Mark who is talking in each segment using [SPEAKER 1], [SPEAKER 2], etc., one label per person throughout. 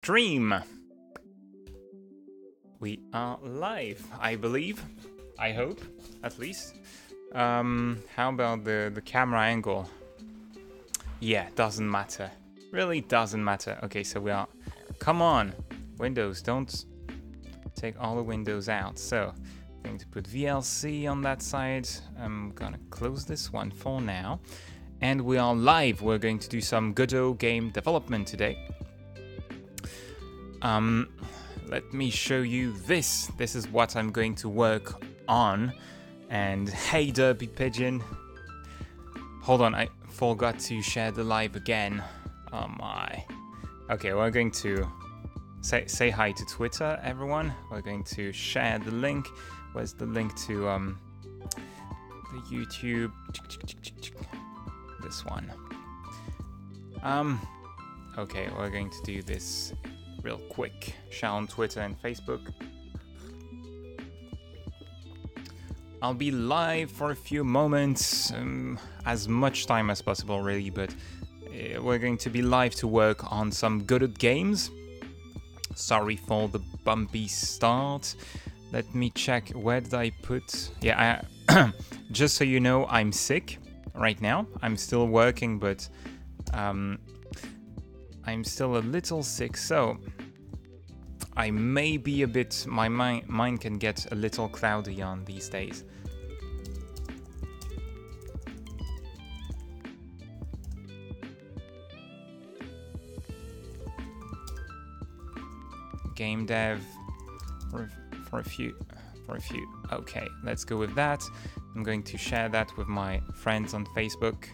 [SPEAKER 1] stream. We are live, I believe. I hope, at least. How about the camera angle? Yeah, doesn't matter. Really doesn't matter. Okay, so we are... Come on! Windows, don't take all the windows out. So, I'm going to put VLC on that side. I'm gonna close this one for now. And we are live. We're going to do some Godot game development today. Let me show you this. This is what I'm going to work on. And hey, Derby Pigeon. Hold on, I forgot to share the live again. Oh my. Okay, we're going to say hi to Twitter, everyone. We're going to share the link. Where's the link to the YouTube? This one. Okay, we're going to do this real quick. Share on Twitter and Facebook. I'll be live for a few moments, as much time as possible really, but we're going to be live to work on some Godot games. Sorry for the bumpy start. Let me check, where did I put... Yeah, just so you know, I'm sick right now. I'm still working, but I'm still a little sick, so I may be a bit... My mind can get a little cloudy on these days. Game dev for a few. Okay, let's go with that. I'm going to share that with my friends on Facebook.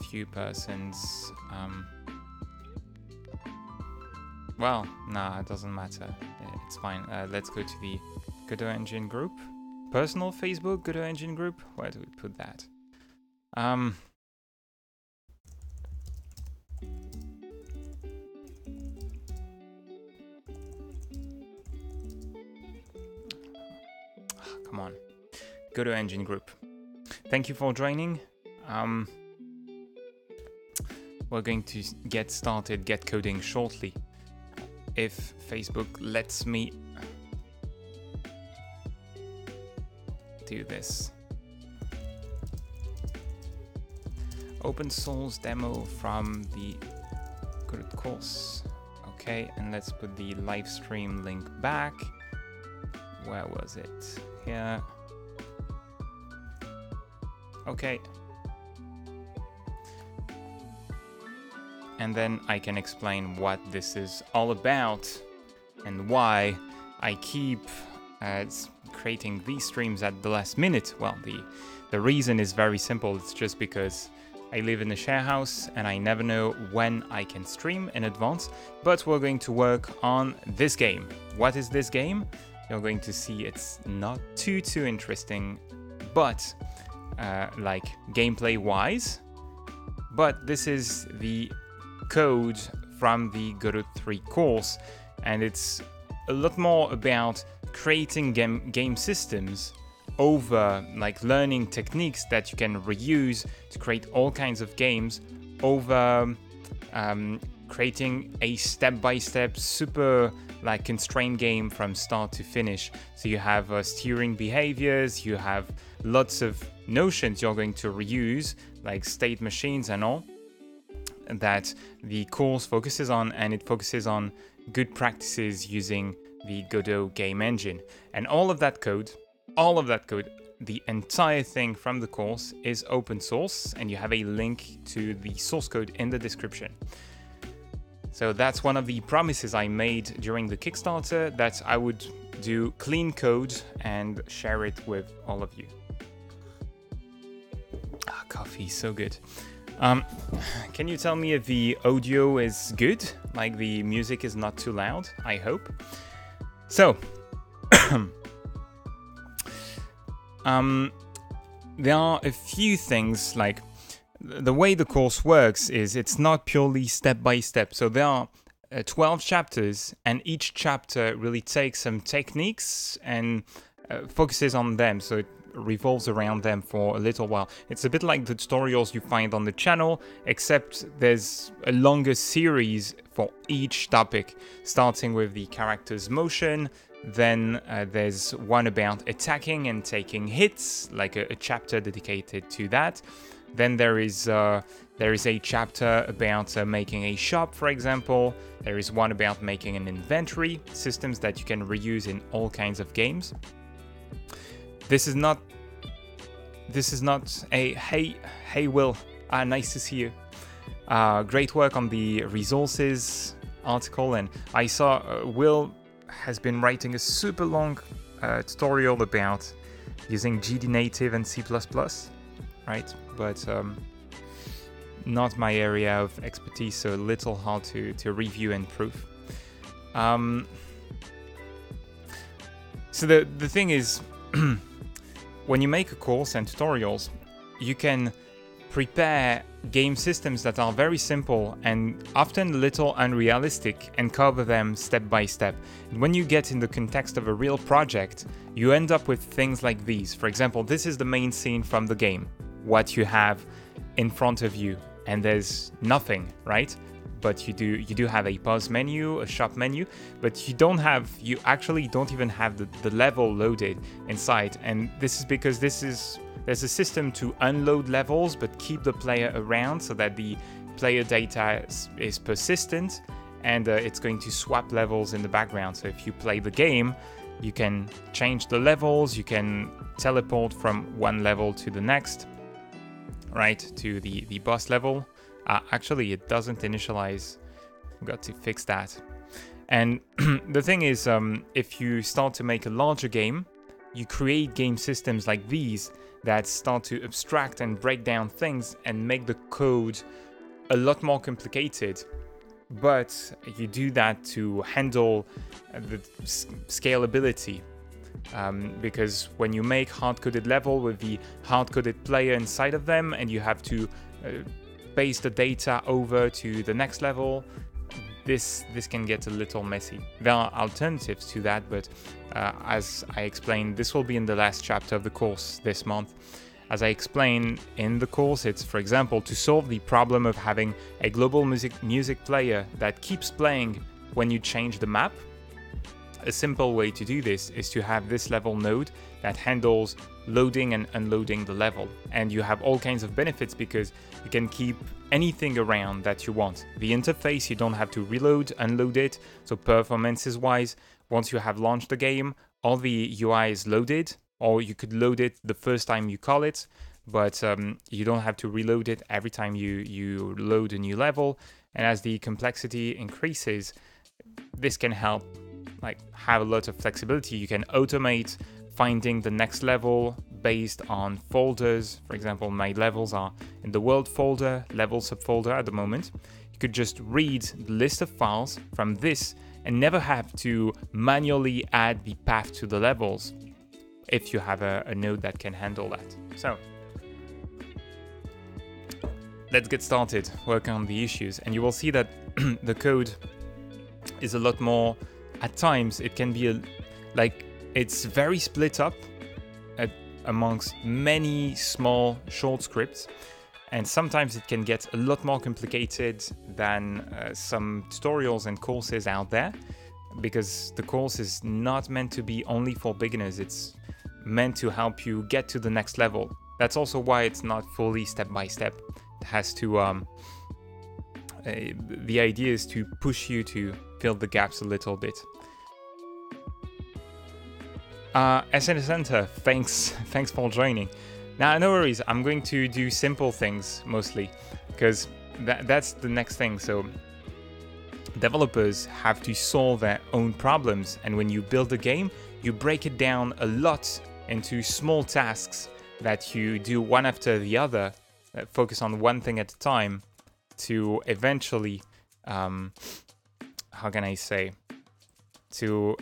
[SPEAKER 1] Few persons. Well, nah, it doesn't matter. It's fine. Let's go to the Godot Engine group. Personal Facebook Godot Engine group. Where do we put that? Come on. Godot Engine group. Thank you for joining. We're going to get started, get coding shortly. If Facebook lets me do this. Open source demo from the Godot course. Okay, and let's put the live stream link back. Where was it? Here. Okay. And then I can explain what this is all about and why I keep creating these streams at the last minute. Well, the reason is very simple. It's just because I live in a share house and I never know when I can stream in advance. But we're going to work on this game. What is this game? You're going to see it's not too interesting, but like gameplay wise. But this is the code from the Godot 3 course, and it's a lot more about creating game systems over like learning techniques that you can reuse to create all kinds of games over creating a step-by-step super like constrained game from start to finish. So you have steering behaviors, you have lots of notions you're going to reuse like state machines and all that the course focuses on, and it focuses on good practices using the Godot game engine. And all of that code, the entire thing from the course is open source, and you have a link to the source code in the description. So that's one of the promises I made during the Kickstarter, that I would do clean code and share it with all of you. Coffee, so good. Can you tell me if the audio is good? Like the music is not too loud, I hope. So, there are a few things, like the way the course works is it's not purely step by step. So there are 12 chapters, and each chapter really takes some techniques and focuses on them. So it revolves around them for a little while. It's a bit like the tutorials you find on the channel, except there's a longer series for each topic, starting with the character's motion. Then there's one about attacking and taking hits, like a chapter dedicated to that. Then there is a chapter about making a shop, for example. There is one about making an inventory, systems that you can reuse in all kinds of games. This is not a hey Will, nice to see you. Great work on the resources article, and I saw Will has been writing a super long tutorial about using GD native and C++, right? But not my area of expertise, so a little hard to review and prove. So the thing is, when you make a course and tutorials, you can prepare game systems that are very simple and often a little unrealistic and cover them step by step. And when you get in the context of a real project, you end up with things like these. For example, this is the main scene from the game, what you have in front of you, and there's nothing, right? But you do have a pause menu, a shop menu, but you actually don't even have the level loaded inside. And this is because there's a system to unload levels but keep the player around so that the player data is persistent, and it's going to swap levels in the background. So if you play the game, you can change the levels, you can teleport from one level to the next, right, to the boss level. Actually, it doesn't initialize. We've got to fix that. And the thing is, if you start to make a larger game, you create game systems like these that start to abstract and break down things and make the code a lot more complicated. But you do that to handle the scalability. Because when you make hard-coded level with the hard-coded player inside of them, and you have to paste the data over to the next level, this can get a little messy. There are alternatives to that, but as I explained, this will be in the last chapter of the course this month. As I explain in the course, it's, for example, to solve the problem of having a global music player that keeps playing when you change the map. A simple way to do this is to have this level node that handles loading and unloading the level. And you have all kinds of benefits because you can keep anything around that you want. The interface, you don't have to reload, unload it. So performances wise, once you have launched the game, all the UI is loaded, or you could load it the first time you call it, but you don't have to reload it every time you load a new level. And as the complexity increases, this can help have a lot of flexibility. You can automate finding the next level based on folders. For example, my levels are in the world folder, level subfolder at the moment. You could just read the list of files from this and never have to manually add the path to the levels if you have a node that can handle that. So let's get started, work on the issues, and you will see that the code is a lot more. At times, it can be it's very split up amongst many small short scripts, and sometimes it can get a lot more complicated than some tutorials and courses out there, because the course is not meant to be only for beginners. It's meant to help you get to the next level. That's also why it's not fully step by step. It has to the idea is to push you to fill the gaps a little bit. SNS Center, thanks for joining. Now, no worries, I'm going to do simple things mostly, because that's the next thing. So developers have to solve their own problems, and when you build a game, you break it down a lot into small tasks that you do one after the other, focus on one thing at a time, to eventually, to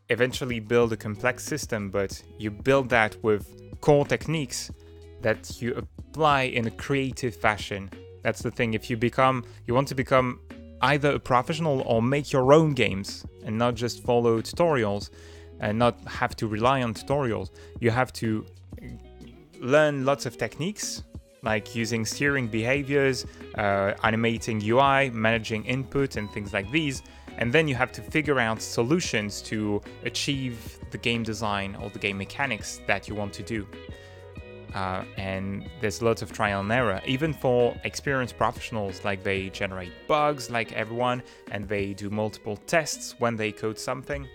[SPEAKER 1] eventually build a complex system, but you build that with core techniques that you apply in a creative fashion. That's the thing. If you want to become either a professional or make your own games and not just follow tutorials, and not have to rely on tutorials. You have to learn lots of techniques, like using steering behaviors, animating UI, managing input, and things like these. And then you have to figure out solutions to achieve the game design or the game mechanics that you want to do. And there's lots of trial and error, even for experienced professionals. Like, they generate bugs like everyone, and they do multiple tests when they code something.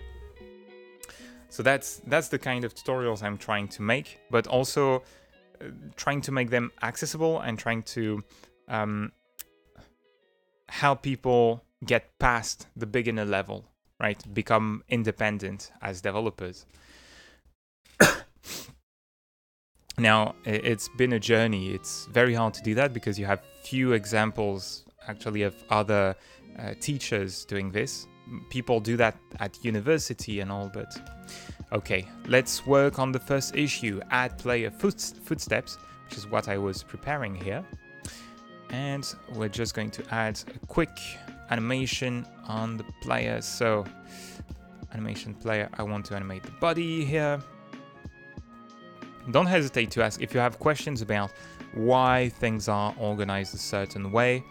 [SPEAKER 1] So that's the kind of tutorials I'm trying to make, but also trying to make them accessible and trying to help people get past the beginner level, right? Become independent as developers. Now, it's been a journey. It's very hard to do that because you have few examples actually of other teachers doing this. People do that at university and all, but okay, let's work on the first issue, add player footsteps, which is what I was preparing here. And we're just going to add a quick animation on the player. So, animation player, I want to animate the body here. Don't hesitate to ask if you have questions about why things are organized a certain way.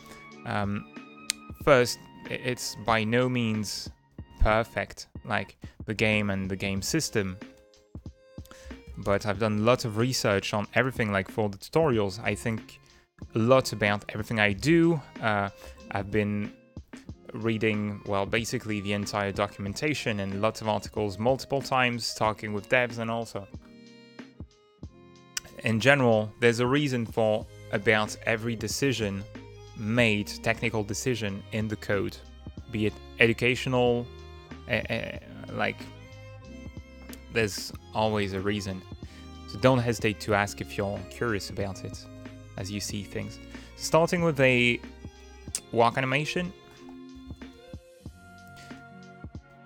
[SPEAKER 1] First, it's by no means perfect, like the game and the game system. But I've done lots of research on everything, like for the tutorials. I think a lot about everything I do. I've been reading, well, basically the entire documentation and lots of articles multiple times, talking with devs and also. In general, there's a reason for about every decision made, technical decision in the code, be it educational, like there's always a reason. So don't hesitate to ask if you're curious about it as you see things. Starting with a walk animation,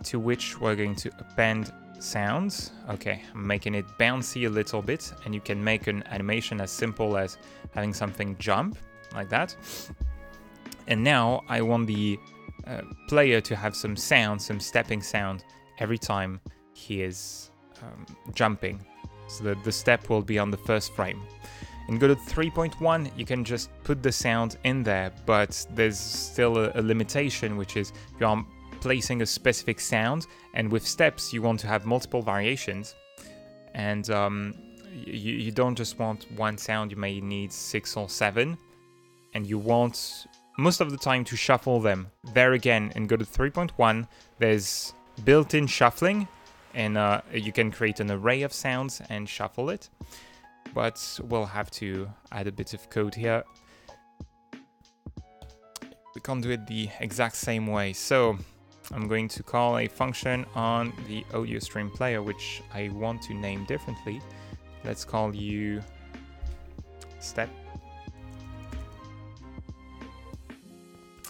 [SPEAKER 1] to which we're going to append sounds. Okay, I'm making it bouncy a little bit, and you can make an animation as simple as having something jump like that. And now I want the player to have some sound, some stepping sound every time he is jumping, so that the step will be on the first frame. In Godot 3.1 you can just put the sound in there, but there's still a limitation, which is you are placing a specific sound, and with steps you want to have multiple variations, and you don't just want one sound, you may need 6 or 7, and you want most of the time to shuffle them. There again, in Godot 3.1 there's built-in shuffling, and you can create an array of sounds and shuffle it, but we'll have to add a bit of code here. We can't do it the exact same way, so I'm going to call a function on the audio stream player, which I want to name differently. Let's call you step.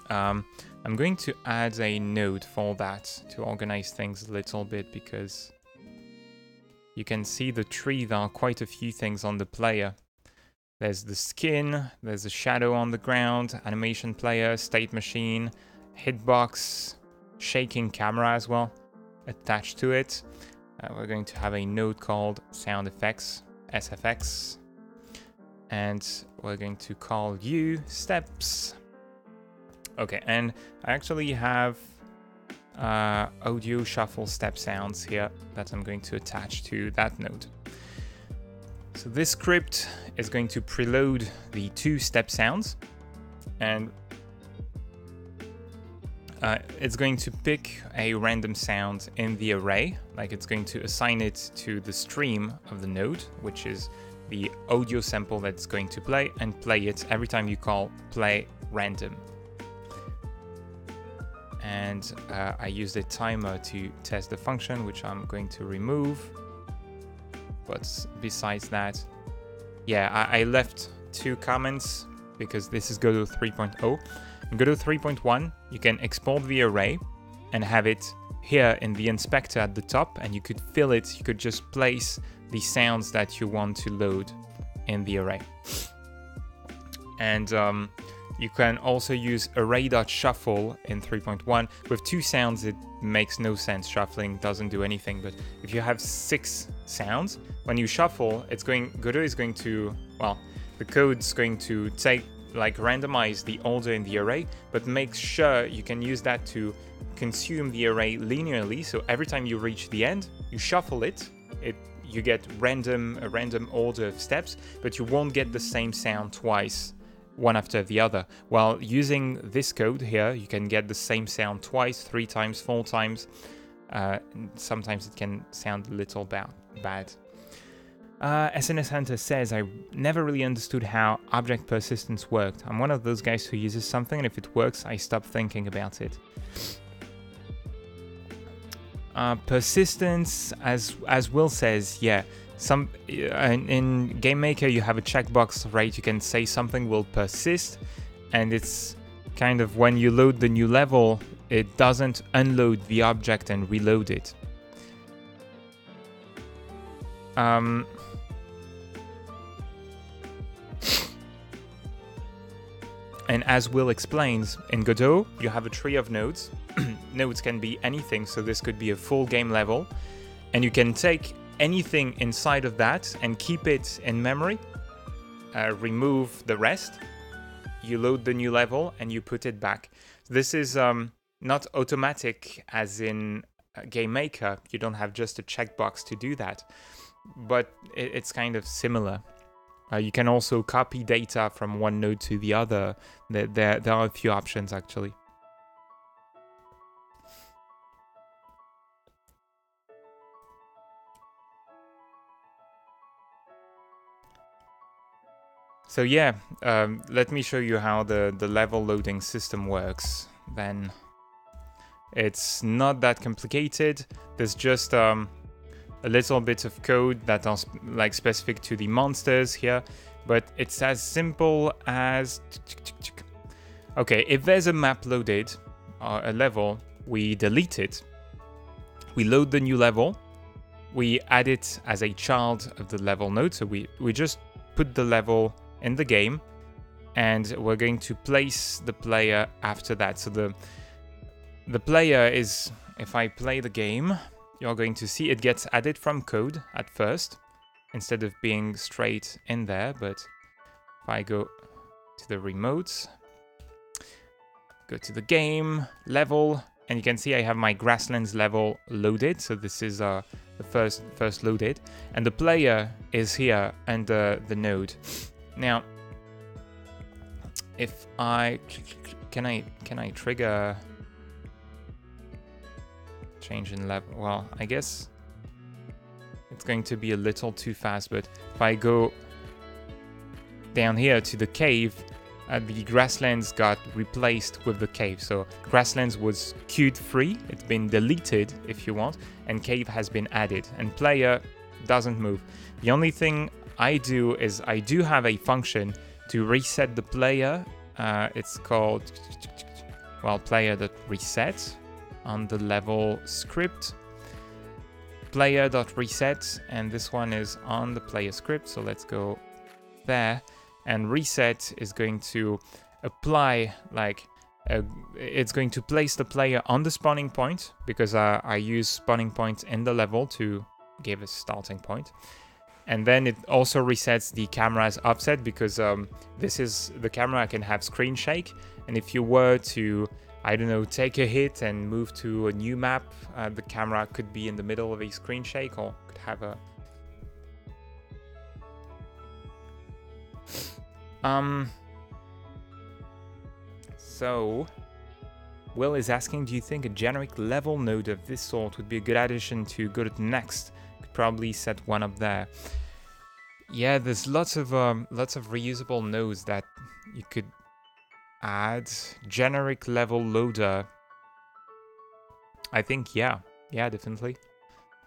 [SPEAKER 1] I'm going to add a node for that to organize things a little bit, because you can see the tree, there are quite a few things on the player. There's the skin, there's a shadow on the ground, animation player, state machine, hitbox, shaking camera as well attached to it. We're going to have a node called sound effects, SFX, and we're going to call you steps. Okay, and I actually have audio shuffle step sounds here that I'm going to attach to that node. So this script is going to preload the 2 step sounds, and it's going to pick a random sound in the array, like it's going to assign it to the stream of the node, which is the audio sample that's going to play, and play it every time you call play random. And I used a timer to test the function, which I'm going to remove. But besides that, yeah, I left 2 comments because this is Godot 3.0. In Godot 3.1, you can export the array and have it here in the inspector at the top, and you could fill it, you could just place the sounds that you want to load in the array. And You can also use array.shuffle in 3.1. With 2 sounds, it makes no sense. Shuffling doesn't do anything. But if you have 6 sounds, when you shuffle, Godot is going to, well, the code's going to randomize the order in the array, but make sure you can use that to consume the array linearly. So every time you reach the end, you shuffle it. You get a random order of steps, but you won't get the same sound twice, one after the other. While using this code here, you can get the same sound twice, 3 times, 4 times. Sometimes it can sound a little bad. SNS Hunter says, I never really understood how Abject Persistence worked. I'm one of those guys who uses something, and if it works, I stop thinking about it. Persistence, as Will says, yeah. In GameMaker, you have a checkbox, right? You can say something will persist, and it's kind of when you load the new level, it doesn't unload the object and reload it. And as Will explains, in Godot, you have a tree of nodes. Nodes can be anything, so this could be a full game level. And you can take anything inside of that and keep it in memory, remove the rest, you load the new level, and you put it back. This is not automatic as in GameMaker. You don't have just a checkbox to do that, but it's kind of similar. You can also copy data from one node to the other. There are a few options, actually. So yeah, let me show you how the level loading system works. Then it's not that complicated. There's just a little bit of code that are specific to the monsters here, but it's as simple as, okay, if there's a map loaded, a level, we delete it, we load the new level, we add it as a child of the level node, so we just put the level in the game, and we're going to place the player after that. So the player is, if I play the game, you're going to see it gets added from code at first, instead of being straight in there. But if I go to the remote, go to the game, level, and you can see I have my grasslands level loaded. So this is the first loaded, and the player is here under the node. Now, if can I trigger change in level? Well, I guess it's going to be a little too fast, but if I go down here to the cave, the grasslands got replaced with the cave. So grasslands was queued free, it's been deleted if you want, and cave has been added, and player doesn't move. The only thing I do is I do have a function to reset the player. It's called, well, player.reset on the level script. Player.reset, and this one is on the player script. So let's go there, and reset is going to apply it's going to place the player on the spawning point, because I use spawning point in the level to give a starting point. And then it also resets the camera's offset, because the camera can have screen shake. And if you were to, I don't know, take a hit and move to a new map, the camera could be in the middle of a screen shake, or could have a... So, Will is asking, do you think a generic level node of this sort would be a good addition to Godot Next? Could probably set one up there. Yeah, there's lots of reusable nodes that you could add. Generic level loader, I think, yeah, definitely.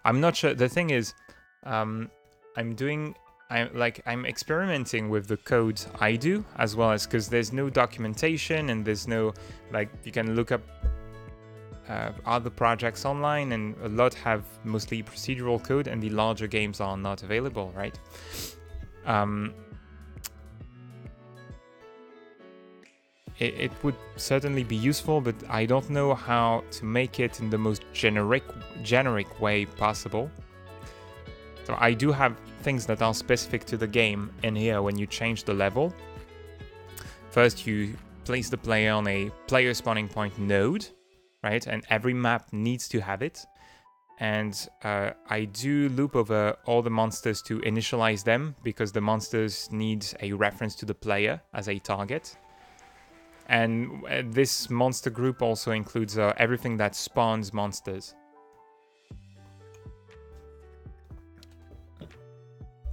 [SPEAKER 1] I'm not sure. The thing is, I'm experimenting with the code I do, as well as, because there's no documentation, and there's no, you can look up other projects online, and a lot have mostly procedural code, and the larger games are not available, right? it would certainly be useful, but I don't know how to make it in the most generic way possible. So I do have things that are specific to the game in here when you change the level. First, you place the player on a player spawning point node, right? And every map needs to have it. And I do loop over all the monsters to initialize them because the monsters need a reference to the player as a target. And this monster group also includes everything that spawns monsters.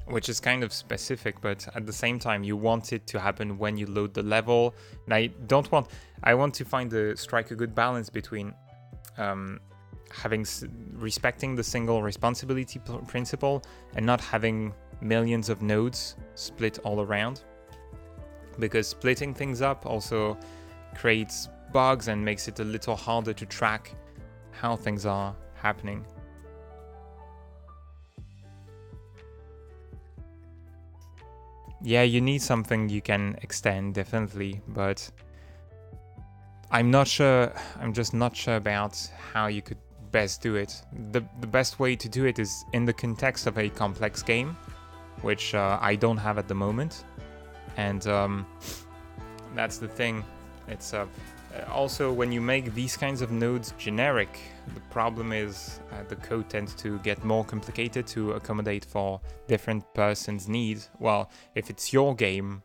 [SPEAKER 1] Which is kind of specific, but at the same time, you want it to happen when you load the level. And I want to strike a good balance between respecting the single responsibility principle and not having millions of nodes split all around. Because splitting things up also creates bugs and makes it a little harder to track how things are happening. Yeah, you need something you can extend, definitely, but I'm just not sure about how you could best do it. The best way to do it is in the context of a complex game, which I don't have at the moment. And that's the thing. It's also when you make these kinds of nodes generic, the problem is the code tends to get more complicated to accommodate for different persons' needs. Well, if it's your game,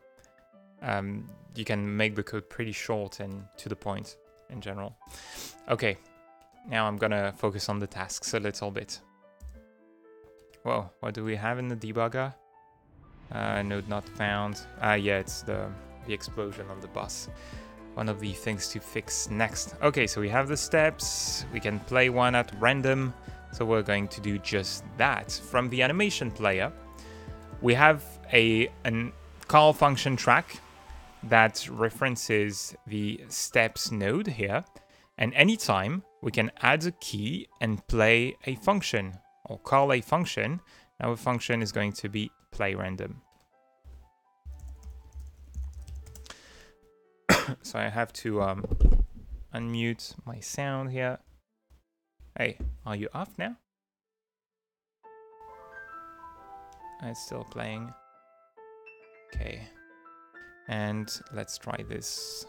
[SPEAKER 1] you can make the code pretty short and to the point in general. Okay, now I'm gonna focus on the tasks a little bit. Whoa, what do we have in the debugger? Node not found. Yeah, it's the explosion on the bus. One of the things to fix next. Okay, so we have the steps. We can play one at random. So we're going to do just that. From the animation player, we have an call function track that references the steps node here. And anytime we can add a key and play a function or call a function. Now a function is going to be play random. So I have to unmute my sound here. Hey, are you off now? It's still playing. Okay. And let's try this.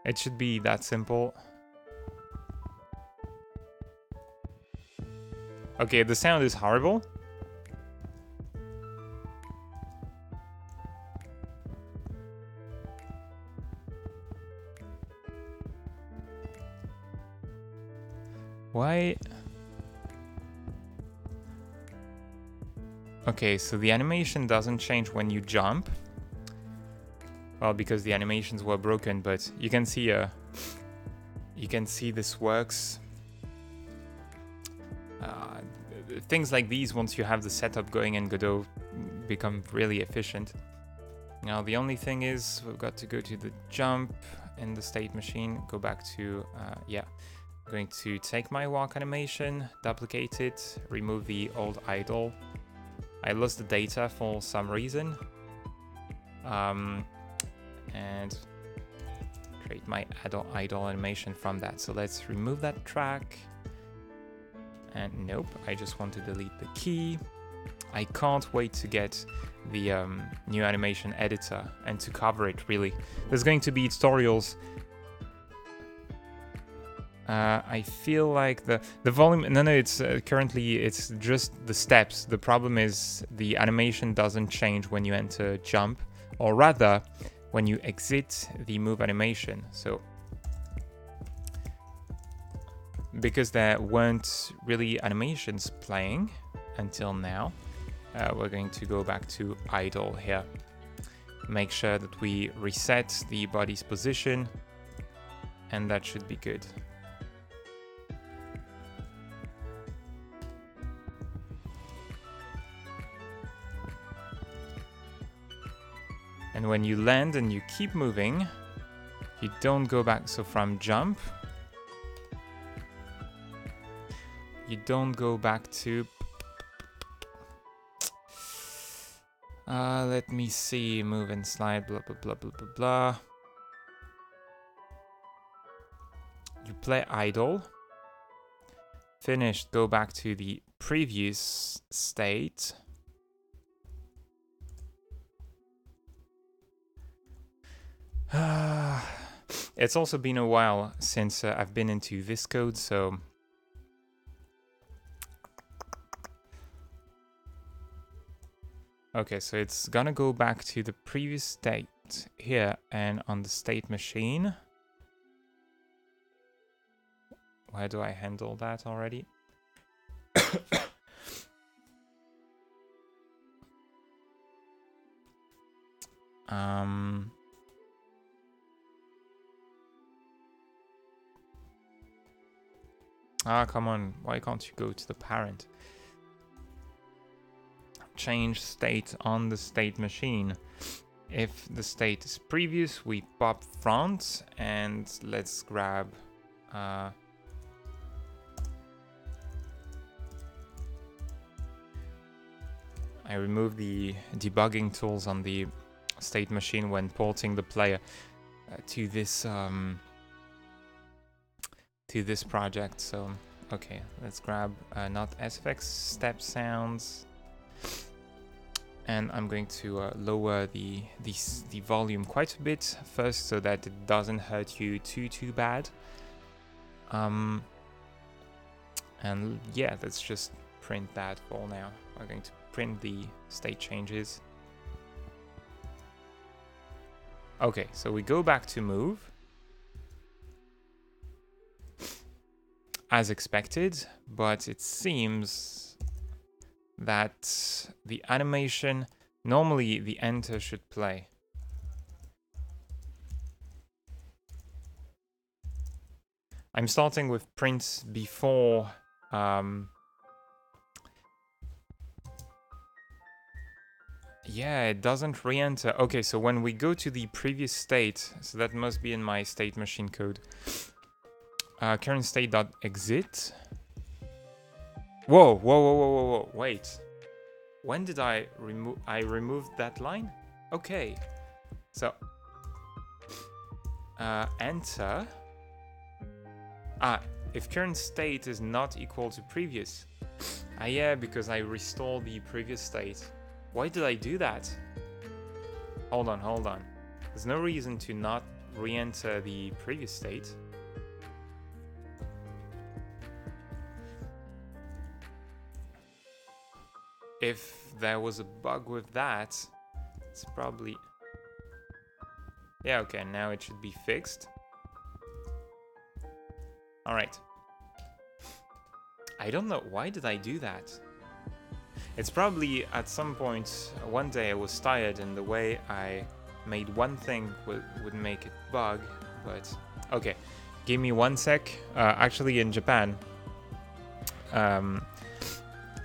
[SPEAKER 1] It should be that simple. Okay, the sound is horrible. Why? Okay, so the animation doesn't change when you jump. Well, because the animations were broken, but you can see this works. Things like these, once you have the setup going in Godot, become really efficient. Now, the only thing is we've got to go to the jump in the state machine, go back to, yeah. I'm going to take my walk animation, duplicate it, remove the old idle. I lost the data for some reason. And create my idle animation from that. So let's remove that track. And nope, I just want to delete the key. I can't wait to get the new animation editor and to cover it, really. There's going to be tutorials. I feel like the volume, no, it's currently it's just the steps. The problem is the animation doesn't change when you enter jump, or rather when you exit the move animation. So because there weren't really animations playing until now, we're going to go back to idle here. Make sure that we reset the body's position, and that should be good. And when you land and you keep moving, you don't go back. So from jump, you don't go back to... let me see, move and slide, blah, blah, blah, blah, blah, blah. you play idle. Finished, go back to the previous state. It's also been a while since I've been into this code, so... Okay, so it's gonna go back to the previous state here and on the state machine. Where do I handle that already? Come on. Why can't you go to the parent? Change state on the state machine. If the state is previous, we pop front, and let's grab I remove the debugging tools on the state machine when porting the player to this project. So okay, let's grab not SFX step sounds. And I'm going to lower the volume quite a bit first, so that it doesn't hurt you too bad. And yeah, let's just print that for now. We're going to print the state changes. Okay, so we go back to move. As expected, but it seems that the animation, normally the enter should play. I'm starting with print before yeah, it doesn't re-enter. Okay, so when we go to the previous state, so that must be in my state machine code. Current state.exit. Whoa, wait. When did I remove? I removed that line? Okay. So, enter. If current state is not equal to previous. Yeah, because I restore the previous state. Why did I do that? Hold on. There's no reason to not re-enter the previous state. If there was a bug with that, it's probably... Yeah, okay, now it should be fixed. Alright. I don't know, why did I do that? It's probably at some point, one day I was tired and the way I made one thing would make it bug, but... Okay, give me 1 sec. Actually, in Japan...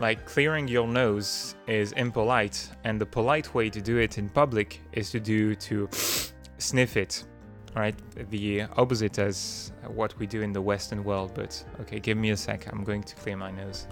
[SPEAKER 1] like, clearing your nose is impolite, and the polite way to do it in public is to sniff it, right? The opposite as what we do in the Western world, but okay, give me a sec, I'm going to clear my nose.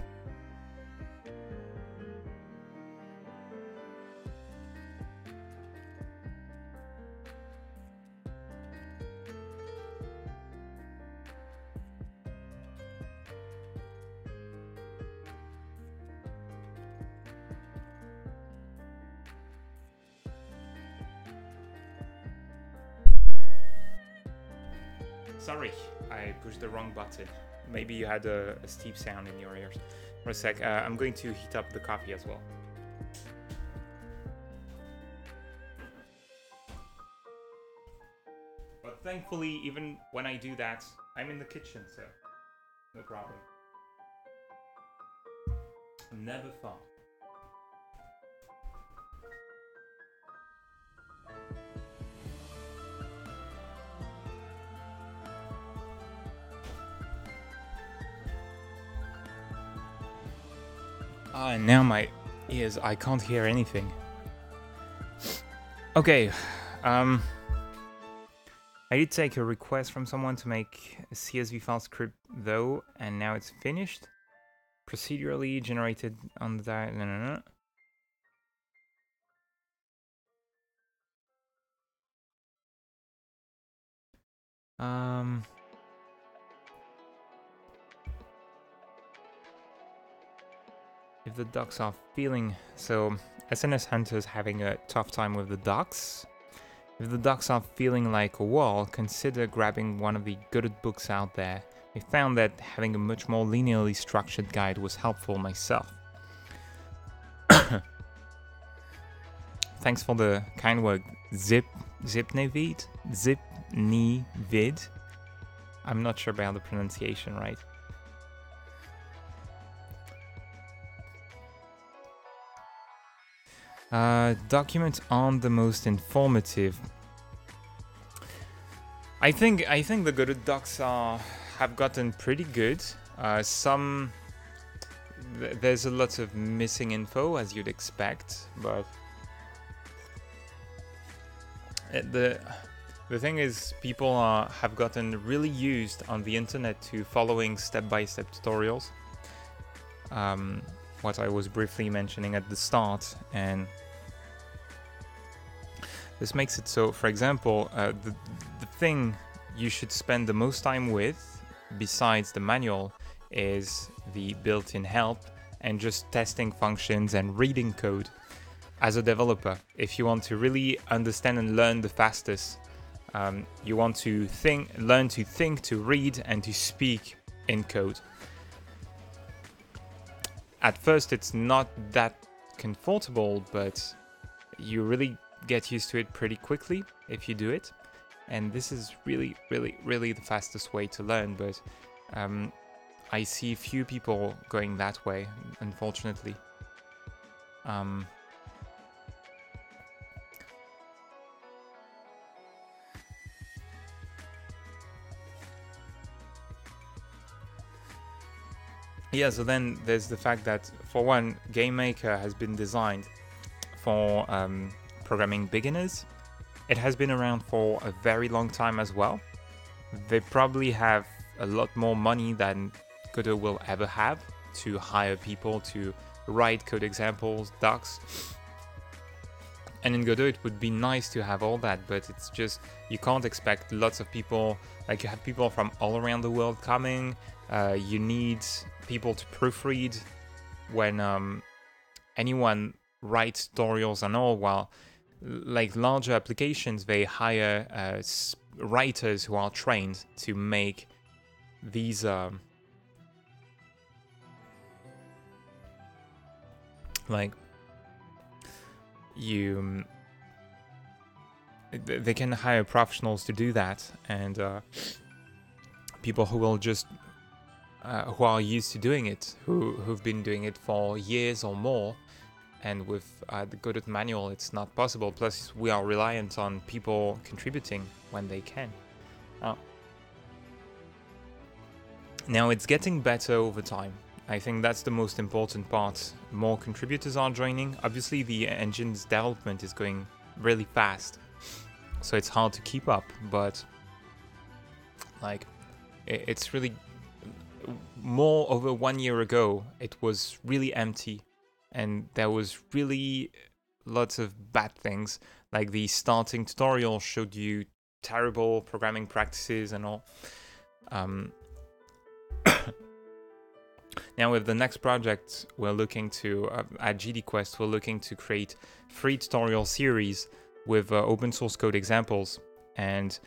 [SPEAKER 1] Sorry, I pushed the wrong button. Maybe you had a steep sound in your ears. For a sec, I'm going to heat up the coffee as well. But thankfully, even when I do that, I'm in the kitchen, so no problem. Never far. And now my ears, I can't hear anything. Okay, I did take a request from someone to make a CSV file script though, and now it's finished. Procedurally generated on the if the docs are feeling... So, SNS Hunter's having a tough time with the docs. If the docs are feeling like a wall, consider grabbing one of the Godot books out there. I found that having a much more linearly structured guide was helpful myself. Thanks for the kind word, Zipnevid? I'm not sure about the pronunciation, right? Documents aren't the most informative. I think the Godot docs have gotten pretty good. There's a lot of missing info, as you'd expect, but the thing is, people have gotten really used on the internet to following step-by-step tutorials. What I was briefly mentioning at the start, and this makes it so, for example, the thing you should spend the most time with, besides the manual, is the built-in help and just testing functions and reading code. As a developer, if you want to really understand and learn the fastest, you want to learn to think, to read, and to speak in code. At first, it's not that comfortable, but you really get used to it pretty quickly if you do it. And this is really, really, really the fastest way to learn, but I see few people going that way, unfortunately. Yeah, so then there's the fact that, for one, GameMaker has been designed for programming beginners. It has been around for a very long time as well. They probably have a lot more money than Godot will ever have to hire people to write code examples, docs. And in Godot, it would be nice to have all that, but it's just, you can't expect lots of people, like you have people from all around the world coming. You need people to proofread when anyone writes tutorials and all, while like larger applications, they hire writers who are trained to make these they can hire professionals to do that, and people who will just who are used to doing it, who've been doing it for years or more. And with the Godot manual, it's not possible. Plus, we are reliant on people contributing when they can. Now, it's getting better over time. I think that's the most important part. More contributors are joining. Obviously, the engine's development is going really fast, so it's hard to keep up. But like, it's really more over 1 year ago. It was really empty. And there was really lots of bad things, like the starting tutorial showed you terrible programming practices and all. Now with the next project, we're looking to, at GDQuest, we're looking to create free tutorial series with open source code examples and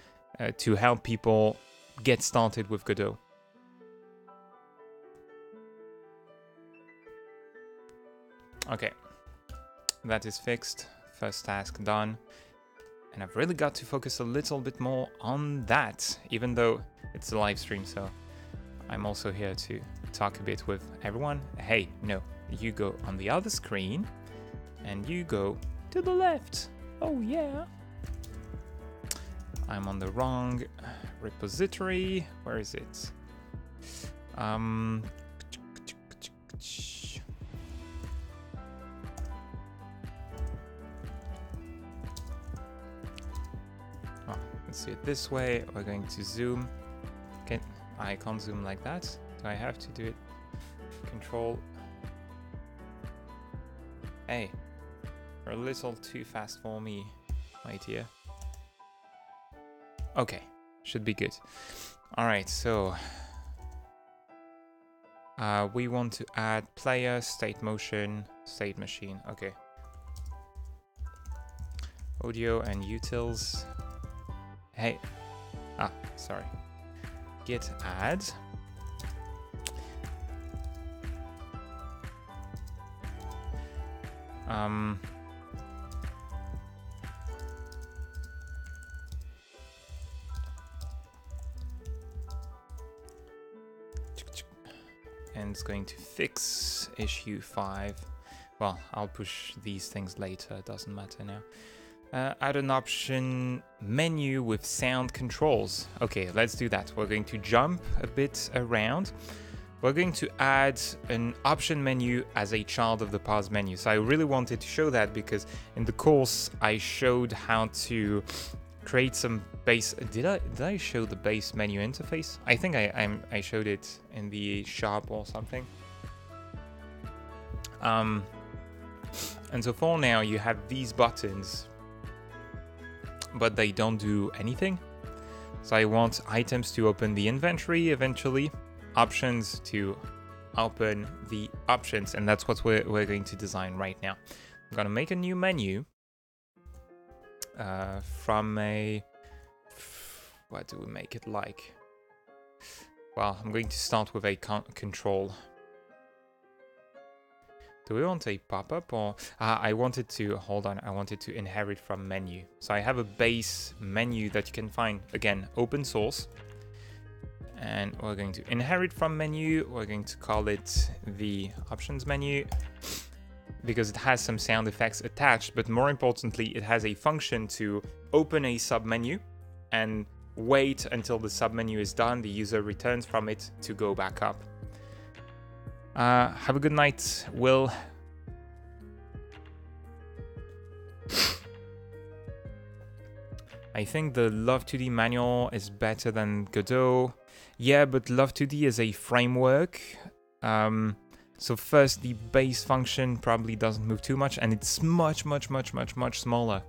[SPEAKER 1] to help people get started with Godot. Okay, that is fixed. First task done. And I've really got to focus a little bit more on that, even though it's a live stream, so I'm also here to talk a bit with everyone. Hey, no, you go on the other screen, and you go to the left. Oh yeah. I'm on the wrong repository. Where is it? Let's do it this way. We're going to zoom. Okay, I can't zoom like that. Do I have to do it? Control. Hey, you're a little too fast for me, my dear. Okay, should be good. All right, so We want to add player, state motion, state machine. Okay. Audio and utils. Hey. Sorry. Git add. And it's going to fix issue 5. Well, I'll push these things later, it doesn't matter now. Add an option menu with sound controls. Okay, let's do that. We're going to jump a bit around. We're going to add an option menu as a child of the pause menu. So I really wanted to show that because in the course I showed how to create some base. Did I show the base menu interface? I think I showed it in the shop or something. And so for now you have these buttons, but they don't do anything. So I want items to open the inventory eventually, options to open the options, and that's what we're going to design right now. I'm gonna make a new menu from a, what do we make it like? Well, I'm going to start with a control. Do we want a pop-up or I wanted to inherit from menu. So I have a base menu that you can find, again, open source, and we're going to inherit from menu. We're going to call it the options menu because it has some sound effects attached, but more importantly, it has a function to open a submenu and wait until the submenu is done. The user returns from it to go back up. Have a good night, Will. I think the Love2D manual is better than Godot. Yeah, but Love2D is a framework. So first, the base function probably doesn't move too much, and it's much smaller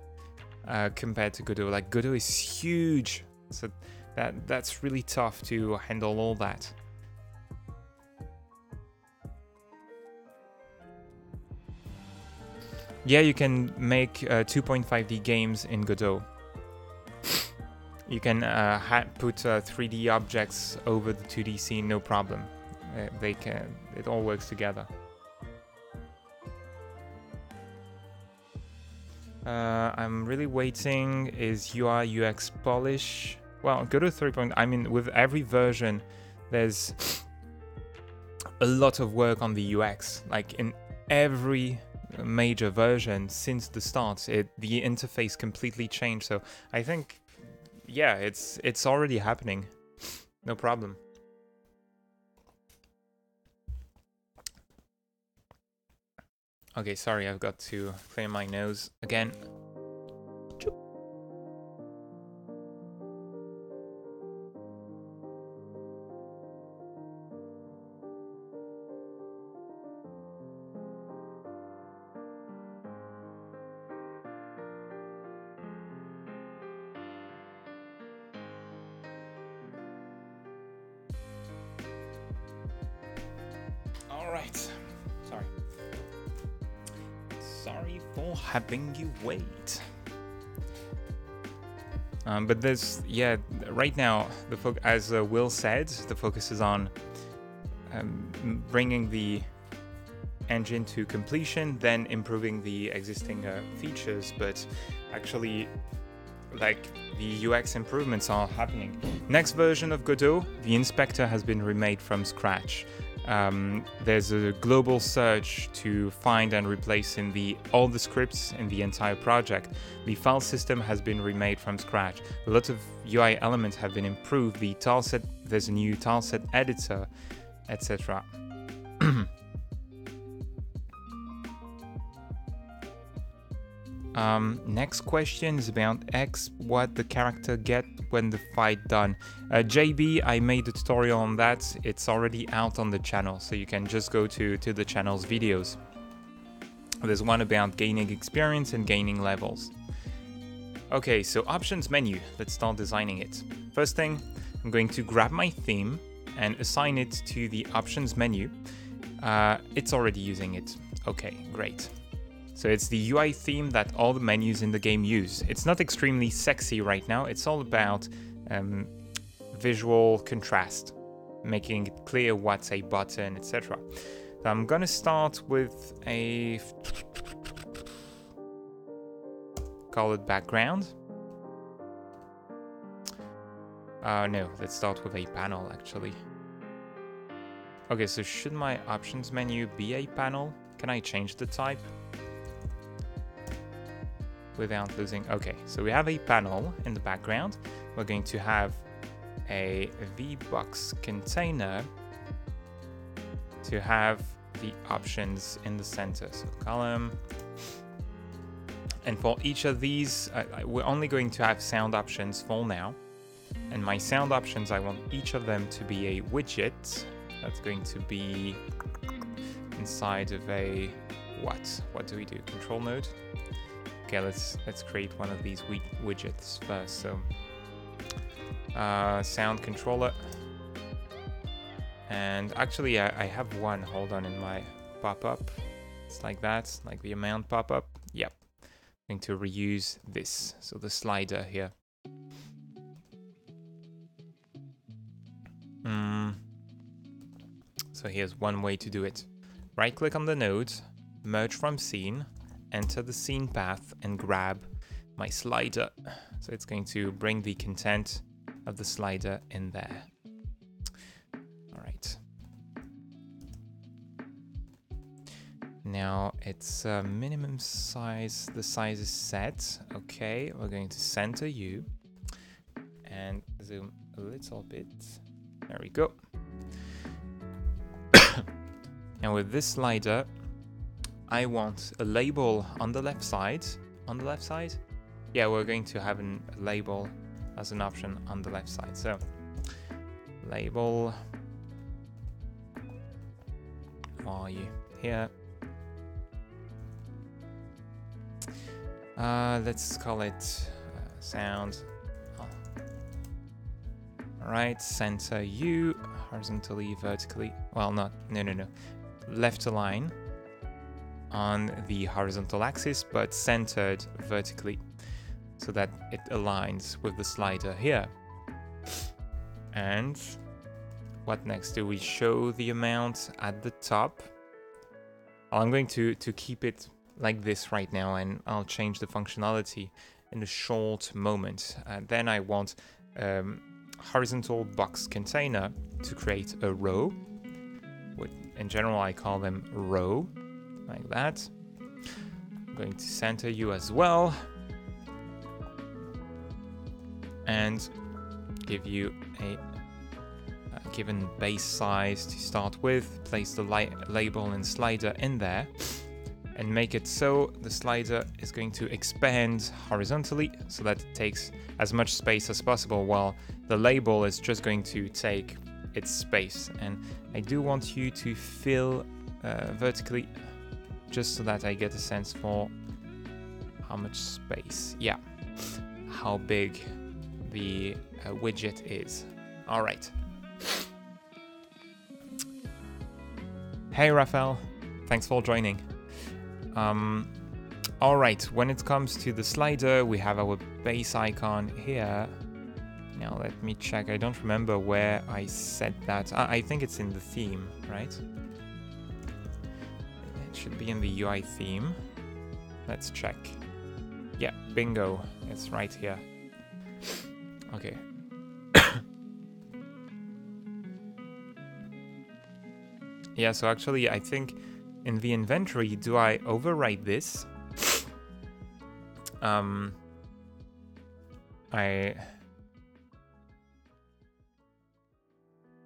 [SPEAKER 1] compared to Godot. Like, Godot is huge, so that's really tough to handle all that. Yeah, you can make 2.5D games in Godot. You can put 3D objects over the 2D scene, no problem. It all works together. I'm really waiting. Is UI UX polish? Well, Godot 3. I mean, with every version, there's a lot of work on the UX. Like in every major version since the start, the interface completely changed. So I think, yeah, it's already happening. No problem. Okay, sorry, I've got to clear my nose again. Sorry for having you wait. But there's, yeah, right now, as Will said, the focus is on bringing the engine to completion, then improving the existing features. But actually, like, the UX improvements are happening. Next version of Godot, the inspector has been remade from scratch. There's a global search to find and replace all the scripts in the entire project. The file system has been remade from scratch. A lot of UI elements have been improved. The tileset, there's a new tileset editor, etc. Next question is about X, what the character get when the fight done. JB, I made a tutorial on that. It's already out on the channel, so you can just go to the channel's videos. There's one about gaining experience and gaining levels. Okay, so options menu. Let's start designing it. First thing, I'm going to grab my theme and assign it to the options menu. It's already using it. Okay, great. So it's the UI theme that all the menus in the game use. It's not extremely sexy right now. It's all about visual contrast, making it clear what's a button, etc. So I'm gonna start with a colored background. No, let's start with a panel actually. Okay, so should my options menu be a panel? Can I change the type without losing? Okay, so we have a panel in the background. We're going to have a VBox container to have the options in the center. So column. And for each of these, we're only going to have sound options for now. And my sound options, I want each of them to be a widget. That's going to be inside of a what? What do we do? Control node? Okay, let's create one of these widgets first. So sound controller. And actually I have one, hold on, in my pop-up. It's like that, like the amount pop-up. Yep. I'm going to reuse this. So the slider here. So here's one way to do it. Right click on the node, merge from scene, enter the scene path and grab my slider. So it's going to bring the content of the slider in there. All right. Now it's minimum size, the size is set. Okay, we're going to center you and zoom a little bit. There we go. And with this slider, I want a label on the left side. On the left side? Yeah, we're going to have a label as an option on the left side. So, label. Where are you? Here. Let's call it sound. Alright, center you horizontally, vertically. Well, no. Left align on the horizontal axis, but centered vertically so that it aligns with the slider here. And what next? Do we show the amount at the top? Well, I'm going to keep it like this right now, and I'll change the functionality in a short moment. Then I want horizontal box container to create a row. In general, I call them row, like that. I'm going to center you as well. And give you a given base size to start with. Place the label and slider in there. And make it so the slider is going to expand horizontally so that it takes as much space as possible, while the label is just going to take its space. And I do want you to fill vertically, just so that I get a sense for how much space, how big the widget is. All right. Hey Raphael, thanks for joining. All right, when it comes to the slider, we have our base icon here. Now let me check. I don't remember where I set that. I think it's in the theme, right? It should be in the UI theme. Let's check. Yeah, bingo. It's right here. Okay. Yeah, so actually I think in the inventory, do I overwrite this?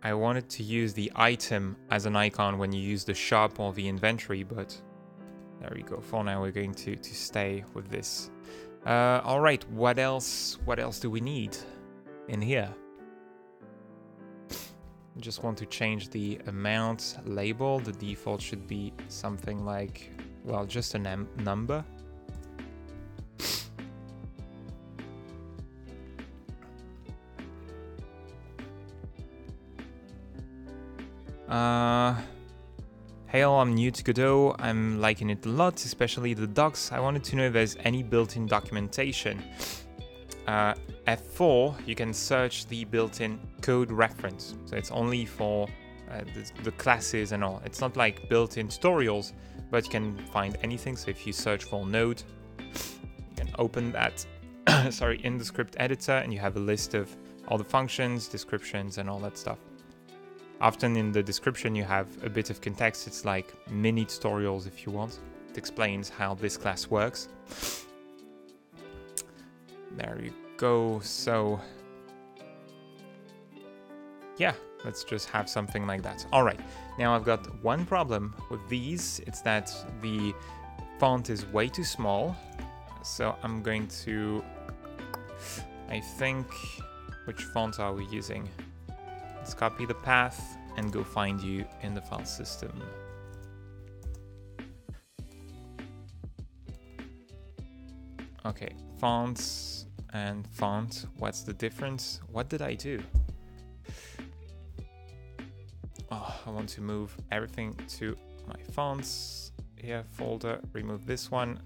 [SPEAKER 1] I wanted to use the item as an icon when you use the shop or the inventory, but there we go. For now, we're going to stay with this. All right, what else do we need in here? Just want to change the amount label. The default should be something like, well, just a number. Hail, I'm new to Godot. I'm liking it a lot, especially the docs. I wanted to know if there's any built-in documentation. F4, you can search the built-in code reference. So it's only for the classes and all. It's not like built-in tutorials, but you can find anything. So if you search for node, you can open that in the script editor, and you have a list of all the functions, descriptions, and all that stuff. Often in the description you have a bit of context. It's like mini tutorials if you want. It explains how this class works. There you go. So yeah, let's just have something like that. All right, now I've got one problem with these. It's that the font is way too small. So I'm going to, I think, which font are we using? Let's copy the path and go find you in the file system. Okay, fonts and font. What's the difference? What did I do? Oh, I want to move everything to my fonts. Here, folder, remove this one.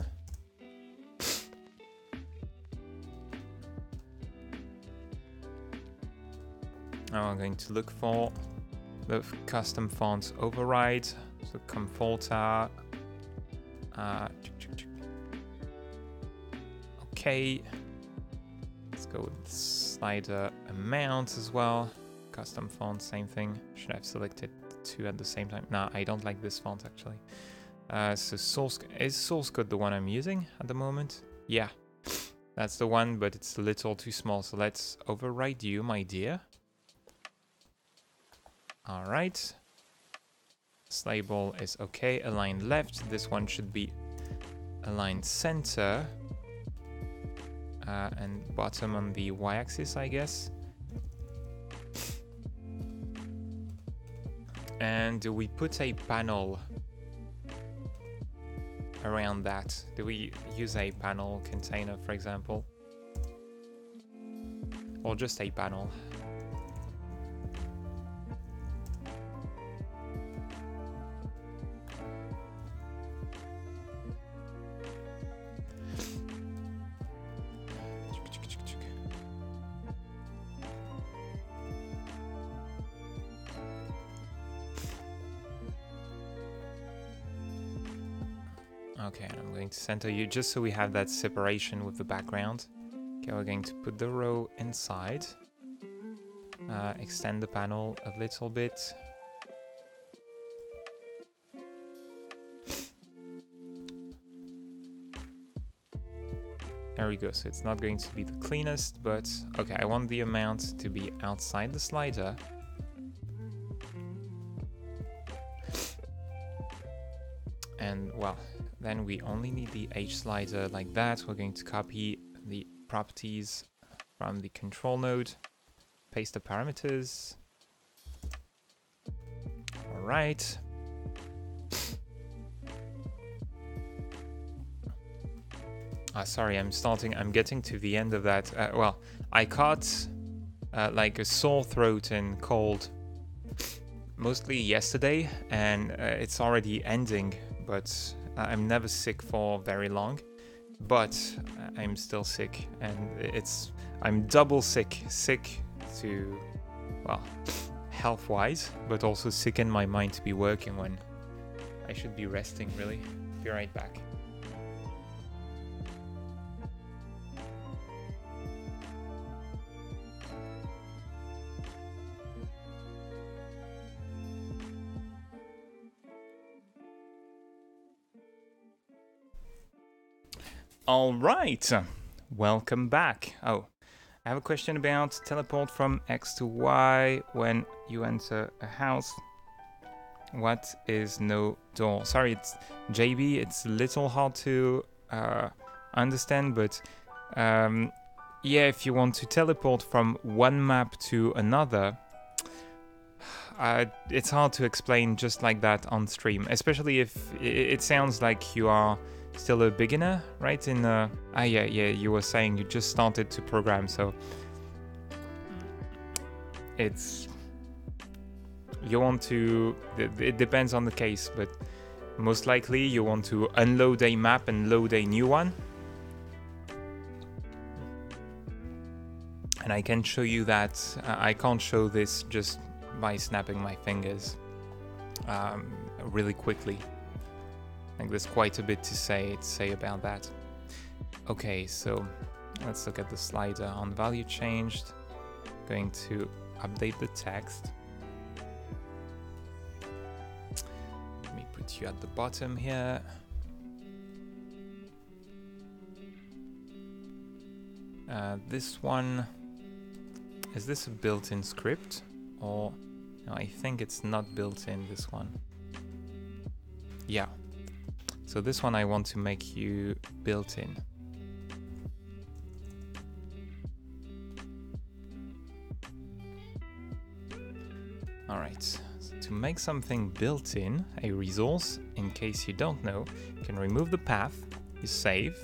[SPEAKER 1] Now I'm going to look for the custom fonts override. So Comforta. Okay. Let's go with the slider amount as well. Custom font, same thing. Should have selected two at the same time. No, I don't like this font actually. So is source code the one I'm using at the moment? Yeah, that's the one, but it's a little too small. So let's override you, my dear. All right. This label is okay. Align left. This one should be aligned center. And bottom on the y-axis, I guess. And do we put a panel around that? Do we use a panel container, for example? Or just a panel? Okay, and I'm going to center you just so we have that separation with the background. Okay, we're going to put the row inside. Extend the panel a little bit. There we go, so it's not going to be the cleanest, but okay, I want the amount to be outside the slider. And well, then we only need the H slider like that. We're going to copy the properties from the control node, paste the parameters. All right. Sorry, I'm getting to the end of that. Well, I caught like a sore throat and cold mostly yesterday, and it's already ending, but I'm never sick for very long. But I'm still sick, and I'm double sick to, well, health-wise, but also sick in my mind to be working when I should be resting, really. Be right back. All right, welcome back. Oh, I have a question about teleport from X to Y when you enter a house. What is no door? Sorry, it's JB. It's a little hard to understand, but yeah, if you want to teleport from one map to another, it's hard to explain just like that on stream, especially if it sounds like you are still a beginner, right? Yeah, you were saying you just started to program, so it's you want to, it depends on the case, but most likely you want to unload a map and load a new one. And I can show you that. I can't show this just by snapping my fingers really quickly. I think there's quite a bit to say about that. Okay, so let's look at the slider on value changed. Going to update the text. Let me put you at the bottom here. This one, is this a built-in script? Or, no, I think it's not built in, this one. Yeah. So this one I want to make you built in. All right, so to make something built in, a resource, in case you don't know, you can remove the path, you save.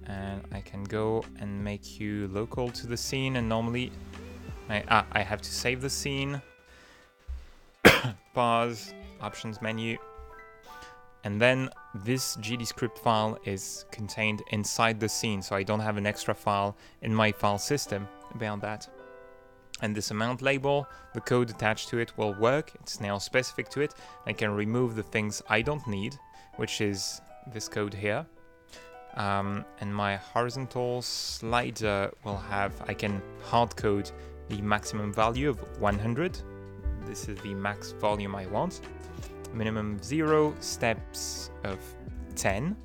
[SPEAKER 1] And I can go and make you local to the scene, and normally I have to save the scene, pause, options menu, and then this GDScript file is contained inside the scene, so I don't have an extra file in my file system about that. And this amount label, the code attached to it will work, it's now specific to it. I can remove the things I don't need, which is this code here. And my horizontal slider will have, I can hard code the maximum value of 100. This is the max volume I want. Minimum 0, steps of 10.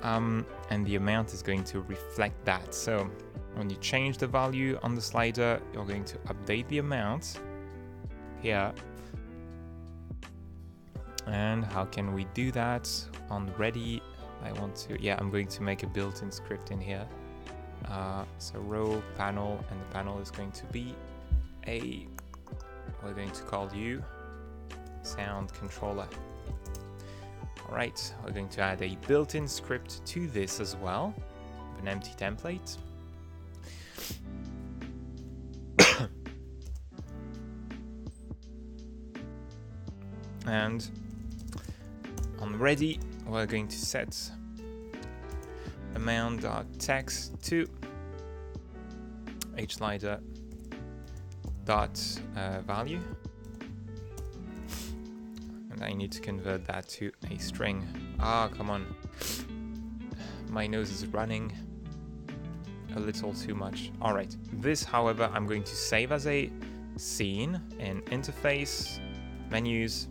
[SPEAKER 1] And the amount is going to reflect that. So when you change the value on the slider, you're going to update the amount here. And how can we do that? On ready, I'm going to make a built-in script in here. So row, panel, and the panel is going to be we're going to call you sound controller. All right, we're going to add a built-in script to this as well, an empty template. And on ready, we're going to set amount.text to hSlider value, and I need to convert that to a string. Come on, my nose is running a little too much. All right, this, however, I'm going to save as a scene in interface, menus.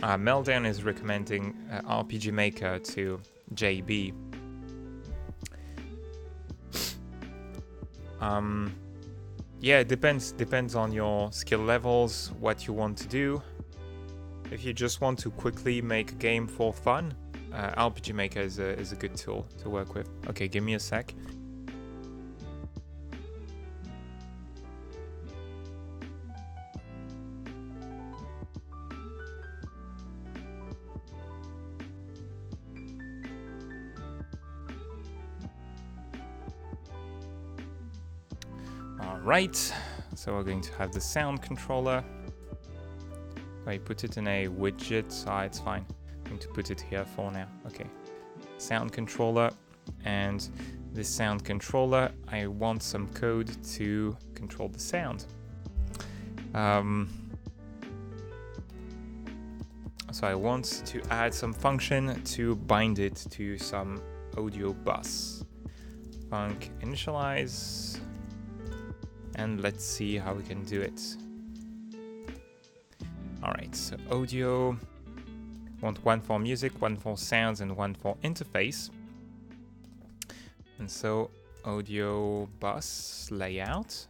[SPEAKER 1] Meltdown is recommending RPG Maker to JB. Yeah, it depends on your skill levels, what you want to do. If you just want to quickly make a game for fun, RPG Maker is a good tool to work with. Okay, give me a sec. Right, so we're going to have the sound controller. I put it in a widget, so it's fine. I'm going to put it here for now. Okay, sound controller, and this sound controller, I want some code to control the sound. So I want to add some function to bind it to some audio bus. Func initialize. And let's see how we can do it. All right, so audio, want one for music, one for sounds, and one for interface. And so audio bus layout.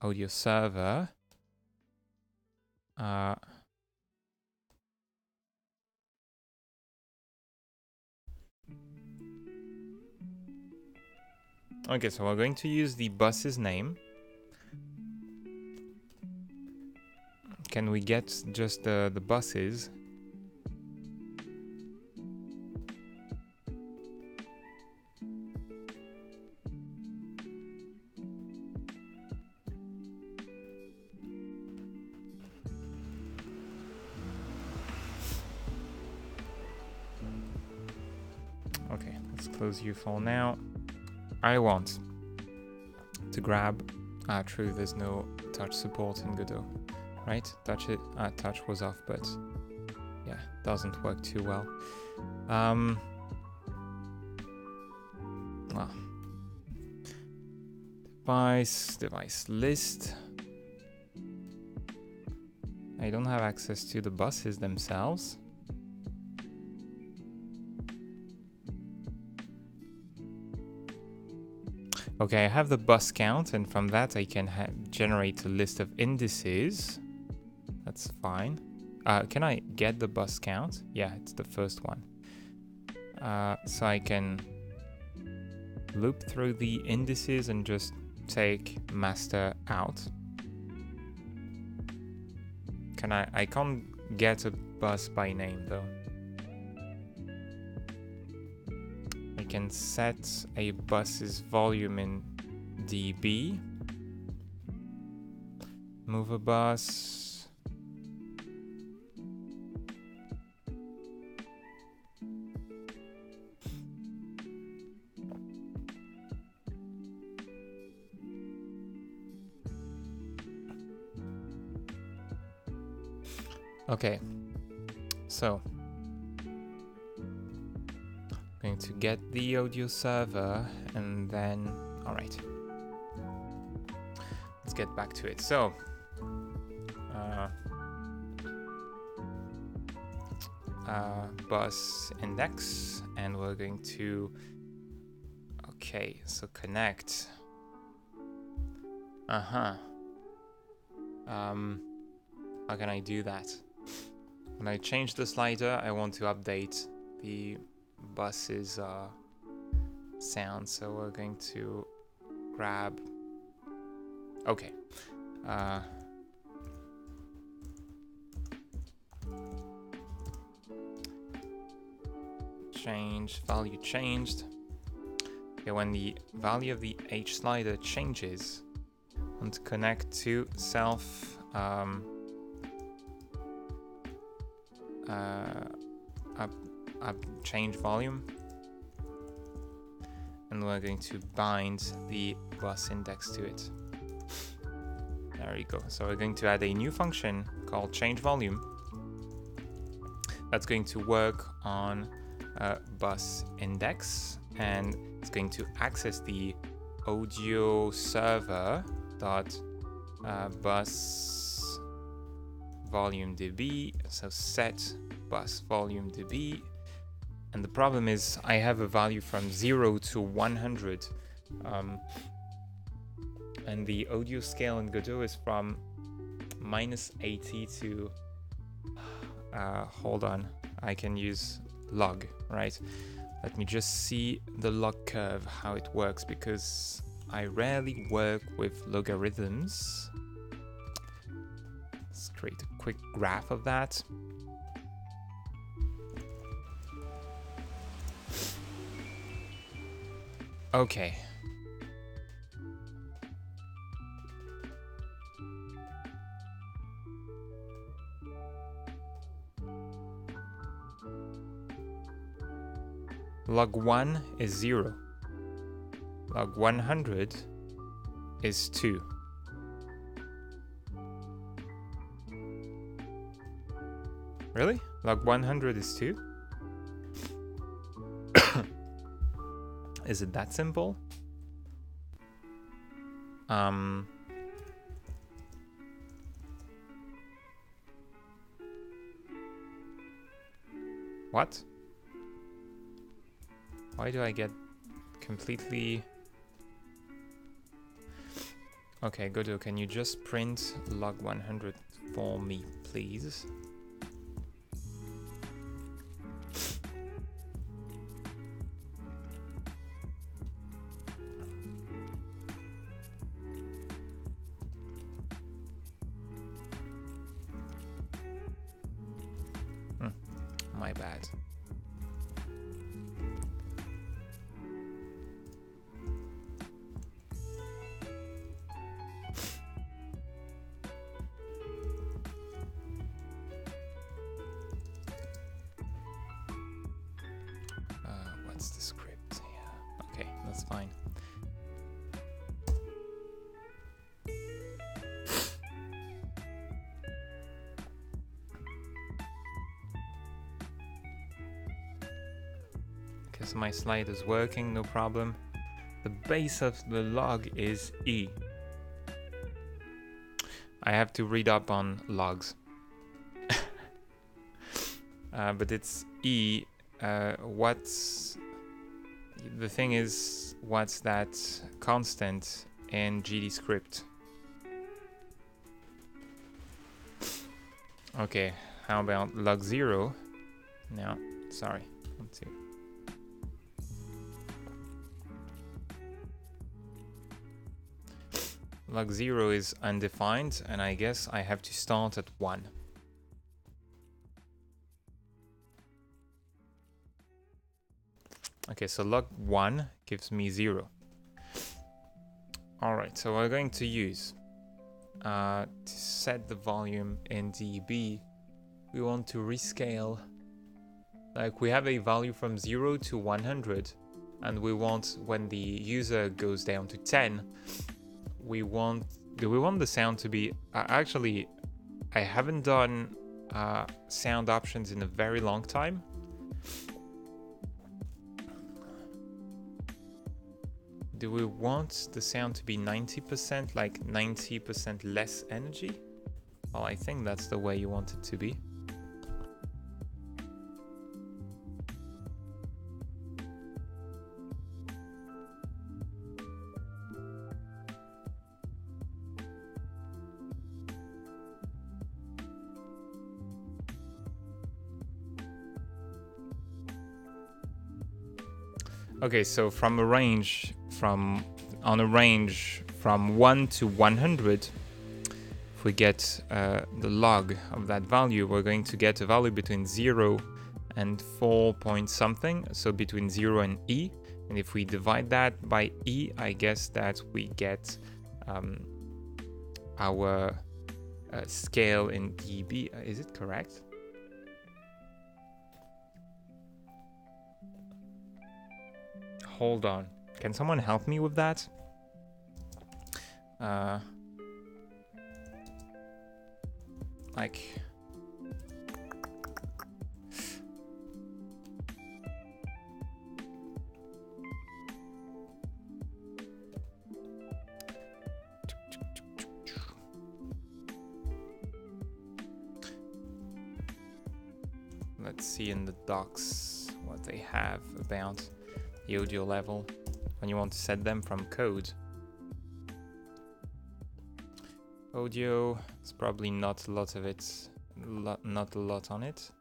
[SPEAKER 1] Audio server. Okay, so we're going to use the bus's name. can we get just the buses? Okay, let's close you for now. I want to grab. True, there's no touch support in Godot, right? Touch was off, but yeah, doesn't work too well. Well, device list. I don't have access to the buses themselves. Okay, I have the bus count, and from that I can generate a list of indices. That's fine. Can I get the bus count? Yeah, it's the first one. So I can loop through the indices and just take master out. I can't get a bus by name though. I can set a bus's volume in dB. Move a bus. Okay, so going to get the audio server and then, all right, let's get back to it. So bus index, and we're going to, okay, so connect. How can I do that? When I change the slider, I want to update the bus's sound, so we're going to grab, okay, change value changed. Okay, when the value of the H slider changes, I want to connect to self change volume, and we're going to bind the bus index to it. There we go. So we're going to add a new function called change volume that's going to work on bus index, and it's going to access the audio server dot bus volume dB. So set bus volume dB, and the problem is I have a value from 0 to 100, and the audio scale in Godot is from -80 to hold on, I can use log, right? Let me just see the log curve, how it works, because I rarely work with logarithms. Let's create a quick graph of that. Okay. Log 1 is 0. Log 100 is 2. Really? Log 100 is 2? Is it that simple? What? Why do I get completely... Okay, Godot, can you just print log 100 for me, please? my bad. What's the script? Yeah. Okay, that's fine. Okay, so my slide is working, no problem. The base of the log is E. I have to read up on logs. But it's E. What's the thing is, what's that constant in GDScript? Okay, how about log 0? No, sorry. Let's see. Log 0 is undefined, and I guess I have to start at 1. Okay, so log 1 gives me 0. Alright, so we're going to use to set the volume in dB, we want to rescale. Like, we have a value from 0 to 100, and we want, when the user goes down to 10, do we want the sound to be... actually, I haven't done sound options in a very long time. Do we want the sound to be 90%, like 90% less energy? Well, I think that's the way you want it to be. Okay, so from a range from 1 to 100, if we get the log of that value, we're going to get a value between 0 and 4 point something, so between 0 and E. And if we divide that by E, I guess that we get our scale in dB. Is it correct? Hold on. Can someone help me with that? Like... Let's see in the docs what they have about the audio level when you want to set them from code. Audio, it's probably not a lot of it, not a lot on it.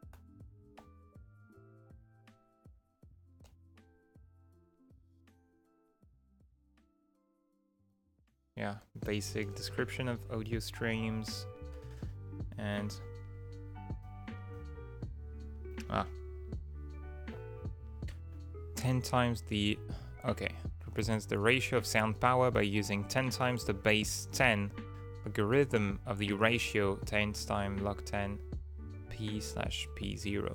[SPEAKER 1] Yeah, basic description of audio streams and 10 times the, okay, represents the ratio of sound power by using 10 times the base 10 logarithm of the ratio 10 times log 10 p/p0.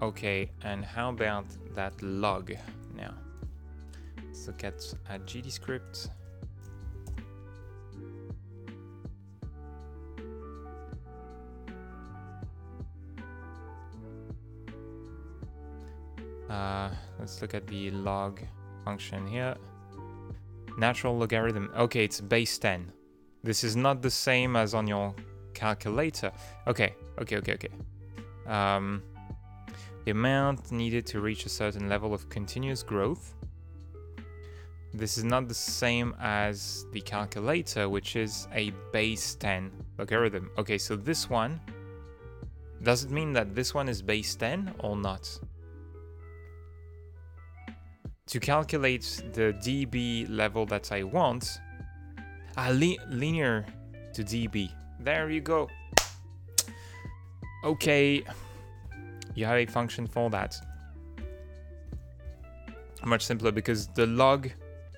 [SPEAKER 1] Okay, and how about that log now? Let's look at GDScript. Let's look at the log function here. Natural logarithm. Okay, it's base 10. This is not the same as on your calculator. Okay. The amount needed to reach a certain level of continuous growth. This is not the same as the calculator, which is a base 10 logarithm. Okay, so this one, does it mean that this one is base 10 or not? To calculate the dB level that I want, linear to dB. There you go. Okay, you have a function for that. Much simpler because the log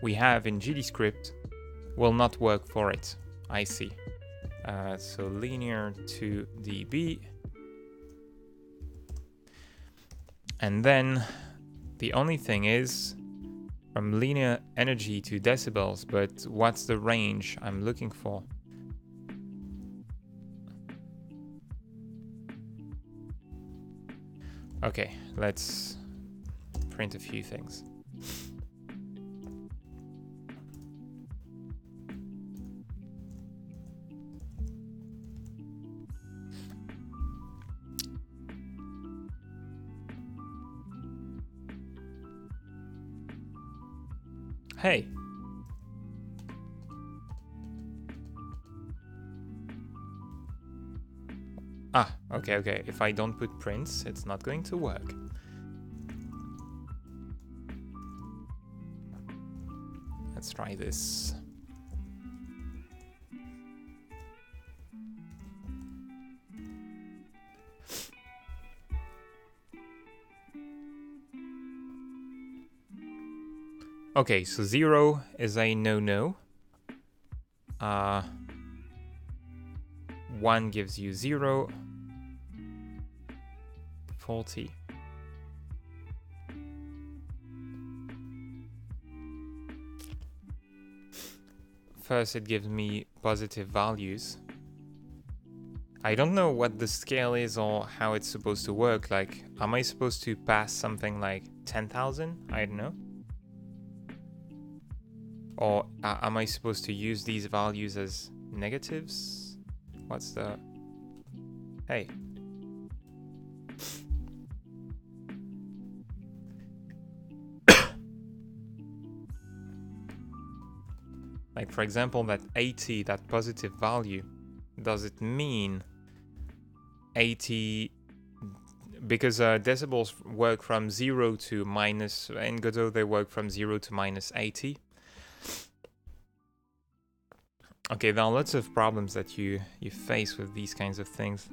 [SPEAKER 1] we have in GDScript will not work for it. I see. So linear to dB. And then the only thing is from linear energy to decibels, but what's the range I'm looking for? Okay, let's print a few things. Hey. Okay. If I don't put prints, it's not going to work. Let's try this. Okay, so 0 is a no-no. 1 gives you 0. 40. First, it gives me positive values. I don't know what the scale is or how it's supposed to work. Like, am I supposed to pass something like 10,000? I don't know. Or am I supposed to use these values as negatives? What's the... Hey. Like, for example, that 80, that positive value, does it mean 80... Because decibels work from 0 to minus... In Godot, they work from 0 to minus 80. Okay, there are lots of problems that you face with these kinds of things.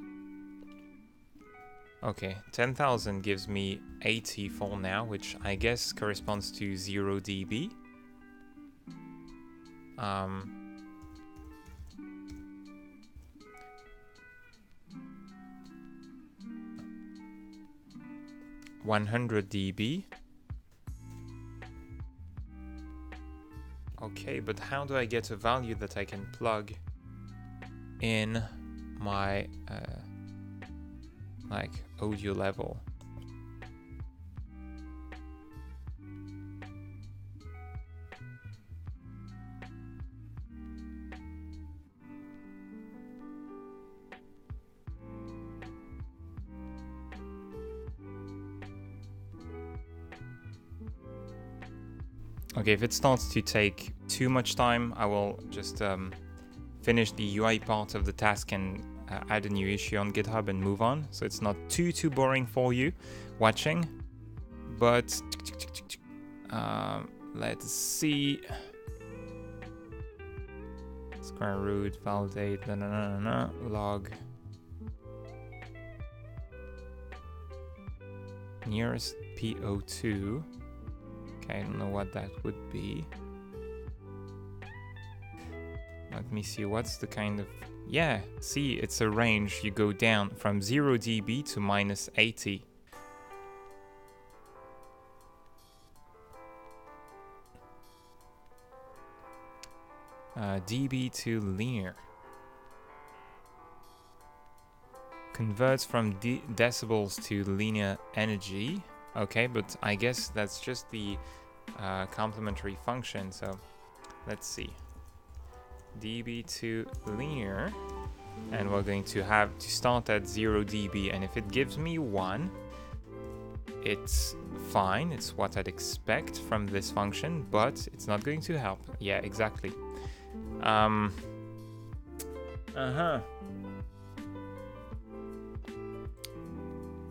[SPEAKER 1] Okay, 10,000 gives me 80 for now, which I guess corresponds to 0 dB. 100 dB. Okay, but how do I get a value that I can plug in my like audio level? Okay, if it starts to take too much time, I will just finish the UI part of the task and add a new issue on GitHub and move on. So it's not too boring for you watching. But let's see. Square root, validate, log. Nearest PO2. Okay, I don't know what that would be. Let me see, what's the kind of... Yeah, see, it's a range. You go down from 0 dB to minus 80. dB to linear. Converts from decibels to linear energy. Okay, but I guess that's just the complementary function, so let's see. dB to linear, and we're going to have to start at 0 dB, and if it gives me 1, it's fine, it's what I'd expect from this function, but it's not going to help. Yeah, exactly.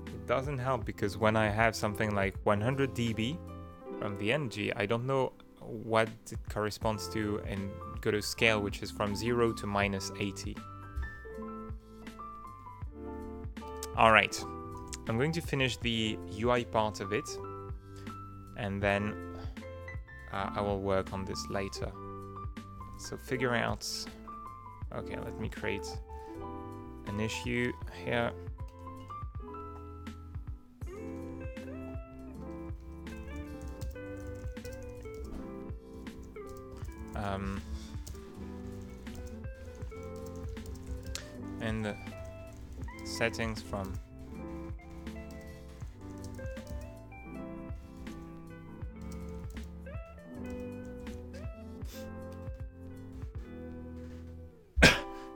[SPEAKER 1] It doesn't help because when I have something like 100 dB from the energy, I don't know what it corresponds to in Godot scale, which is from 0 to minus 80. All right, I'm going to finish the UI part of it, and then I will work on this later. So figure out, okay, let me create an issue here. And the settings from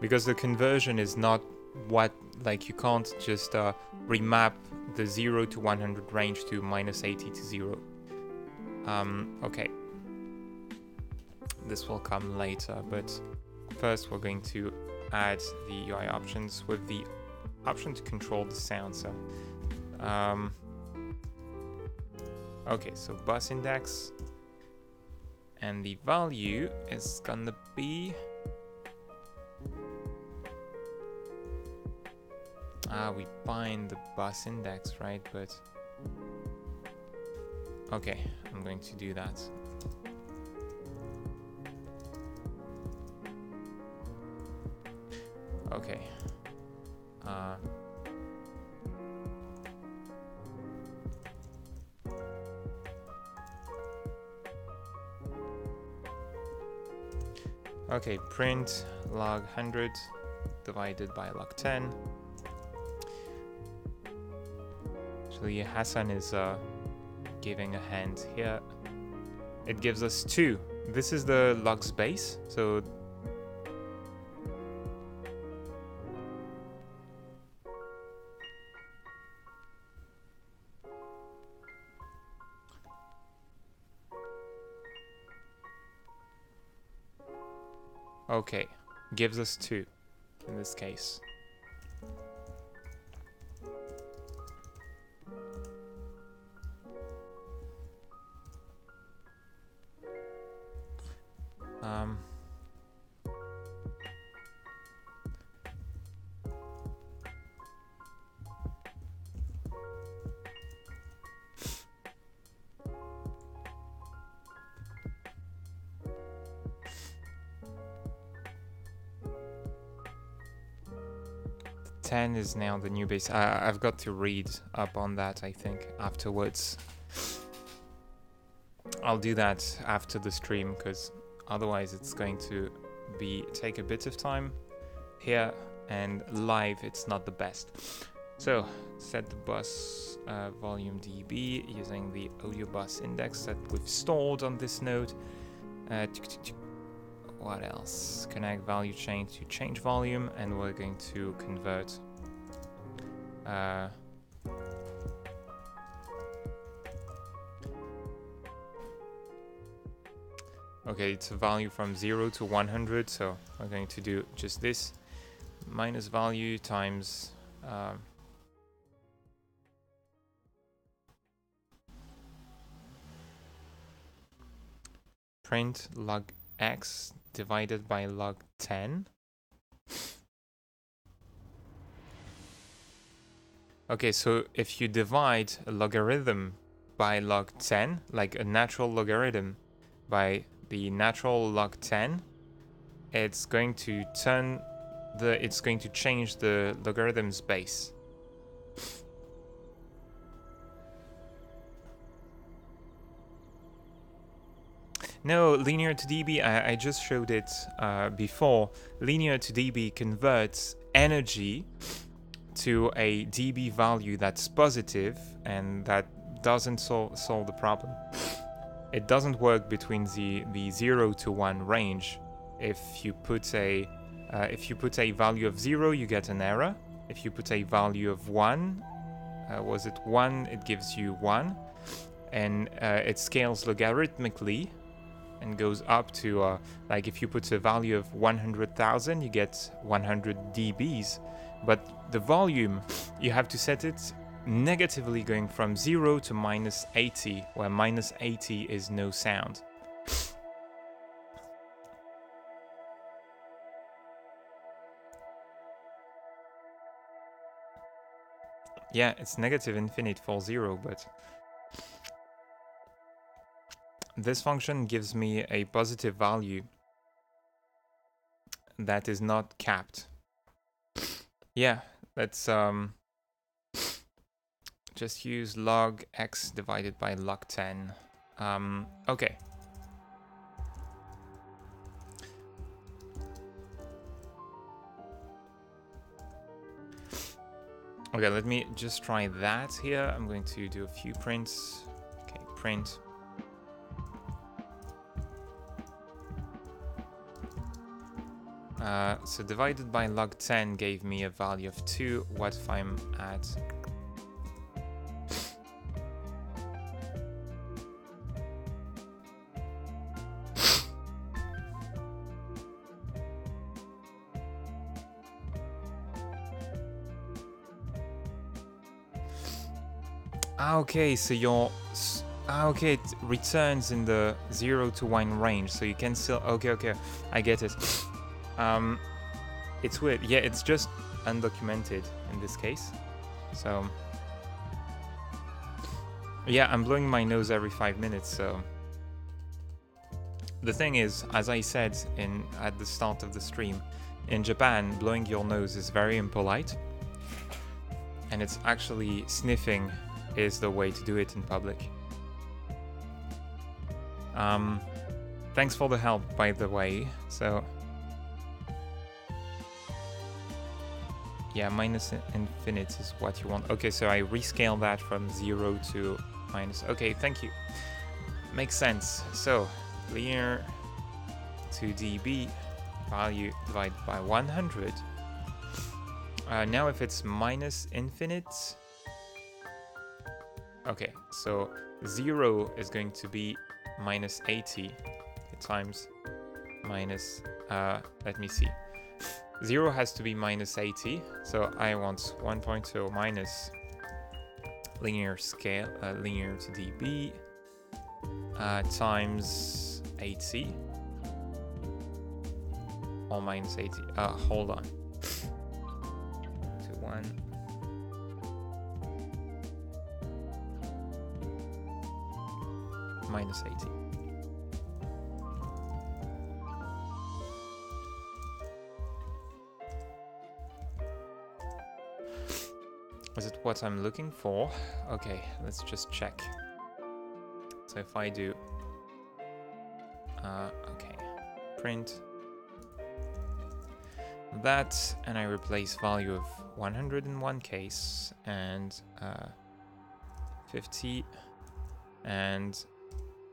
[SPEAKER 1] because the conversion is not what, like, you can't just remap the 0 to 100 range to -80 to 0. Okay, this will come later, but first we're going to add the UI options with the option to control the sound. So okay, so bus index, and the value is gonna be we bind the bus index, right? But okay, I'm going to do that. Okay. Okay, print log 100 divided by log 10. Actually, Hassan is giving a hand here. It gives us 2. This is the log's base, so okay, gives us 2 in this case. Ten is now the new base. I've got to read up on that, I think, afterwards. I'll do that after the stream, because otherwise it's going to take a bit of time here, and live it's not the best. So set the bus volume dB using the audio bus index that we've stored on this node. What else? Connect value chain to change volume, and we're going to convert okay, it's a value from 0 to 100, so we're going to do just this, minus value times print log x divided by log 10. Okay, so if you divide a logarithm by log 10, like a natural logarithm by the natural log 10, it's going to change the logarithm's base. No, linear to dB, I just showed it before. Linear to dB converts energy to a dB value that's positive, and that doesn't solve the problem. It doesn't work between the 0 to 1 range. If you put a value of 0, you get an error. If you put a value of 1, was it 1? It gives you 1, and it scales logarithmically and goes up to like if you put a value of 100,000, you get 100 dBs. But the volume, you have to set it negatively, going from 0 to -80, where -80 is no sound. Yeah, it's negative infinite for 0, but this function gives me a positive value that is not capped. Yeah, let's just use log x divided by log 10. Okay. Okay, let me just try that here. I'm going to do a few prints. Okay, print. So divided by log 10 gave me a value of 2. What if I'm at... okay, so your... okay, it returns in the 0 to 1 range, so you can still... Okay, I get it. It's weird. Yeah, it's just undocumented in this case. So... yeah, I'm blowing my nose every 5 minutes, so... The thing is, as I said at the start of the stream, in Japan, blowing your nose is very impolite. And it's actually sniffing is the way to do it in public. Thanks for the help, by the way. So... yeah, minus infinite is what you want. Okay, so I rescale that from 0 to minus. Okay, thank you. Makes sense. So, linear to dB, value divided by 100. Now if it's minus infinite... okay, so 0 is going to be minus 80 times minus... let me see. 0 has to be minus 80, so I want 1.0 minus linear scale, linear to dB, times 80, or minus 80, hold on, to 1, minus 80. Is it what I'm looking for? Okay, let's just check. So if I do... okay, print that, and I replace value of 100 in one case, and 50, and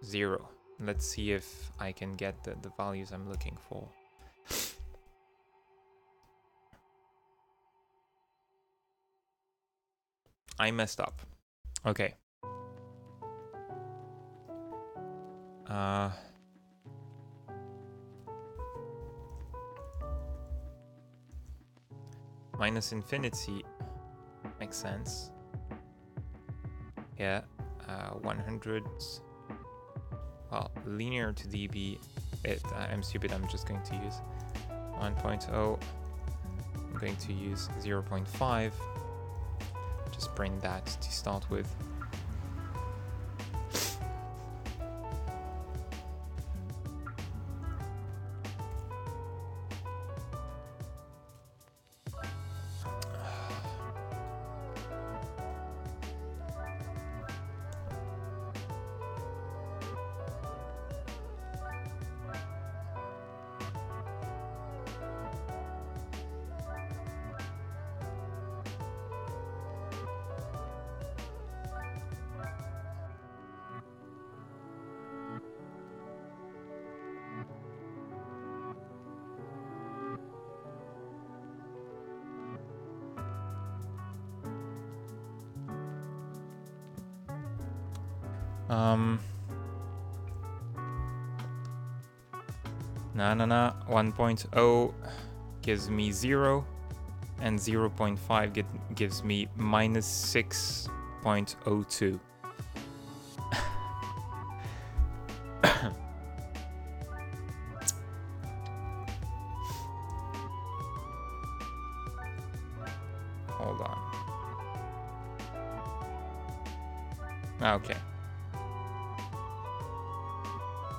[SPEAKER 1] 0. Let's see if I can get the values I'm looking for. I messed up. Okay. Minus infinity makes sense. Yeah. 100. Well, linear to dB. I'm stupid. I'm just going to use 1.0. I'm going to use 0.5. Just print that to start with. Nah. 1.0 gives me 0, and 0.5 gives me minus 6.02. Hold on. Okay.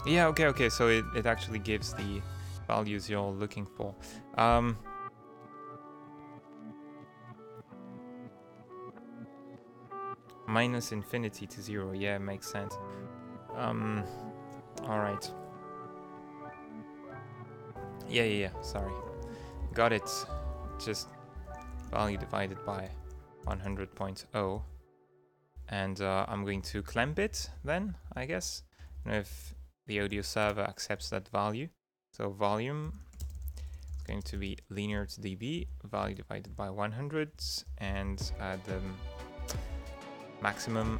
[SPEAKER 1] Yeah, okay, so it actually gives the values you're looking for. Minus infinity to 0, yeah, makes sense. Alright. Yeah, sorry. Got it. Just value divided by 100.0. And I'm going to clamp it then, I guess. And if the audio server accepts that value. So volume is going to be linear to dB, value divided by 100, and the maximum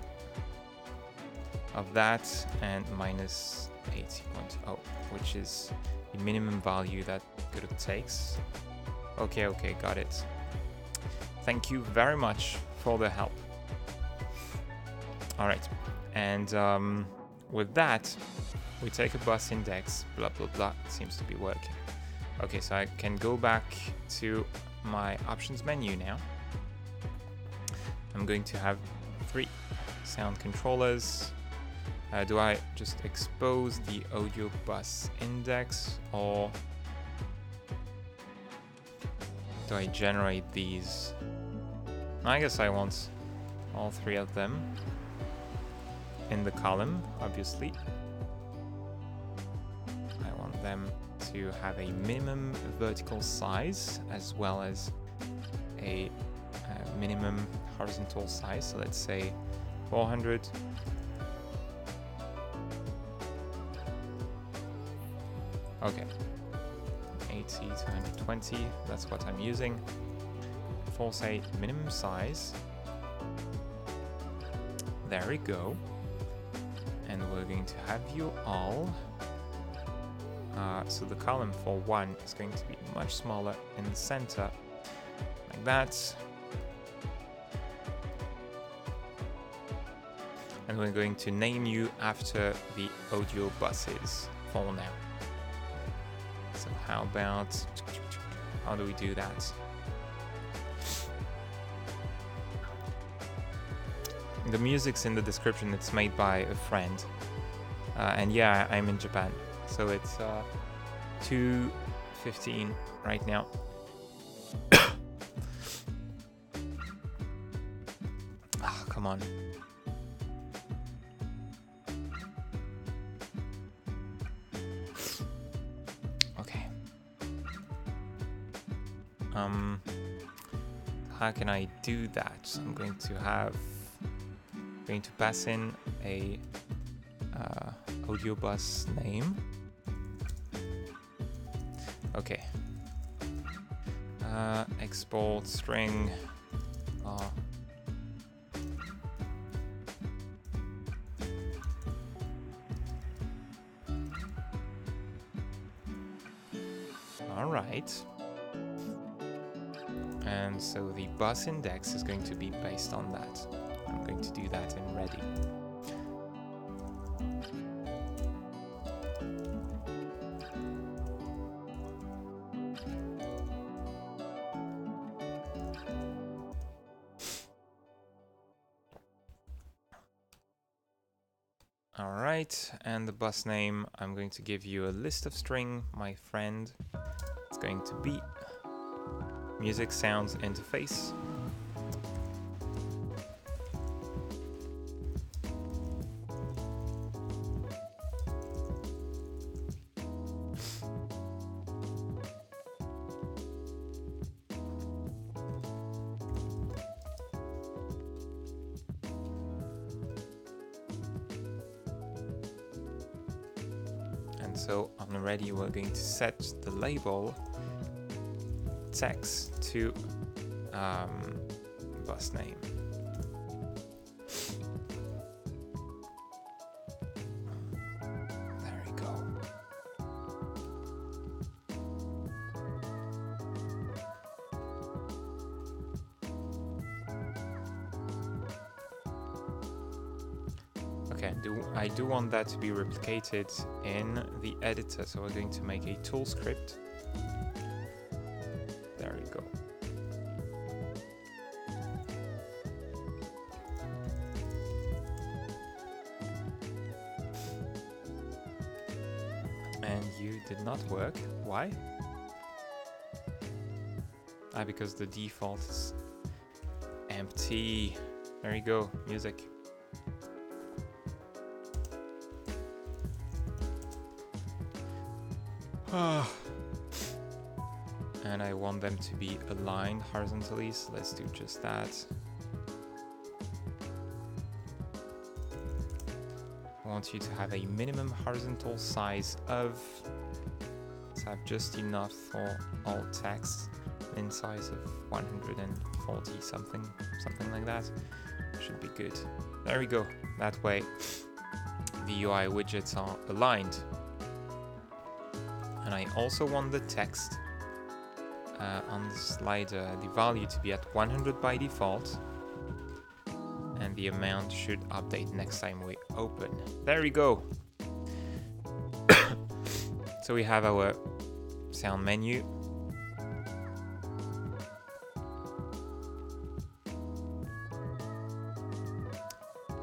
[SPEAKER 1] of that, and minus 80.0, which is the minimum value that Godot takes. Okay, got it. Thank you very much for the help. All right, and with that, we take a bus index, blah, blah, blah. It seems to be working. Okay, so I can go back to my options menu now. I'm going to have 3 sound controllers. Do I just expose the audio bus index, or do I generate these? I guess I want all 3 of them in the column, obviously. I want them to have a minimum vertical size as well as a minimum horizontal size. So let's say 400. Okay, 80 to 120, that's what I'm using. For say minimum size. There we go. And we're going to have you all. So the column for 1 is going to be much smaller in the center, like that. And we're going to name you after the audio buses for now. So how do we do that? The music's in the description. It's made by a friend. And yeah, I'm in Japan. So it's 2:15 right now. Oh, come on. Okay. How can I do that? I'm going to pass in a audio bus name. Okay. Export string. All right. And so the bus index is going to be based on that. I'm going to do that in ready. All right, and the bus name, I'm going to give you a list of string, my friend. It's going to be music sounds interface. So on ready, we're going to set the label text to bus name. There we go. Okay, I do want that to be replicated in the editor, so we're going to make a tool script. There we go. menu did not work. Why? Because the default is empty. There you go, music. And I want them to be aligned horizontally, so let's do just that. I want you to have a minimum horizontal size of, let's have just enough for all text, in size of 140 something like that. Should be good. There we go. That way the UI widgets are aligned. And I also want the text on the slider, the value to be at 100 by default, and the amount should update next time we open. There we go. So we have our sound menu.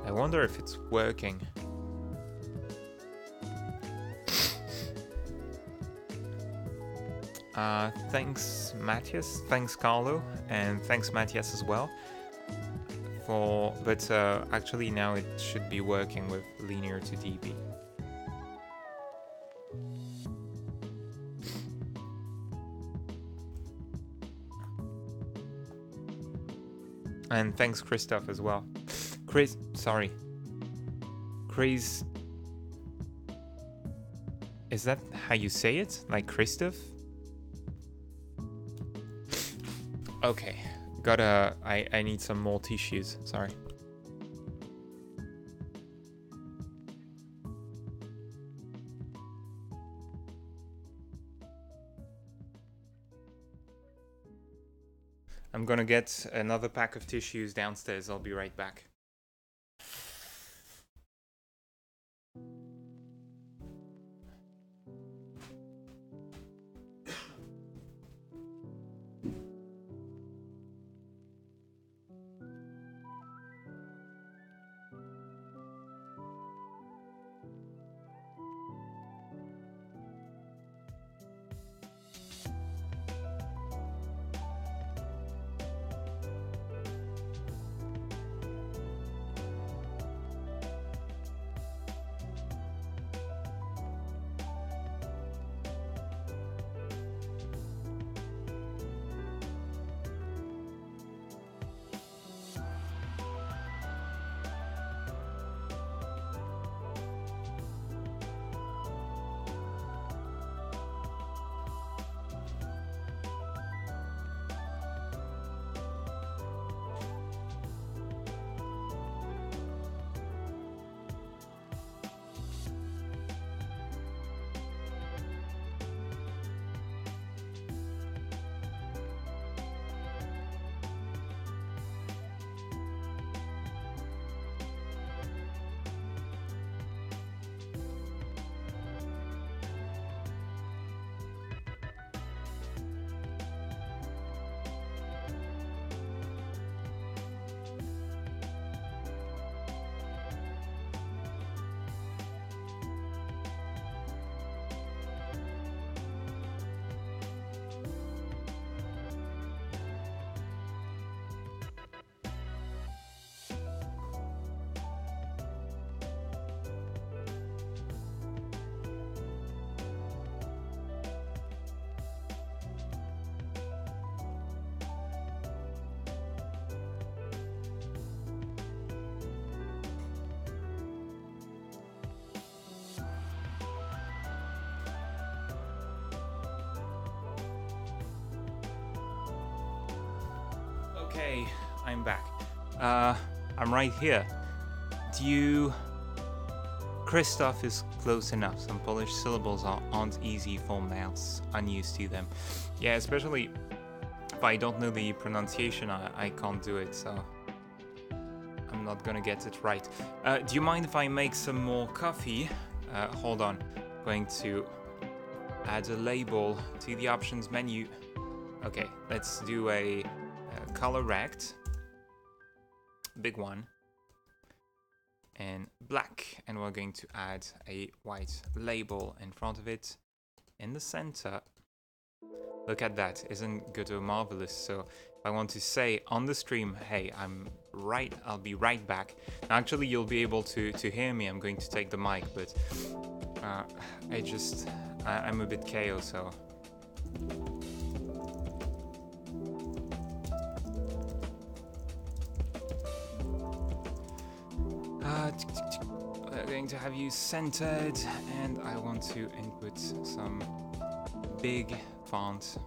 [SPEAKER 1] I wonder if it's working. Thanks Matthias, thanks Carlo, and thanks Matthias as well. But actually now it should be working with linear to DB. And thanks Christoph as well. Chris, is that how you say it? Like Christoph? Okay, I need some more tissues, sorry. I'm gonna get another pack of tissues downstairs, I'll be right back. Okay, I'm back. I'm right here. Christoph is close enough. Some Polish syllables aren't easy for mouths, unused to them. Yeah, especially if I don't know the pronunciation, I can't do it, so I'm not gonna get it right. Do you mind if I make some more coffee? Hold on. I'm going to add a label to the options menu. Okay, let's do a color rect, big one, and black, and we're going to add a white label in front of it. in the center. Look at that, isn't Godot marvelous? So if I want to say on the stream, hey, I'll be right back. Now, actually, you'll be able to hear me. I'm going to take the mic, but I'm a bit KO, so. We're going to have you centered, and I want to input some big font.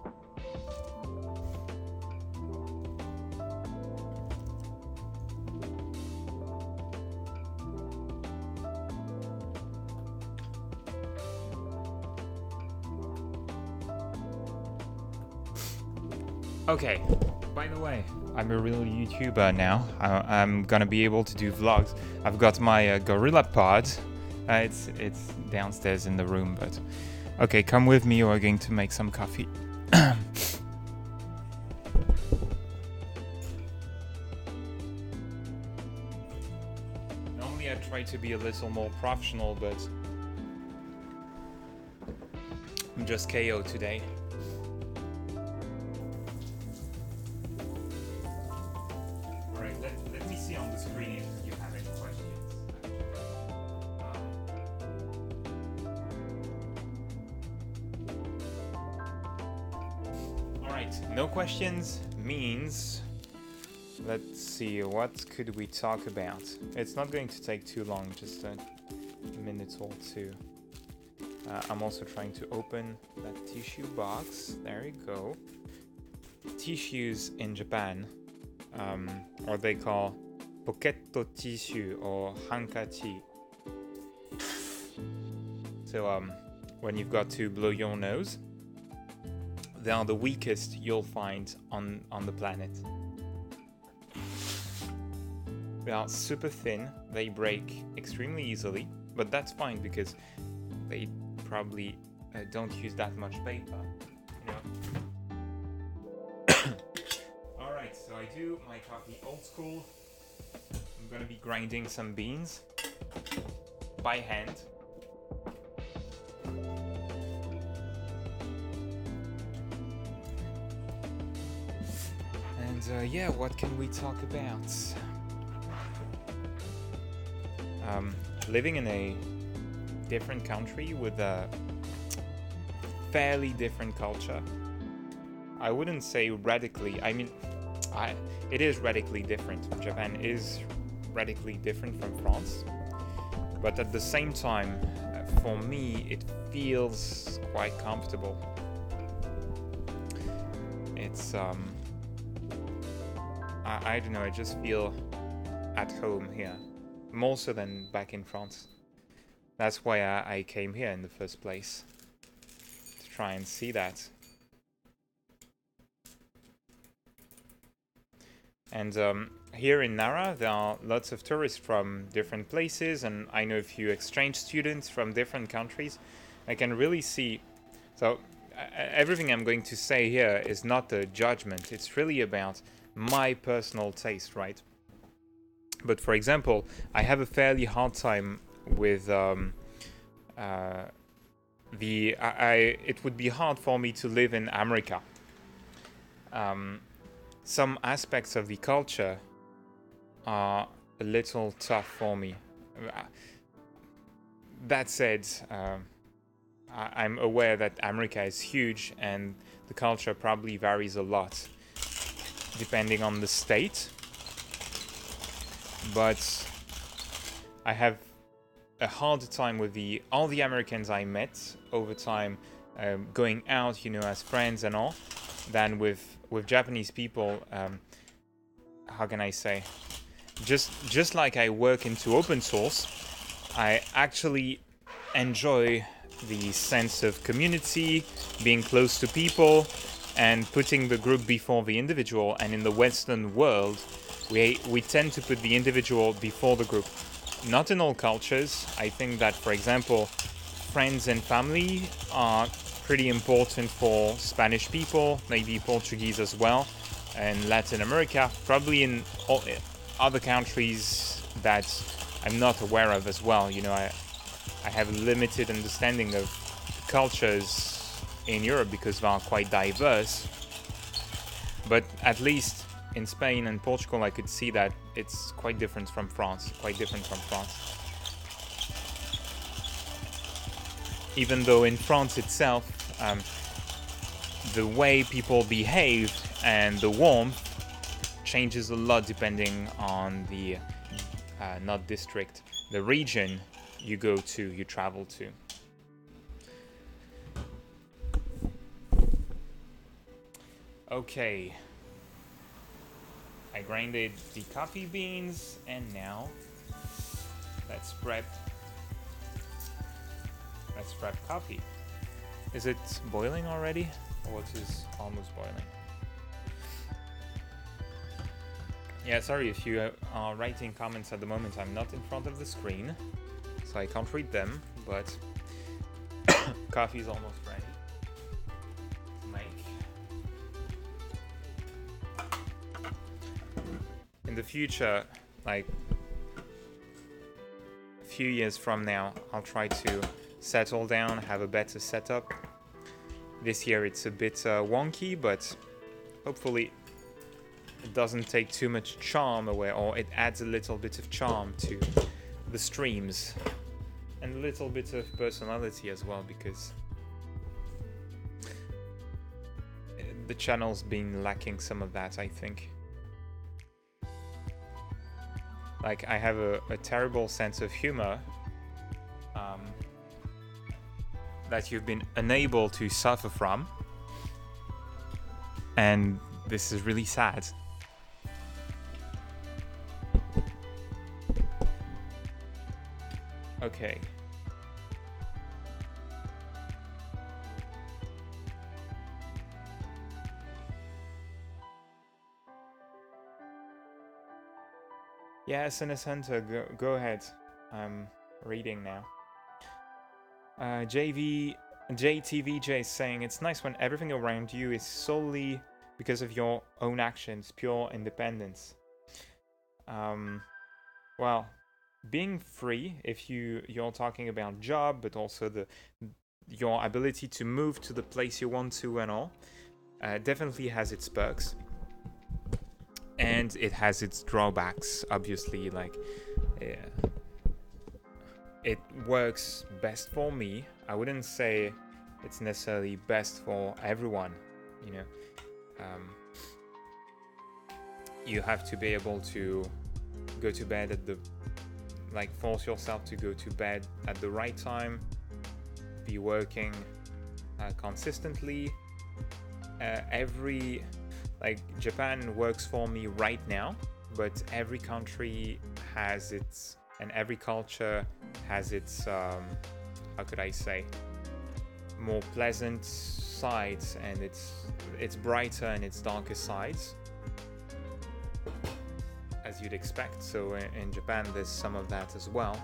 [SPEAKER 1] Okay, by the way, I'm a real YouTuber now. I'm gonna be able to do vlogs. I've got my Gorilla Pod. It's downstairs in the room, but okay, come with me. We're going to make some coffee. Normally, I try to be a little more professional, but I'm just KO today. Let me see on the screen if you have any questions. Alright, no questions means, let's see, what could we talk about? It's not going to take too long, just a minute or two. I'm also trying to open that tissue box. There you go. Tissues in Japan, or they call pocketto tissue or hankachi. So when you've got to blow your nose, they are the weakest you'll find on the planet. They are super thin, they break extremely easily, but that's fine because they probably don't use that much paper, you know. Alright, so I do my coffee old school. I'm gonna be grinding some beans by hand. And yeah, what can we talk about? Living in a different country with a fairly different culture. I wouldn't say radically, I mean, it is radically different. Japan is radically different from France, but at the same time, for me, it feels quite comfortable. It's, I don't know, I just feel at home here, more so than back in France. That's why I came here in the first place, to try and see that. And here in Nara, there are lots of tourists from different places, and I know a few exchange students from different countries. I can really see, so everything I'm going to say here is not a judgment, it's really about my personal taste, right? But for example, I have a fairly hard time with it would be hard for me to live in America. Some aspects of the culture are a little tough for me. That said, I'm aware that America is huge and the culture probably varies a lot depending on the state. But I have a harder time with all the Americans I met over time, going out, you know, as friends and all, than with Japanese people. How can I say? Just like I work into open source, I actually enjoy the sense of community, being close to people, and putting the group before the individual. And in the Western world, we tend to put the individual before the group. Not in all cultures. I think that, for example, friends and family are pretty important for Spanish people, maybe Portuguese as well, and Latin America, probably in all other countries that I'm not aware of as well. You know, I have a limited understanding of cultures in Europe because they are quite diverse. But at least in Spain and Portugal, I could see that it's quite different from France. Even though in France itself, the way people behave and the warmth changes a lot depending on the, not district, the region you travel to. Okay. I grinded the coffee beans and now let's prep coffee. Is it boiling already? Or what is almost boiling? Yeah, sorry if you are writing comments at the moment. I'm not in front of the screen, so I can't read them, but coffee is almost ready to make. In the future, like a few years from now, I'll try to settle down, have a better setup. This year it's a bit wonky, but hopefully it doesn't take too much charm away, or it adds a little bit of charm to the streams and a little bit of personality as well, because the channel's been lacking some of that, I think. Like, I have a terrible sense of humor that you've been unable to suffer from, and this is really sad. Okay. Yeah, SNS Hunter, go ahead. I'm reading now. JTVJ is saying, it's nice when everything around you is solely because of your own actions, pure independence. Well, being free, if you're talking about job, but also your ability to move to the place you want to and all, definitely has its perks. And it has its drawbacks, obviously. Like, it works best for me. I wouldn't say it's necessarily best for everyone, you know. You have to be able to go to bed force yourself to go to bed at the right time, be working consistently. Japan works for me right now, but every country has its, and every culture has its, how could I say, more pleasant sides, and it's brighter and its darker sides, as you'd expect. So in Japan, there's some of that as well.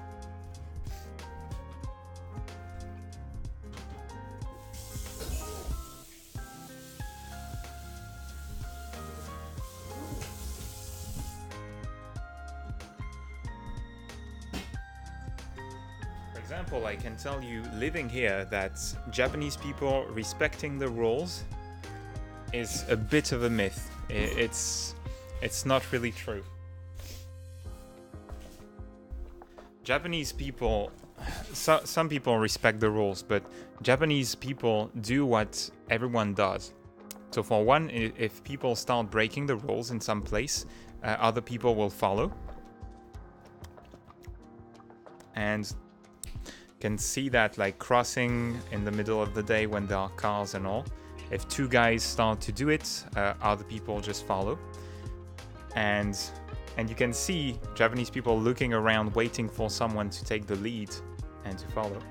[SPEAKER 1] I can tell you, living here, that Japanese people respecting the rules is a bit of a myth. It's not really true. Japanese people, some people respect the rules, but Japanese people do what everyone does. So for one, if people start breaking the rules in some place, other people will follow. And can see that, like, crossing in the middle of the day when there are cars and all. If two guys start to do it, other people just follow. And you can see Japanese people looking around, waiting for someone to take the lead and to follow.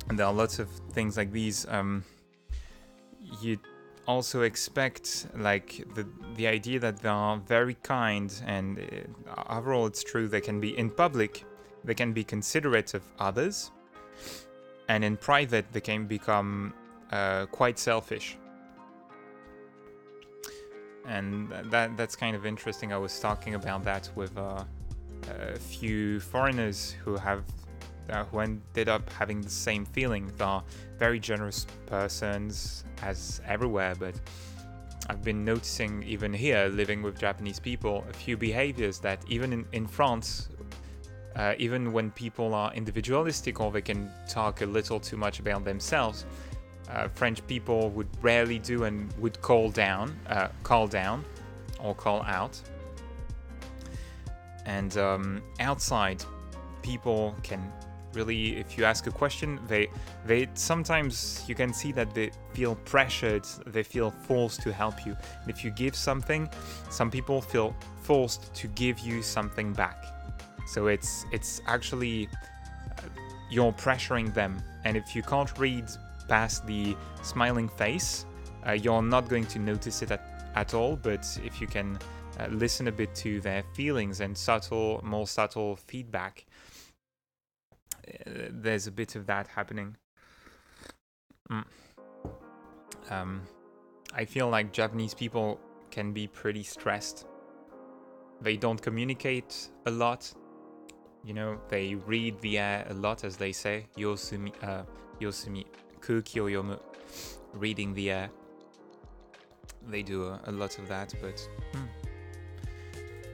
[SPEAKER 1] And there are lots of things like these. You also expect, like, the idea that they are very kind, and overall it's true. They can be, in public, they can be considerate of others, and in private they can become quite selfish. And that's kind of interesting. I was talking about that with a few foreigners who have who ended up having the same feeling. They are very generous persons as everywhere, but I've been noticing even here, living with Japanese people, a few behaviors that even in France, even when people are individualistic or they can talk a little too much about themselves, French people would rarely do and would call down or call out. And outside, people can really, if you ask a question, they sometimes you can see that they feel pressured, they feel forced to help you. And if you give something, some people feel forced to give you something back. So it's actually you're pressuring them. And if you can't read past the smiling face, you're not going to notice it at all. But if you can listen a bit to their feelings and more subtle feedback, there's a bit of that happening. I feel like Japanese people can be pretty stressed. They don't communicate a lot. You know, they read the air a lot, as they say. Yosumi, kuki o yomu, reading the air. They do a lot of that, but...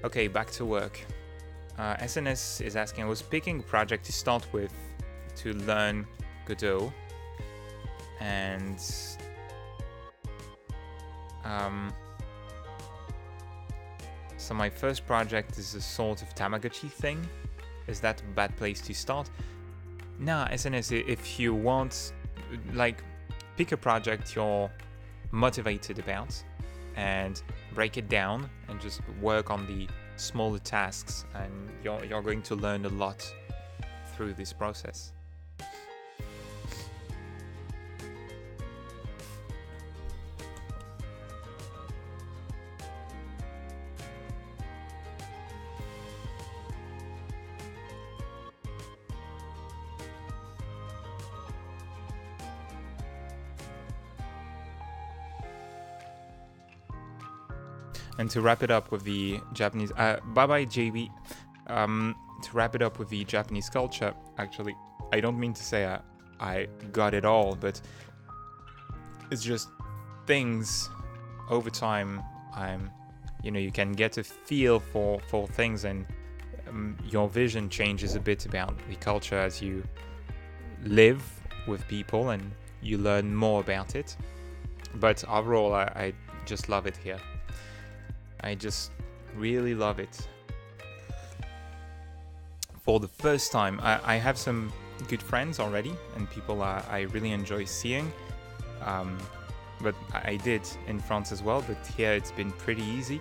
[SPEAKER 1] Okay, back to work. SNS is asking, I was picking a project to start with to learn Godot, and so my first project is a sort of Tamagotchi thing. Is that a bad place to start? Nah, SNS, if you want, like, pick a project you're motivated about and break it down and just work on the smaller tasks, and you're going to learn a lot through this process. And to wrap it up with the Japanese, bye-bye JB. To wrap it up with the Japanese culture, actually, I don't mean to say I got it all, but it's just things over time. You can get a feel for things, and your vision changes a bit about the culture as you live with people and you learn more about it. But overall, I just love it here. I just really love it. For the first time, I have some good friends already and people I really enjoy seeing. But I did in France as well, but here it's been pretty easy.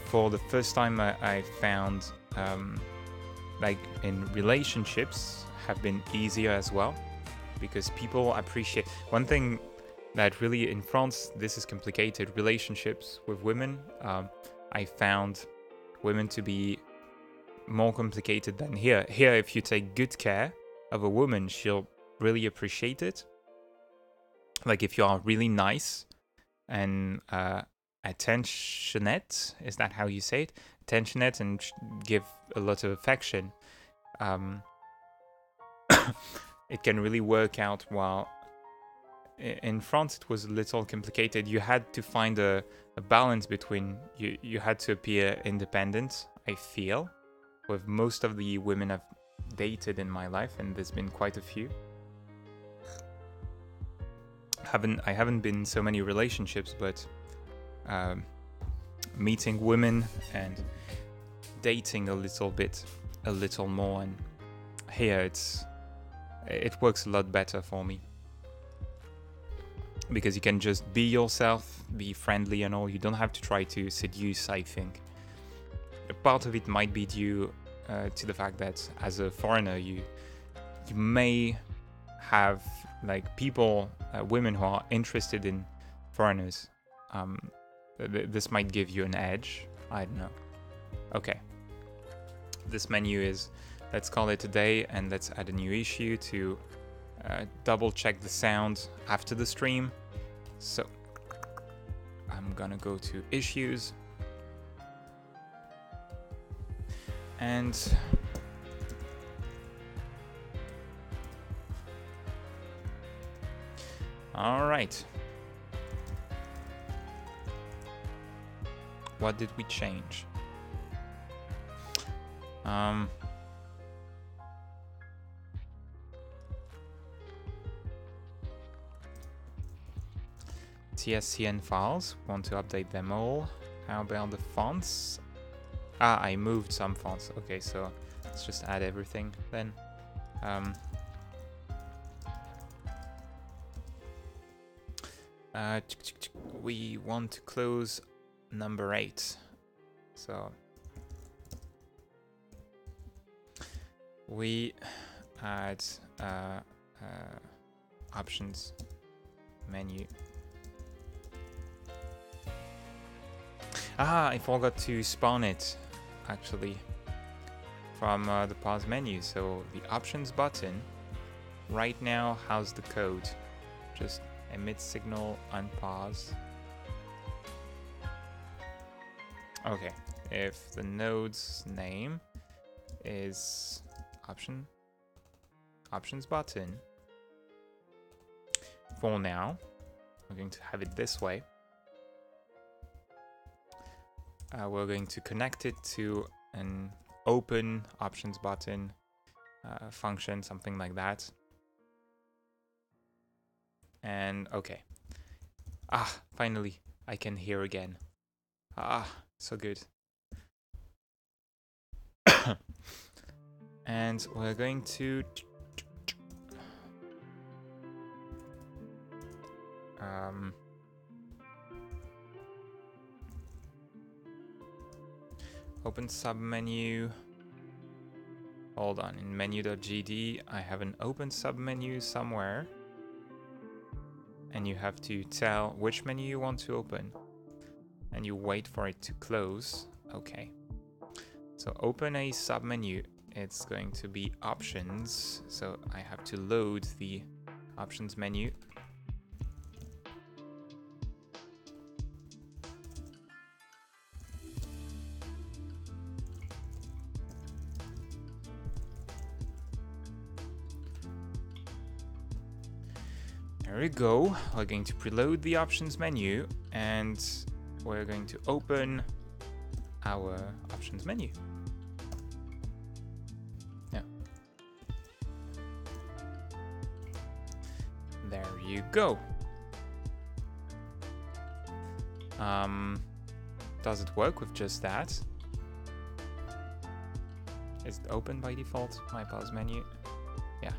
[SPEAKER 1] For the first time, I found like in relationships have been easier as well, because people appreciate one thing that really in France, this is complicated. Relationships with women, I found women to be more complicated than here. Here, if you take good care of a woman, she'll really appreciate it. Like if you are really nice and attentionate, is that how you say it? Attentionate, and give a lot of affection. It can really work out. While in France it was a little complicated. You had to find a balance between, you had to appear independent, I feel, with most of the women I've dated in my life, and there's been quite a few. I haven't been in so many relationships, but meeting women and dating a little more, and here it works a lot better for me, because you can just be yourself, be friendly and all. You don't have to try to seduce, I think. A part of it might be due to the fact that as a foreigner, you may have like people, women who are interested in foreigners. This might give you an edge. I don't know. Okay. This menu is, let's call it a day, and let's add a new issue to double check the sound after the stream. So I'm gonna go to issues, and All right. What did we change? TSCN files, want to update them all. How about the fonts? Ah, I moved some fonts. Okay, so let's just add everything then. We want to close number 8. So we add options menu. Ah, I forgot to spawn it actually from the pause menu. So the options button right now has the code. Just emit signal, unpause. Okay, if the node's name is options button, for now, we're going to have it this way. We're going to connect it to an open options button function, something like that. And okay. Ah, finally, I can hear again. Ah, so good. And we're going to open submenu. Hold on, in menu.gd, I have an open submenu somewhere. And you have to tell which menu you want to open. And you wait for it to close. Okay. So open a submenu. It's going to be options. So I have to load the options menu. There we go. We're going to preload the options menu and we're going to open our options menu. Yeah. There you go. Does it work with just that? Is it open by default? My pause menu. Yeah.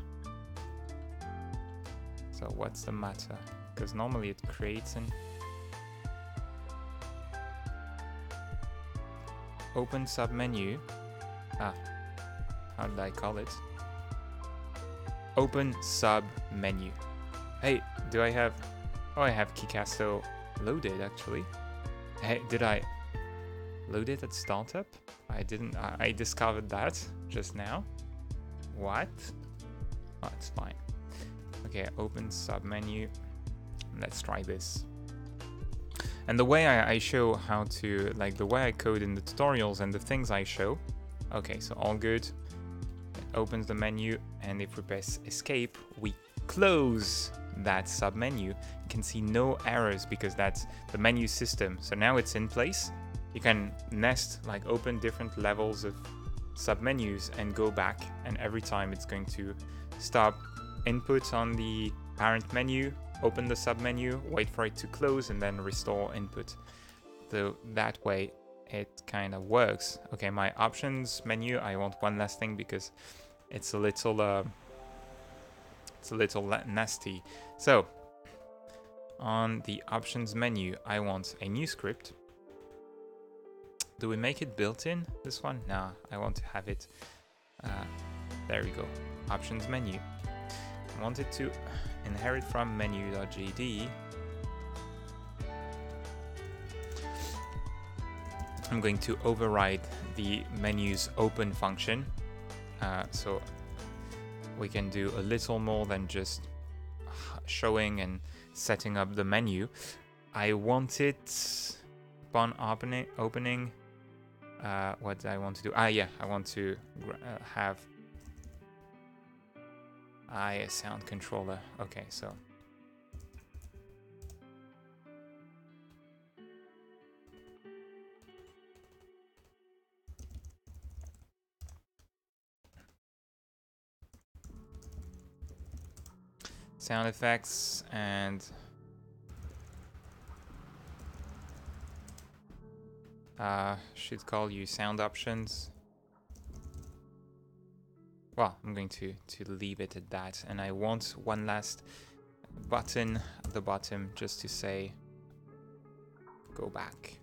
[SPEAKER 1] So what's the matter? Because normally it creates an open submenu. Ah, how did I call it? Open submenu. Hey, do I have... Oh, I have Kikasto loaded actually. Hey, did I load it at startup? I didn't. I discovered that just now. What? Oh, it's fine. Okay, open submenu. Let's try this. And the way I show how to, like the way I code in the tutorials and the things I show. Okay, so all good. It opens the menu, and if we press escape, we close that submenu. You can see no errors because that's the menu system. So now it's in place. You can nest, like open different levels of submenus and go back, and every time it's going to stop input on the parent menu, open the submenu, wait for it to close, and then restore input. So that way it kind of works. Okay, my options menu, I want one last thing because it's a little nasty. So on the options menu, I want a new script. Do we make it built-in, this one? Nah, I want to have it. There we go. Options menu. I want it to inherit from menu.gd. I'm going to override the menu's open function. So we can do a little more than just showing and setting up the menu. I want it upon opening. What do I want to do? Yeah, I want to have a sound controller. Okay, so sound effects, and should call you sound options. Well, I'm going to leave it at that, and I want one last button at the bottom just to say go back.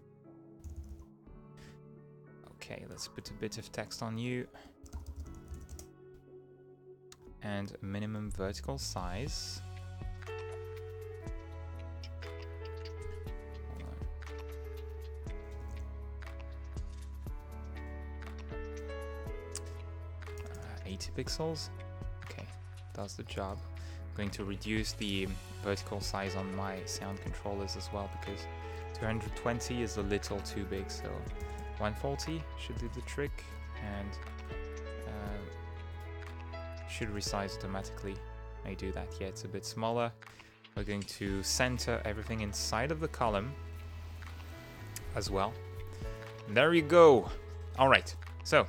[SPEAKER 1] Okay, let's put a bit of text on you. And minimum vertical size. Hold on. 80 pixels. Okay, does the job. I'm going to reduce the vertical size on my sound controllers as well, because 220 is a little too big, so 140 should do the trick, and should resize automatically. I do that. Yeah, it's a bit smaller. We're going to center everything inside of the column as well. And there you go. All right, so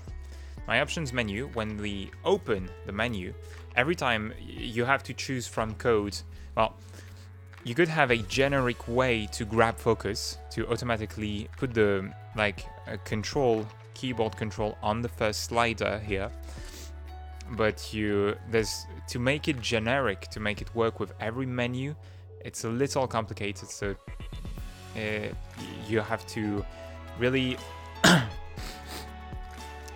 [SPEAKER 1] my options menu, when we open the menu, every time you have to choose from code. Well, you could have a generic way to grab focus, to automatically put the keyboard control on the first slider here. But to make it generic, to make it work with every menu, it's a little complicated. So you have to really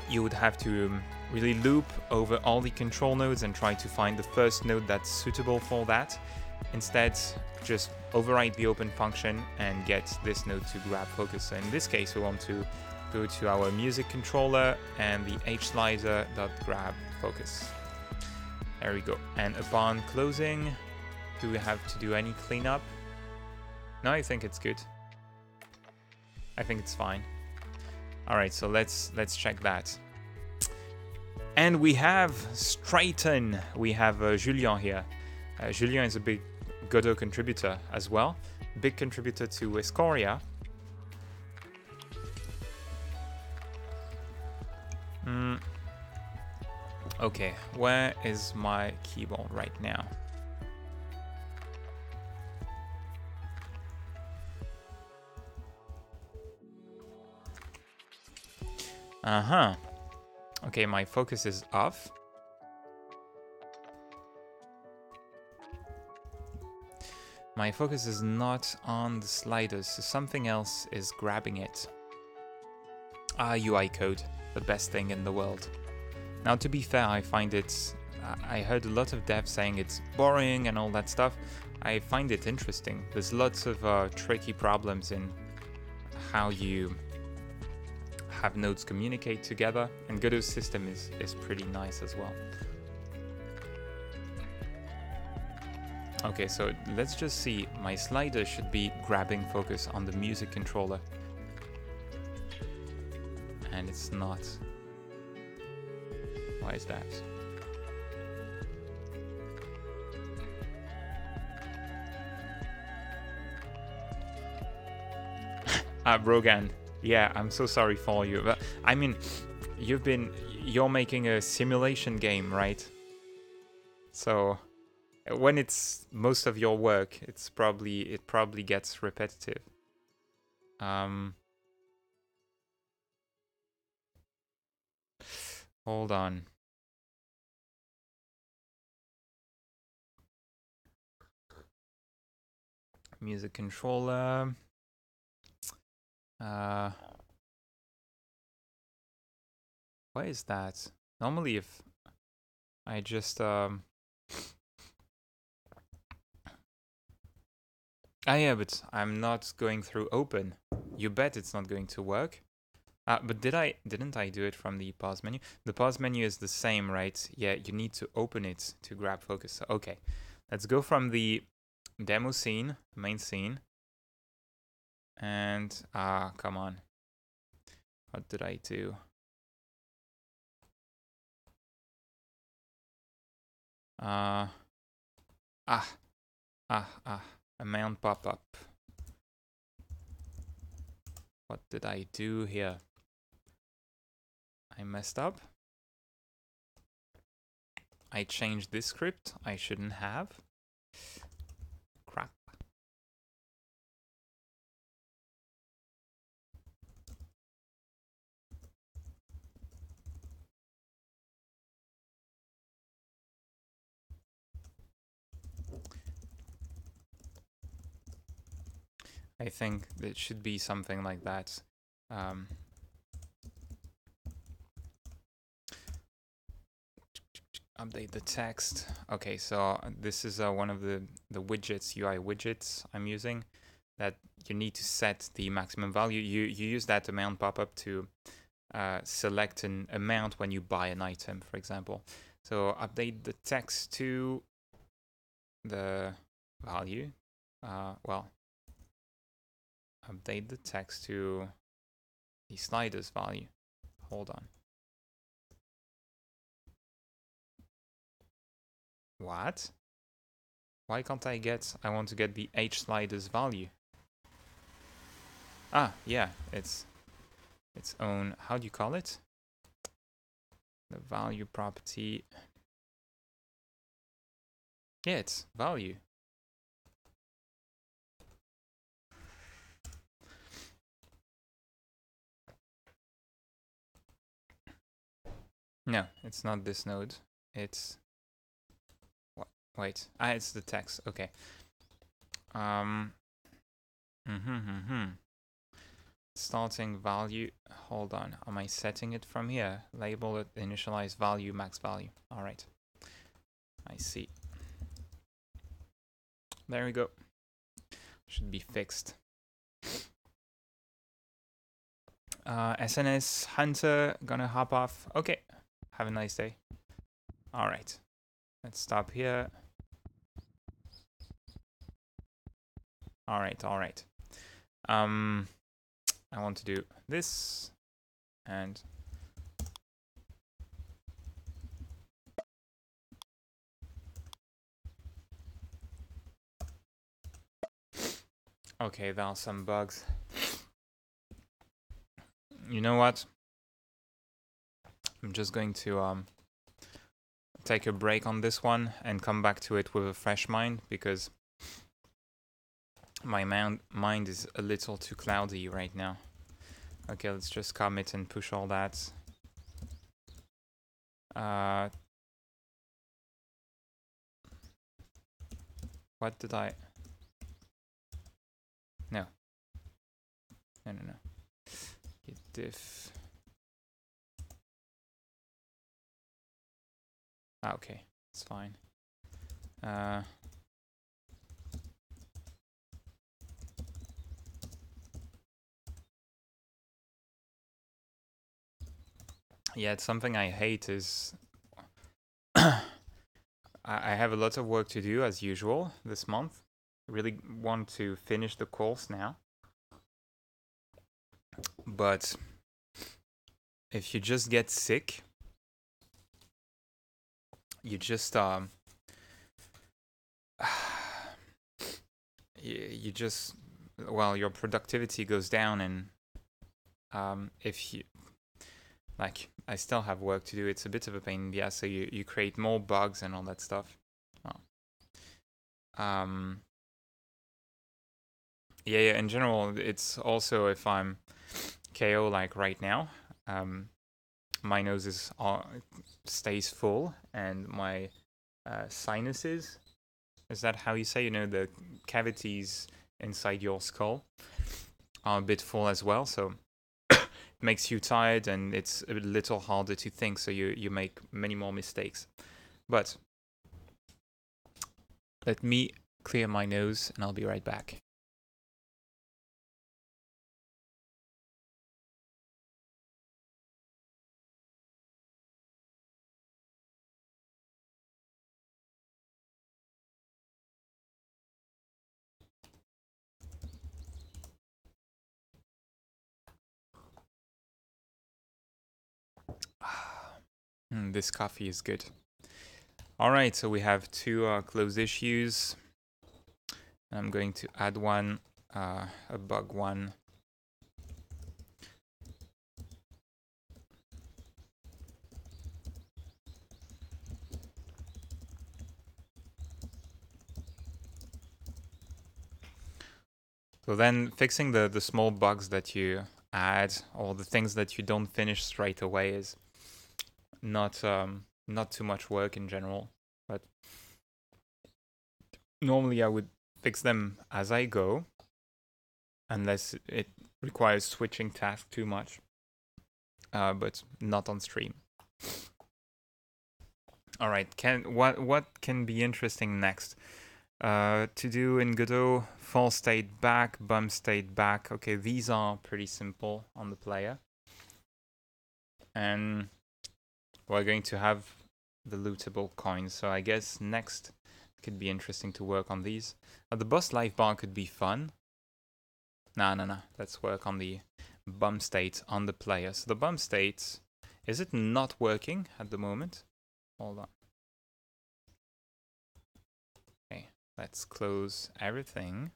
[SPEAKER 1] you would have to really loop over all the control nodes and try to find the first node that's suitable for that. Instead, just override the open function and get this node to grab focus. So in this case, we want to go to our music controller and the H slider .grab focus. There we go. And upon closing, do we have to do any cleanup? No, I think it's good. I think it's fine. All right, so let's check that. And we have Straighten. We have Julien here. Julien is a big Godot contributor as well. Big contributor to Escoria. Okay, where is my keyboard right now? Okay, my focus is off. My focus is not on the sliders, so something else is grabbing it. UI code, the best thing in the world. Now, to be fair, I find it... I heard a lot of devs saying it's boring and all that stuff. I find it interesting. There's lots of tricky problems in how you have nodes communicate together, and Godot's system is pretty nice as well. Okay, so let's just see. My slider should be grabbing focus on the music controller. And it's not. Why is that? Brogan. Yeah, I'm so sorry for you. But I mean, you're making a simulation game, right? So when it's most of your work, it probably gets repetitive. Hold on. Music controller. Why is that? Normally, if I just yeah, but I'm not going through open. You bet it's not going to work. But didn't I do it from the pause menu? The pause menu is the same, right? Yeah, you need to open it to grab focus. So, okay, let's go from the demo scene, main scene. And, come on. What did I do? Amount pop-up. What did I do here? I messed up. I changed this script. I shouldn't have. I think it should be something like that. Update the text. Okay, so this is one of the widgets, UI widgets I'm using, that you need to set the maximum value. You use that amount pop-up to select an amount when you buy an item, for example. So update the text to the value. Well, update the text to the sliders value. Hold on. What? Why can't I get... I want to get the H sliders value. Ah, yeah, it's its own... How do you call it? The value property. Yeah, it's value. No, it's not this node. It's... What? Wait. Ah, it's the text. Okay. Starting value. Hold on. Am I setting it from here? Label it initialize value, max value. All right. I see. There we go. Should be fixed. SNS Hunter gonna hop off. Okay. Have a nice day. All right. Let's stop here. All right. All right. I want to do this and okay, there are some bugs. You know what? I'm just going to take a break on this one and come back to it with a fresh mind, because my mind is a little too cloudy right now. Okay, let's just commit and push all that. What did I... No. No. Git diff. Ah, okay, it's fine. Yeah, it's something I hate is... I have a lot of work to do, as usual, this month. I really want to finish the course now. But if you just get sick, you just you just, well, your productivity goes down, and if you, like, I still have work to do. It's a bit of a pain in the ass, so you create more bugs and all that stuff. Yeah, in general, it's also if I'm KO like right now, my nose is stays full, and my sinuses, is that how you say, the cavities inside your skull are a bit full as well, so it makes you tired, and it's a little harder to think, so you make many more mistakes. But let me clear my nose and I'll be right back. This coffee is good. All right, so we have two closed issues. I'm going to add one, a bug one. So then fixing the small bugs that you add, or the things that you don't finish straight away, is not too much work in general. But normally I would fix them as I go, unless it requires switching tasks too much, but not on stream. All right, what can be interesting next? To do in Godot, fall state back, bump state back. Okay, these are pretty simple on the player. And we're going to have the lootable coins. So I guess next could be interesting to work on these. The boss life bar could be fun. No. Let's work on the bump state on the player. So the bump state, is it not working at the moment? Hold on. Okay, let's close everything.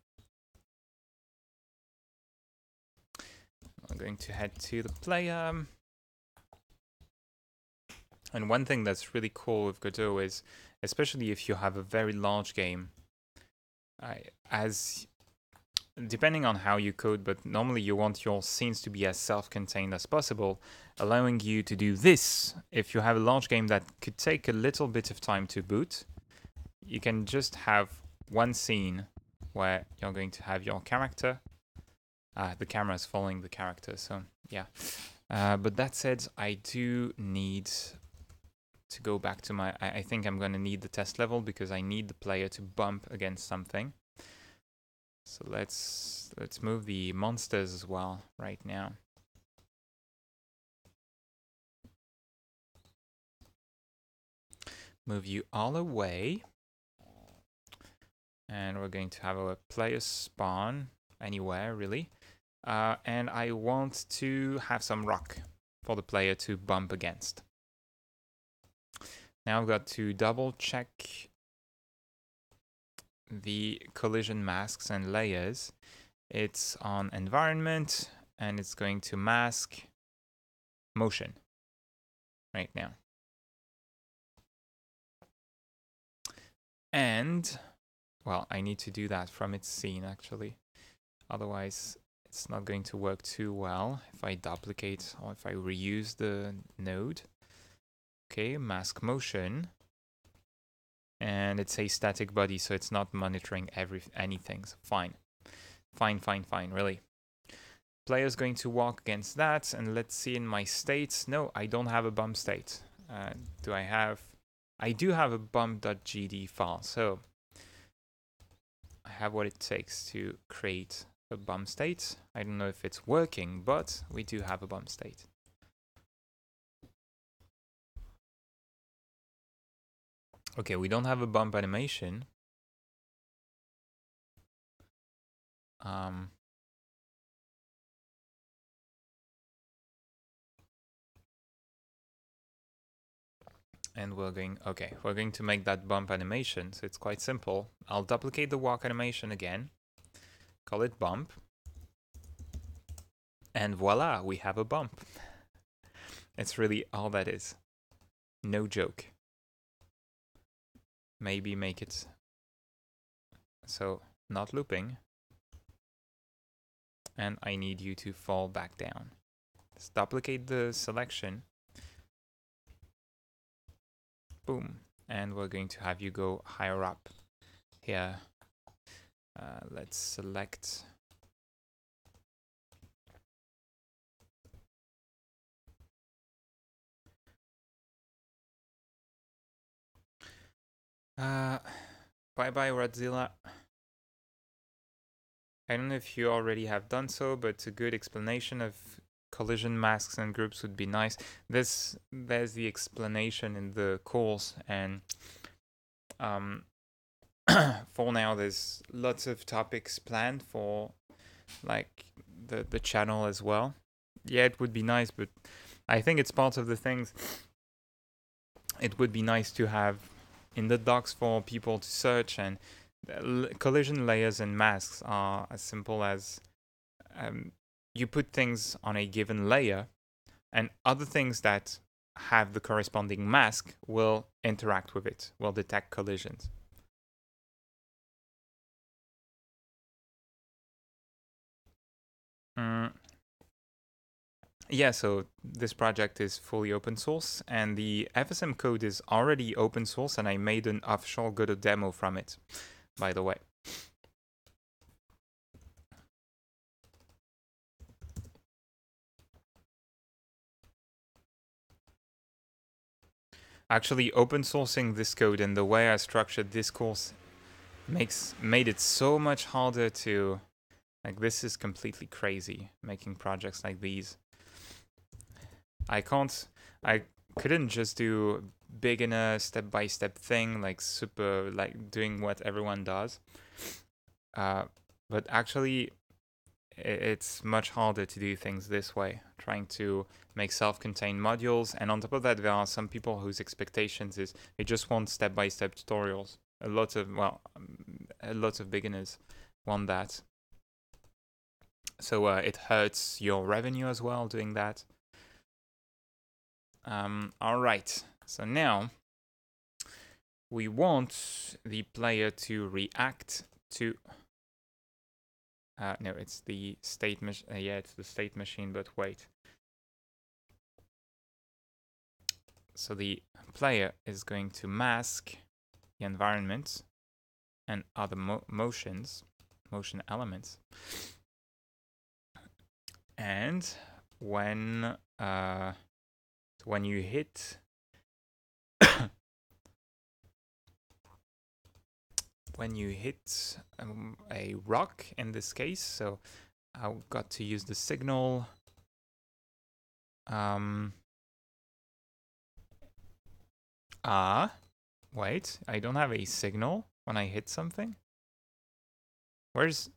[SPEAKER 1] I'm going to head to the player. And one thing that's really cool with Godot is, especially if you have a very large game, depending on how you code, but normally you want your scenes to be as self-contained as possible, allowing you to do this. If you have a large game that could take a little bit of time to boot, you can just have one scene where you're going to have your character. The camera is following the character, so yeah. But that said, I do need to go back to my... I think I'm going to need the test level because I need the player to bump against something. So let's move the monsters as well right now. Move you all away. And we're going to have a player spawn anywhere, really. And I want to have some rock for the player to bump against. Now I've got to double check the collision masks and layers. It's on environment and it's going to mask motion right now. And, well, I need to do that from its scene actually. Otherwise, it's not going to work too well if I duplicate or if I reuse the node. Okay, mask motion. And it's a static body, so it's not monitoring anything. So fine, really. Player's going to walk against that, and let's see in my states. No, I don't have a bump state. Do I have? I do have a bump.gd file, so I have what it takes to create a bump state. I don't know if it's working, but we do have a bump state. Okay, we don't have a bump animation. And we're going to make that bump animation. So it's quite simple. I'll duplicate the walk animation again, call it bump. And voila, we have a bump. It's really all that is. No joke. Maybe make it so not looping. And I need you to fall back down. Let's duplicate the selection. Boom. And we're going to have you go higher up here. Let's select. Bye-bye, Radzilla. I don't know if you already have done so, but a good explanation of collision masks and groups would be nice. There's the explanation in the course, and for now there's lots of topics planned for like the channel as well. Yeah, it would be nice, but I think it's part of the things. It would be nice to have in the docs for people to search, and collision layers and masks are as simple as you put things on a given layer, and other things that have the corresponding mask will interact with it, will detect collisions. Yeah, so this project is fully open source, and the FSM code is already open source, and I made an official Godot demo from it, by the way. Actually, open sourcing this code and the way I structured this course made it so much harder to, like, this is completely crazy, making projects like these. I couldn't just do beginner step-by-step thing, like super, like doing what everyone does. But actually, it's much harder to do things this way, trying to make self-contained modules. And on top of that, there are some people whose expectations is they just want step-by-step tutorials. A lot of beginners want that. So it hurts your revenue as well doing that. All right, so now we want the player to react to. No, it's the state machine. Yeah, it's the state machine, but wait. So the player is going to mask the environment and other motion elements. And when you hit a rock in this case, so I've got to use the signal. Wait, I don't have a signal when I hit something. Where's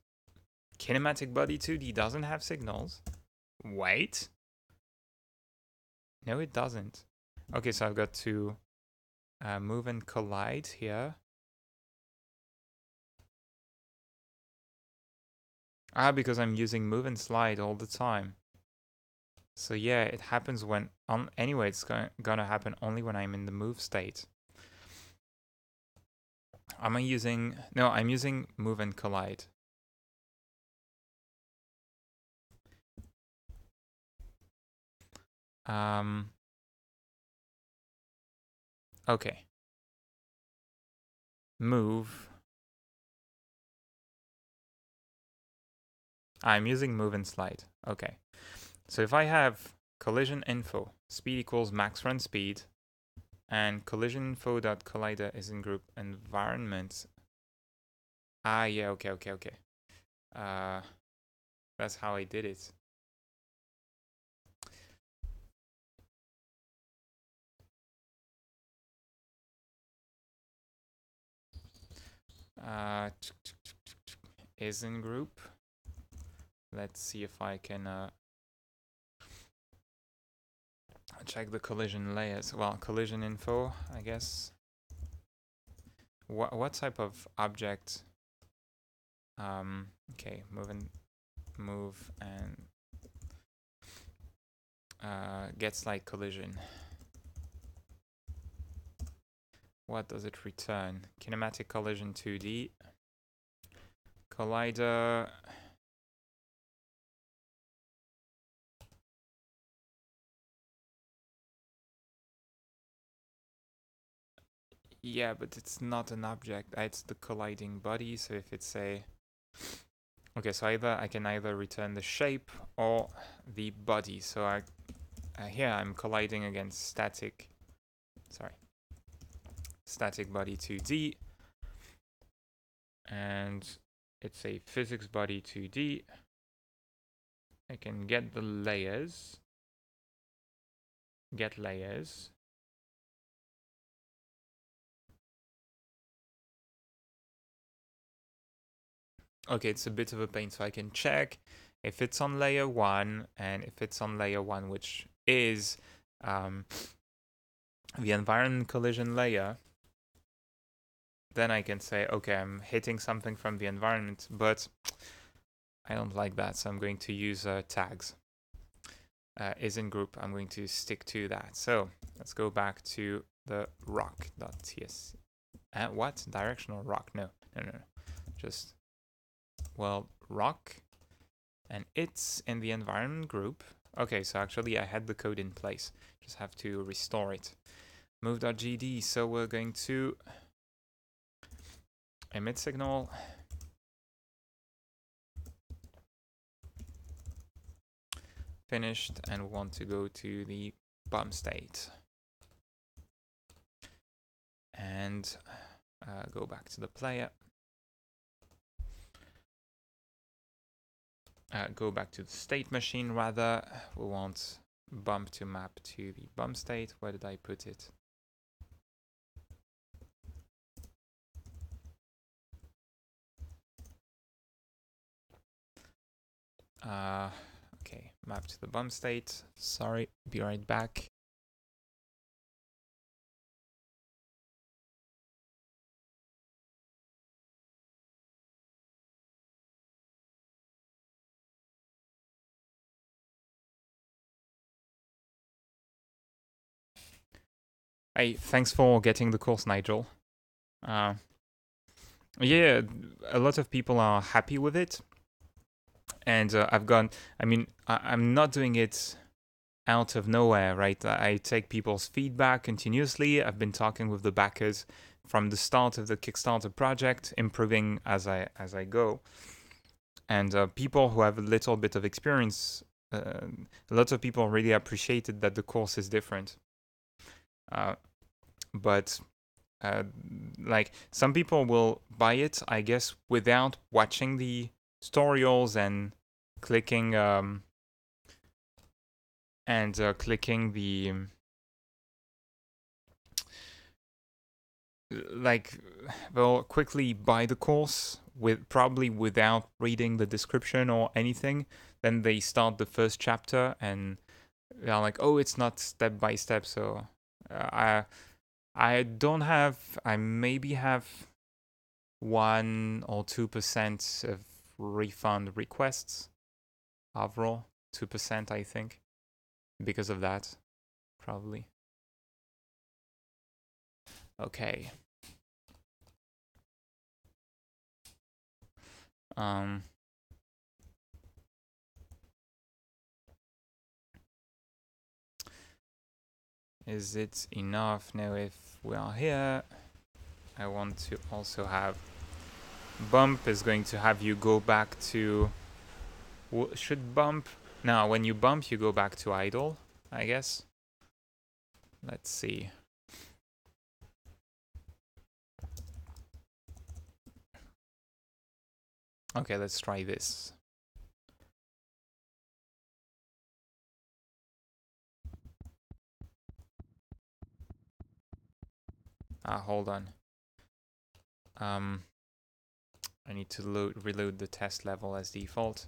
[SPEAKER 1] kinematic body 2D doesn't have signals? Wait. No, it doesn't. Okay, so I've got to move and collide here. Because I'm using move and slide all the time. So yeah, it happens when anyway, it's gonna happen only when I'm in the move state. I'm using move and collide. Okay. Move. I'm using move and slide. Okay. So if I have collision info, speed equals max run speed, and collision info.collider is in group environment. Yeah, okay. That's how I did it. Is in group. Let's see if I can check the collision layers. Well, collision info, I guess. What type of object? Okay, move and gets like collision. What does it return? Kinematic collision 2D. Collider. Yeah, but it's not an object. It's the colliding body. So if it's a... Okay, so I can either return the shape or the body. So here I'm colliding against static body 2D. And it's a physics body 2D. I can get the layers. Get layers. Okay, it's a bit of a pain, so I can check if it's on layer 1, and if it's on layer 1, which is the environment collision layer, then I can say, okay, I'm hitting something from the environment, but I don't like that, so I'm going to use tags. Is in group, I'm going to stick to that. So let's go back to the rock.ts. What? Directional rock? No. Just... Well, rock, and it's in the environment group. Okay, so actually I had the code in place. Just have to restore it. Move.gd, so we're going to emit signal. Finished, and we want to go to the bump state. and go back to the player. Go back to the state machine rather. We want bump to map to the bump state. Where did I put it? Okay, map to the bump state. Sorry, be right back. Hey, thanks for getting the course, Nigel. Yeah, a lot of people are happy with it. And I'm not doing it out of nowhere, right? I take people's feedback continuously. I've been talking with the backers from the start of the Kickstarter project, improving as I go. And people who have a little bit of experience, a lot of people really appreciated that the course is different. But like some people will buy it, I guess, without watching the tutorials and clicking clicking the like they'll quickly buy the course with probably without reading the description or anything. Then they start the first chapter and they're like, oh, it's not step by step. So I don't have, I maybe have 1 or 2% of refund requests overall. 2%, I think, because of that, probably. Okay. Is it enough? Now if we are here, I want to also have bump is going to have you go back to, should bump, now when you bump you go back to idle, I guess. Let's see. Okay, let's try this. Hold on. I need to reload the test level as default.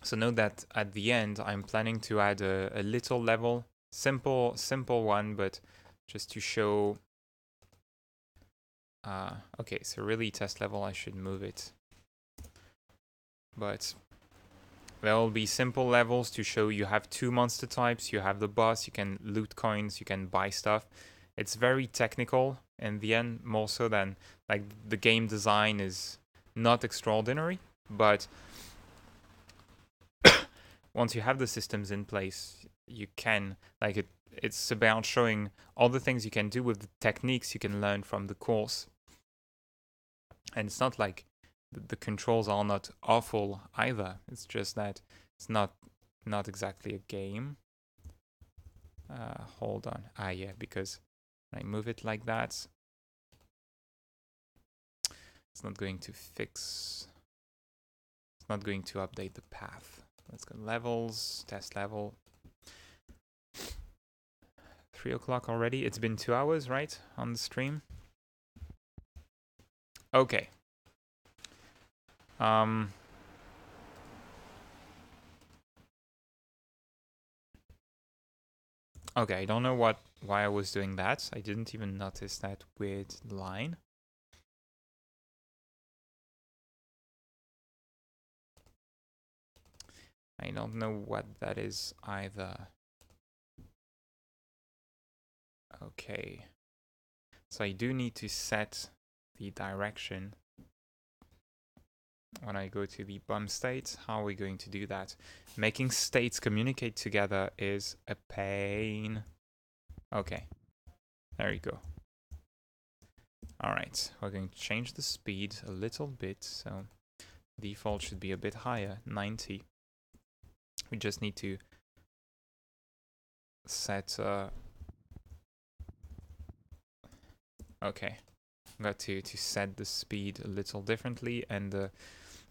[SPEAKER 1] So note that at the end, I'm planning to add a little level, simple one, but just to show. Okay, so really test level, I should move it. But there will be simple levels to show you have 2 monster types, you have the boss, you can loot coins, you can buy stuff. It's very technical in the end, more so than like the game design is not extraordinary, but once you have the systems in place, you can, like, it's about showing all the things you can do with the techniques you can learn from the course. And it's not like the controls are not awful either. It's just that it's not exactly a game. Hold on. Yeah, because when I move it like that, it's not going to fix. It's not going to update the path. Let's go levels, test level. 3 o'clock already. It's been 2 hours, right, on the stream? Okay. Okay, I don't know why I was doing that. I didn't even notice that weird line. I don't know what that is either. Okay. So I do need to set the direction when I go to the bump state. How are we going to do that? Making states communicate together is a pain. Okay. There you go. Alright, we're going to change the speed a little bit, so default should be a bit higher, 90. We just need to set Okay, got to set the speed a little differently, and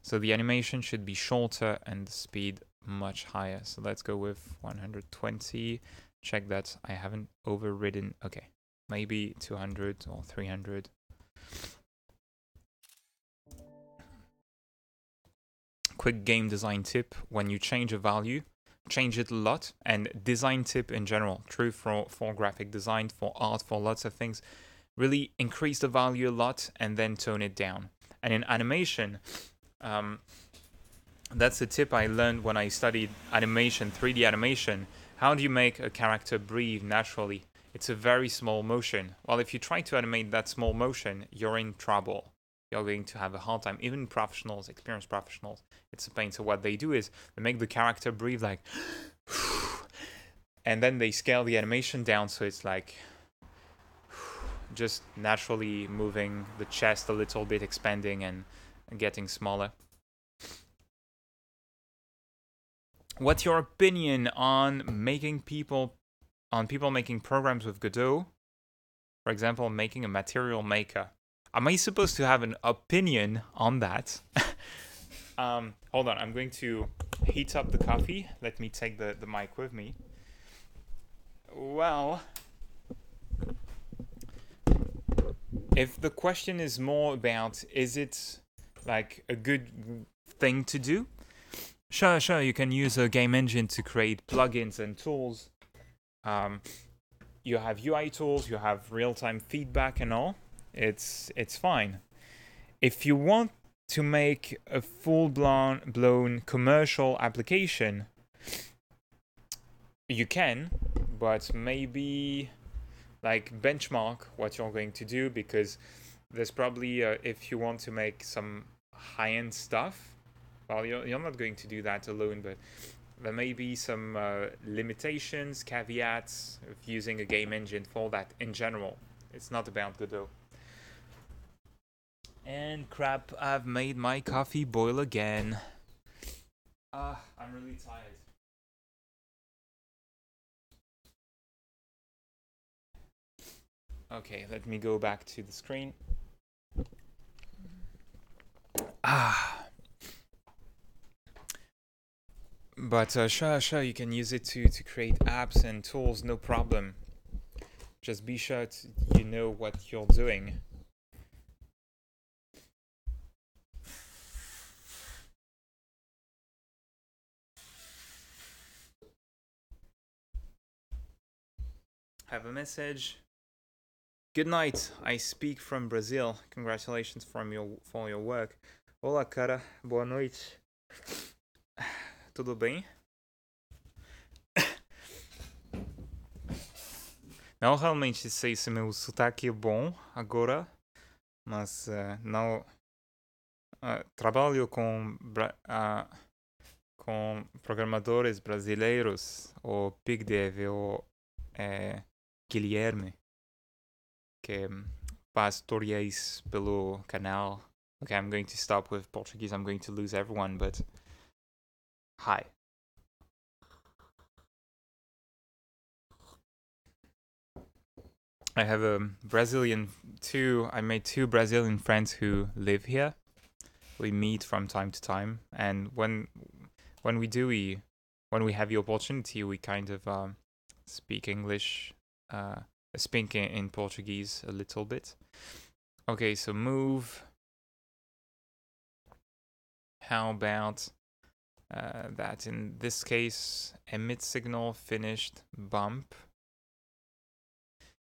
[SPEAKER 1] so the animation should be shorter and the speed much higher. So let's go with 120. Check that I haven't overridden. Okay, maybe 200 or 300. Quick game design tip: when you change a value, change it a lot. And design tip in general, true for graphic design, for art, for lots of things. Really increase the value a lot and then tone it down. And in animation, that's a tip I learned when I studied animation, 3D animation. How do you make a character breathe naturally? It's a very small motion. Well, if you try to animate that small motion, you're in trouble. You're going to have a hard time. Even professionals, experienced professionals, it's a pain. So what they do is they make the character breathe like, and then they scale the animation down so it's like just naturally moving the chest a little bit, expanding and getting smaller. What's your opinion on people making programs with Godot? For example, making a material maker. Am I supposed to have an opinion on that? Hold on, I'm going to heat up the coffee. Let me take the mic with me. Well, if the question is more about, is it like a good thing to do? Sure, you can use a game engine to create plugins and tools. You have UI tools, you have real-time feedback and all. It's fine. If you want to make a full-blown commercial application, you can, but maybe like benchmark what you're going to do, because there's probably, if you want to make some high-end stuff, well, you're not going to do that alone, but there may be some limitations, caveats of using a game engine for that in general. It's not about Godot. And crap, I've made my coffee boil again. I'm really tired. Okay, let me go back to the screen. But sure, you can use it to create apps and tools, no problem. Just be sure you know what you're doing. Have a message. Good night. I speak from Brazil. Congratulations for your work. Olá, cara. Boa noite. Tudo bem? Não, realmente sei se meu sotaque é bom agora, mas não trabalho com programadores brasileiros, o Big Dev, o Guilherme, que faz tutoriais pelo canal. Okay, I'm going to stop with Portuguese. I'm going to lose everyone, but hi. I have I made two Brazilian friends who live here. We meet from time to time, and when we have the opportunity, we kind of speak English, speak in Portuguese a little bit. Okay, so move. How about that? In this case, emit signal, finished, bump.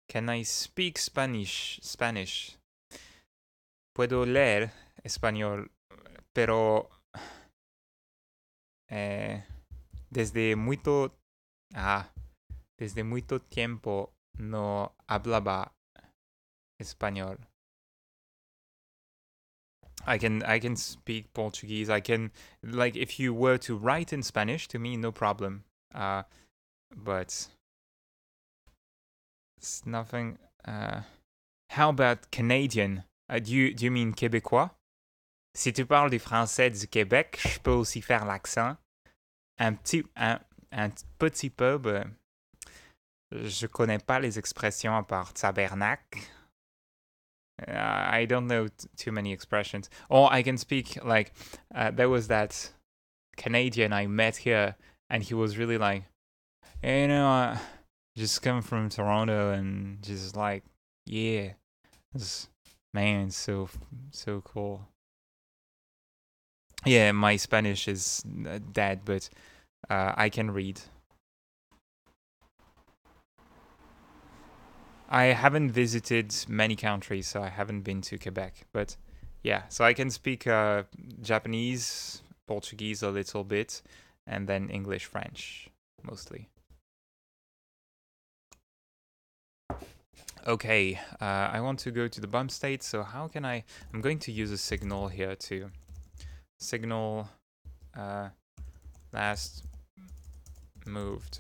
[SPEAKER 1] Can I speak Spanish? Puedo leer español, pero desde mucho tiempo no hablaba español. I can speak Portuguese. I can, like, if you were to write in Spanish to me, no problem. But it's nothing. How about Canadian? Do you mean Québécois? Si tu parles du français du Québec, je peux aussi faire l'accent. Un petit peu. Je connais pas les expressions à part tabernacle. I don't know too many expressions. Or I can speak like there was that Canadian I met here, and he was really like, hey, I just come from Toronto, and just like, yeah, man, so cool. Yeah, my Spanish is dead, but I can read. I haven't visited many countries, so I haven't been to Quebec. But yeah, so I can speak Japanese, Portuguese a little bit, and then English, French, mostly. Okay, I want to go to the bump state, so how can I'm going to use a signal here to signal last moved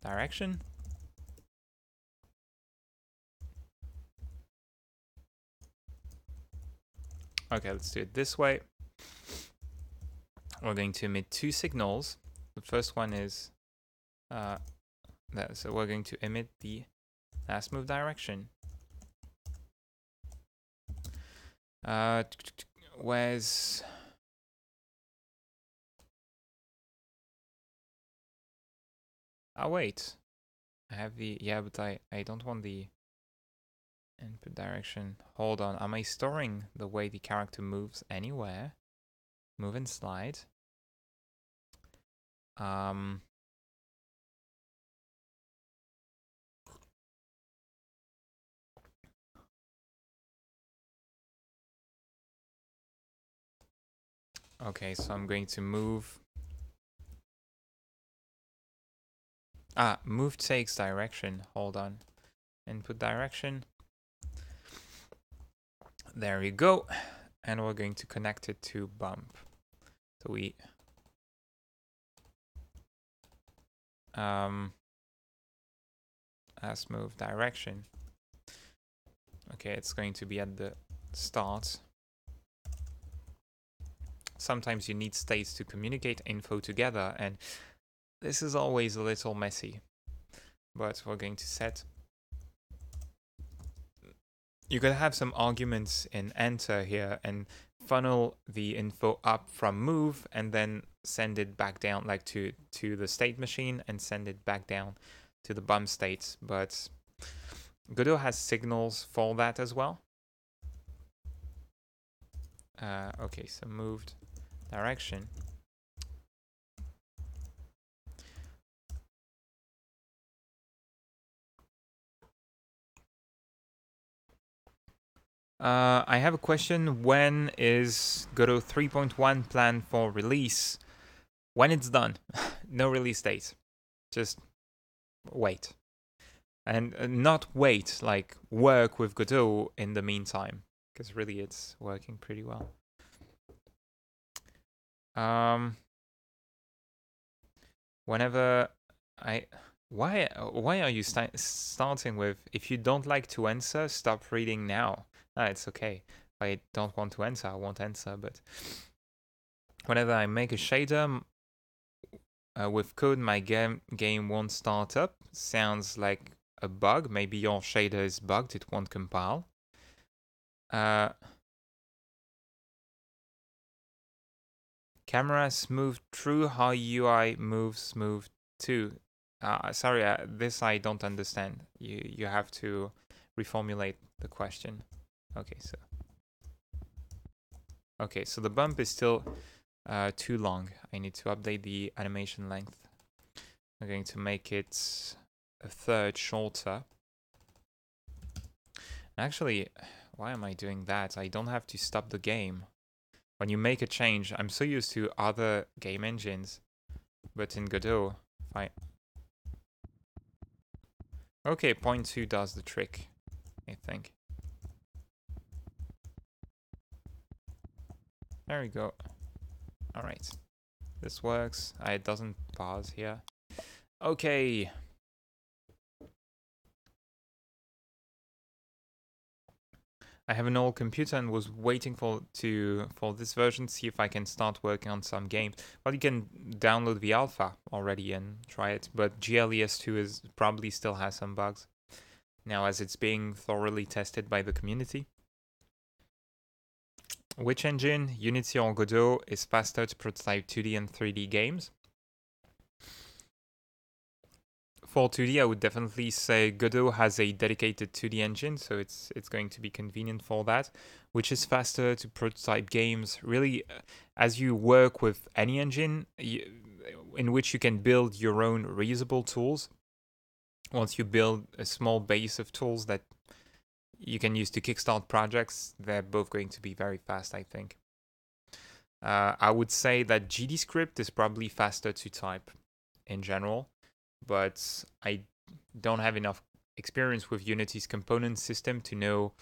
[SPEAKER 1] direction. Okay, let's do it this way. We're going to emit two signals. The first one is that, so we're going to emit the last move direction. Where's wait, I have the but I don't want the input direction. Hold on, am I storing the way the character moves anywhere? Move and slide. Okay, so I'm going to move. Move takes direction. Hold on. Input direction. There we go. And we're going to connect it to bump. So we last move direction. Okay, it's going to be at the start. Sometimes you need states to communicate info together, and this is always a little messy. But we're going to set. You could have some arguments in enter here and funnel the info up from move and then send it back down, like to the state machine, and send it back down to the bump states. But Godot has signals for that as well. Okay, so moved direction. I have a question. When is Godot 3.1 planned for release? When it's done. No release date. Just wait. And not wait, like work with Godot in the meantime. Because really it's working pretty well. Whenever why are you starting with, if you don't like to answer, stop reading now? It's okay. I don't want to answer, I won't answer, but whenever I make a shader with code, my game won't start up. Sounds like a bug. Maybe your shader is bugged, it won't compile. Camera smooth through, how UI moves smooth too. Sorry, this I don't understand. You have to reformulate the question. Okay, so the bump is still too long. I need to update the animation length. I'm going to make it a third shorter. Actually, why am I doing that? I don't have to stop the game. When you make a change, I'm so used to other game engines, but in Godot, okay, 0.2 does the trick, I think. There we go. Alright. This works. It doesn't pause here. Okay. I have an old computer and was waiting for this version to see if I can start working on some games. Well, you can download the alpha already and try it, but GLES2 probably still has some bugs now, as it's being thoroughly tested by the community. Which engine, Unity or Godot, is faster to prototype 2D and 3D games? For 2D, I would definitely say Godot has a dedicated 2D engine, so it's going to be convenient for that, which is faster to prototype games. Really, as you work with any engine in which you can build your own reusable tools, once you build a small base of tools that you can use to kickstart projects, they're both going to be very fast, I think. I would say that GDScript is probably faster to type in general, but I don't have enough experience with Unity's component system to know.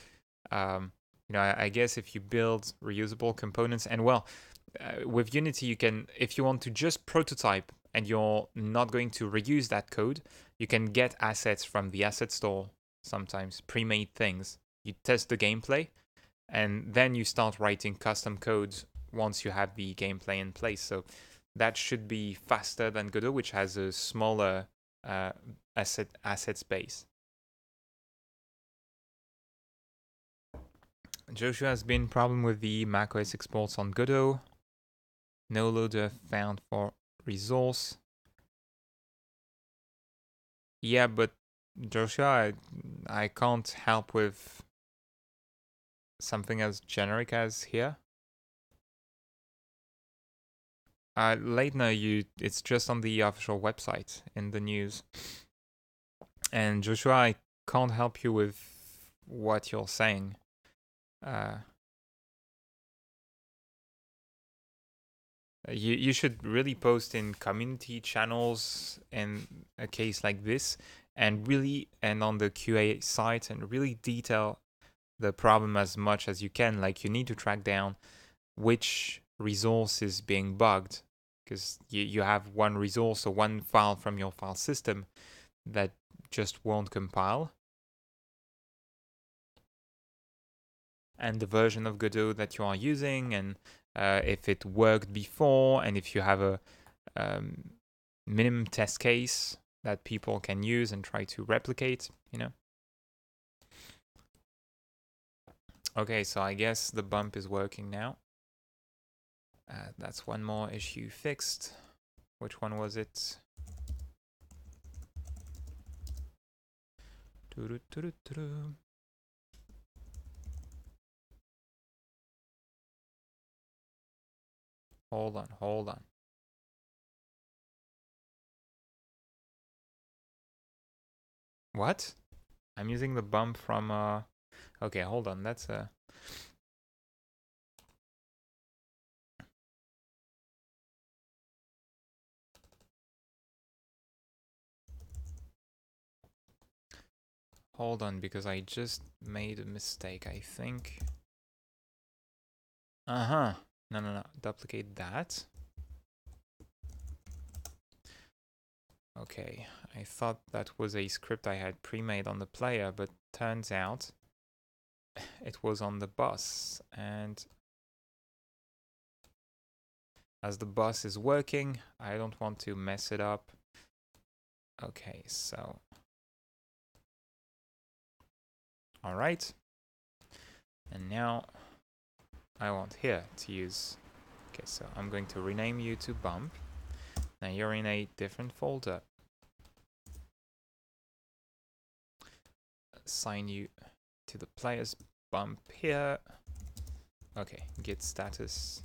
[SPEAKER 1] I guess if you build reusable components, and with Unity, you can, if you want to just prototype and you're not going to reuse that code, you can get assets from the asset store, sometimes pre-made things. You test the gameplay, and then you start writing custom codes once you have the gameplay in place. So that should be faster than Godot, which has a smaller asset space. Joshua has been problem with the macOS exports on Godot. No loader found for resource. Yeah, but Joshua, I can't help with something as generic as here. Leitner, it's just on the official website in the news. And Joshua, I can't help you with what you're saying. You should really post in community channels in a case like this, and on the QA site, and really detail the problem as much as you can. Like, you need to track down which resource is being bugged, because you have one resource or one file from your file system that just won't compile. And the version of Godot that you are using, and if it worked before, and if you have a minimum test case that people can use and try to replicate, Okay, so I guess the bump is working now. That's one more issue fixed. Which one was it? Hold on. What? I'm using the bump from okay, hold on. That's hold on, because I just made a mistake, I think. No, duplicate that. Okay, I thought that was a script I had pre-made on the player, but turns out it was on the bus. And as the bus is working, I don't want to mess it up. Okay, so all right, and now I want here to use. Okay, so I'm going to rename you to bump. Now you're in a different folder. Assign you to the player's bump here. Okay, git status.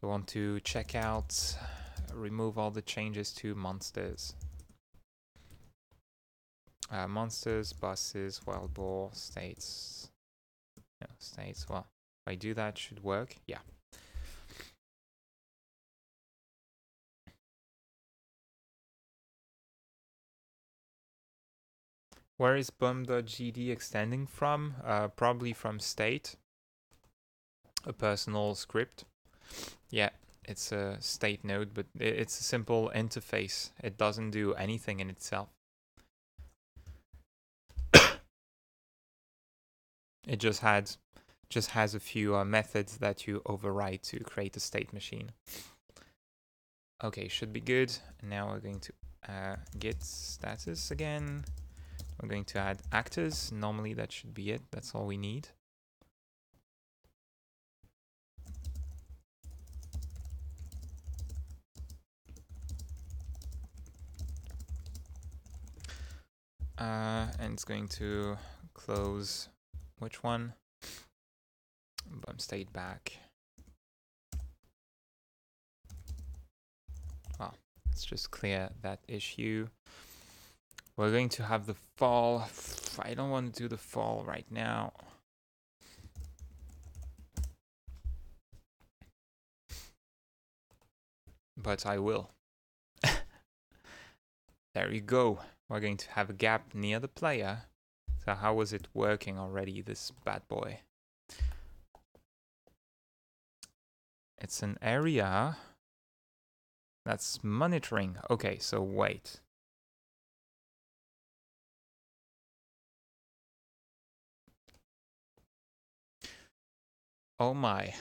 [SPEAKER 1] We want to check out, remove all the changes to monsters. Monsters, buses, wild boar, states. No, states. Well, if I do that, should work. Yeah. Where is bum.gd extending from? Probably from state. A personal script. Yeah, it's a state node, but it's a simple interface. It doesn't do anything in itself. It just has a few methods that you override to create a state machine. Okay, should be good. Now we're going to git status again. We're going to add actors. Normally that should be it. That's all we need. And it's going to close which one? Bump state back. Well, let's just clear that issue. We're going to have the fall. I don't want to do the fall right now. But I will. There you go. We're going to have a gap near the player. So how was it working already, this bad boy? It's an area that's monitoring. Okay, so wait. Oh my.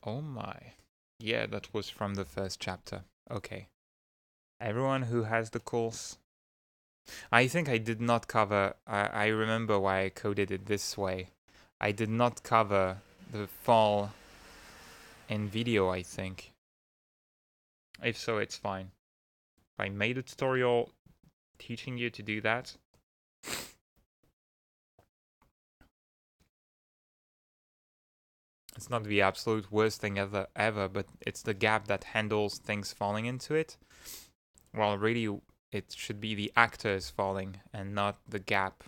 [SPEAKER 1] Oh my. Yeah, that was from the first chapter. Okay. Everyone who has the course. I think I did not cover. I remember why I coded it this way. I did not cover the fall in video, I think. If so, it's fine. I made a tutorial teaching you to do that. It's not the absolute worst thing ever, but it's the gap that handles things falling into it. Well, really, it should be the actors falling and not the gap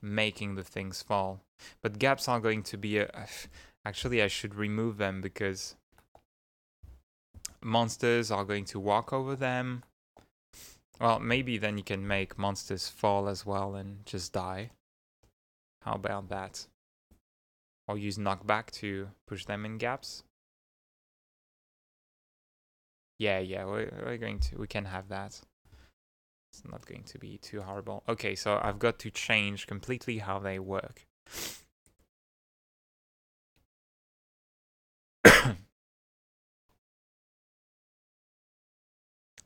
[SPEAKER 1] making the things fall. But gaps are going to be actually, I should remove them because monsters are going to walk over them. Well, maybe then you can make monsters fall as well and just die. How about that? Or use knockback to push them in gaps. Yeah, we can have that. It's not going to be too horrible. Okay, so I've got to change completely how they work.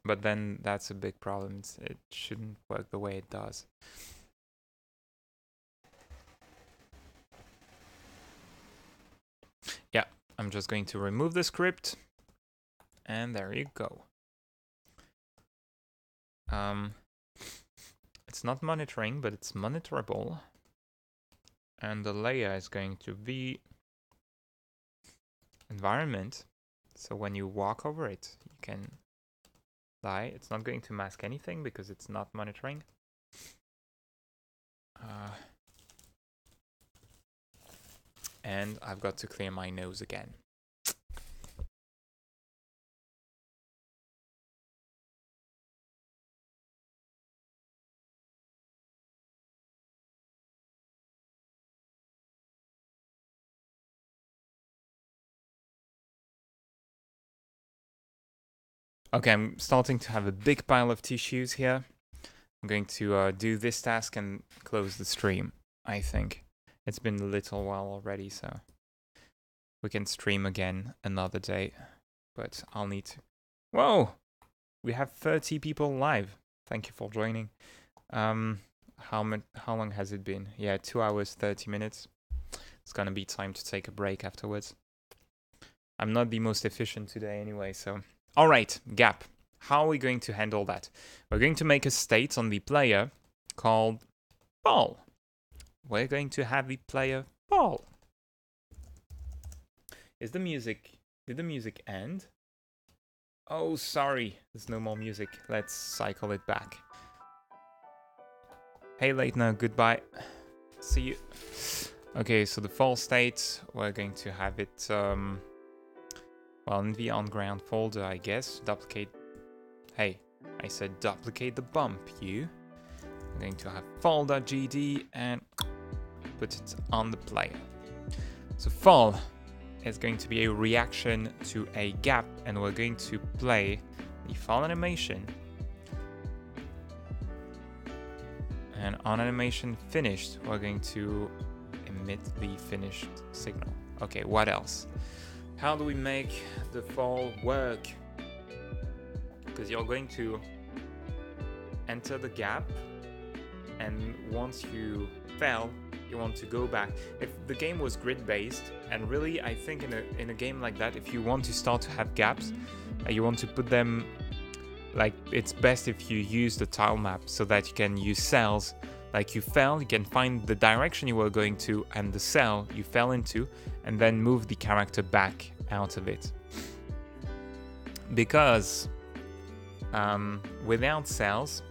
[SPEAKER 1] But then that's a big problem. It shouldn't work the way it does. Yeah, I'm just going to remove the script. And there you go. It's not monitoring, but it's monitorable. And the layer is going to be environment. So when you walk over it, you can die. It's not going to mask anything because it's not monitoring. And I've got to clear my nose again. Okay, I'm starting to have a big pile of tissues here. I'm going to do this task and close the stream, I think. It's been a little while already, so we can stream again another day. But I'll need to... Whoa! We have 30 people live. Thank you for joining. How long has it been? Yeah, 2 hours, 30 minutes. It's gonna be time to take a break afterwards. I'm not the most efficient today anyway, so... Alright, gap. How are we going to handle that? We're going to make a state on the player called fall. We're going to have the player fall. Did the music end? Oh, sorry. There's no more music. Let's cycle it back. Hey, Leitner, goodbye. See you. Okay, so the fall state, we're going to have it, well, in the on-ground folder, I guess. Duplicate. Hey, I said duplicate the bump, you. I'm going to have fall.gd and put it on the player. So fall is going to be a reaction to a gap, and we're going to play the fall animation. And on animation finished, we're going to emit the finished signal. Okay, what else? How do we make the fall work? Because you're going to enter the gap, and once you fell, you want to go back. If the game was grid-based, and really, I think in a game like that, if you want to start to have gaps, you want to put them like it's best if you use the tile map so that you can use cells. Like you fell, you can find the direction you were going to and the cell you fell into, and then move the character back out of it. Because without cells,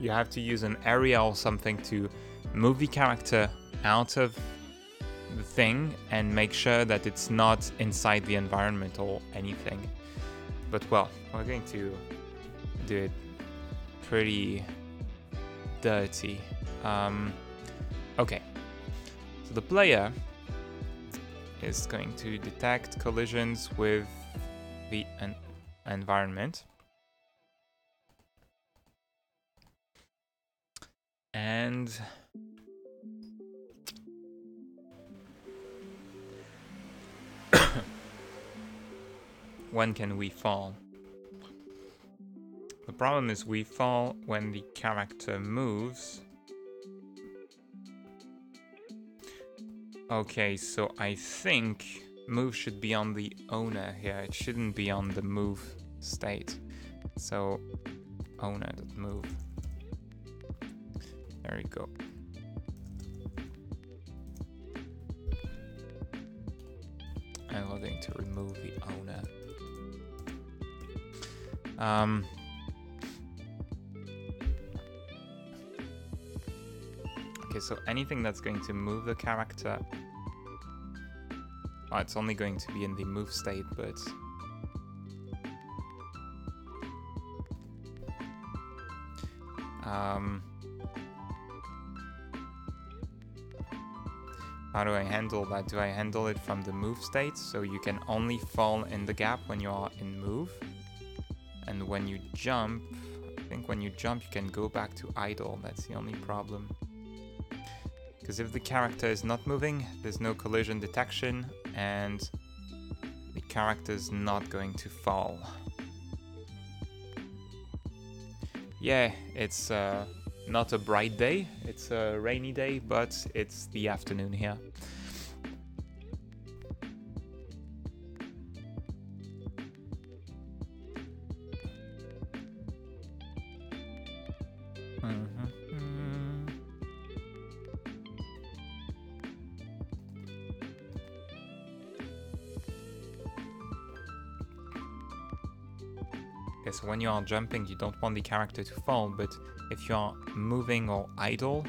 [SPEAKER 1] you have to use an area or something to move the character out of the thing and make sure that it's not inside the environment or anything. But well, we're going to do it pretty dirty. Okay, so the player is going to detect collisions with the environment, and when can we fall? The problem is we fall when the character moves. Okay, so I think move should be on the owner here. It shouldn't be on the move state. So owner.move. There we go. And we're going to remove the owner. Okay, so anything that's going to move the character, well, it's only going to be in the move state, but how do I handle that? Do I handle it from the move state, so you can only fall in the gap when you are in move? And when you jump, I think when you jump you can go back to idle. That's the only problem. Because if the character is not moving, there's no collision detection, and the character is not going to fall. Yeah, it's not a bright day, it's a rainy day, but it's the afternoon here. So when you are jumping, you don't want the character to fall, but if you are moving or idle,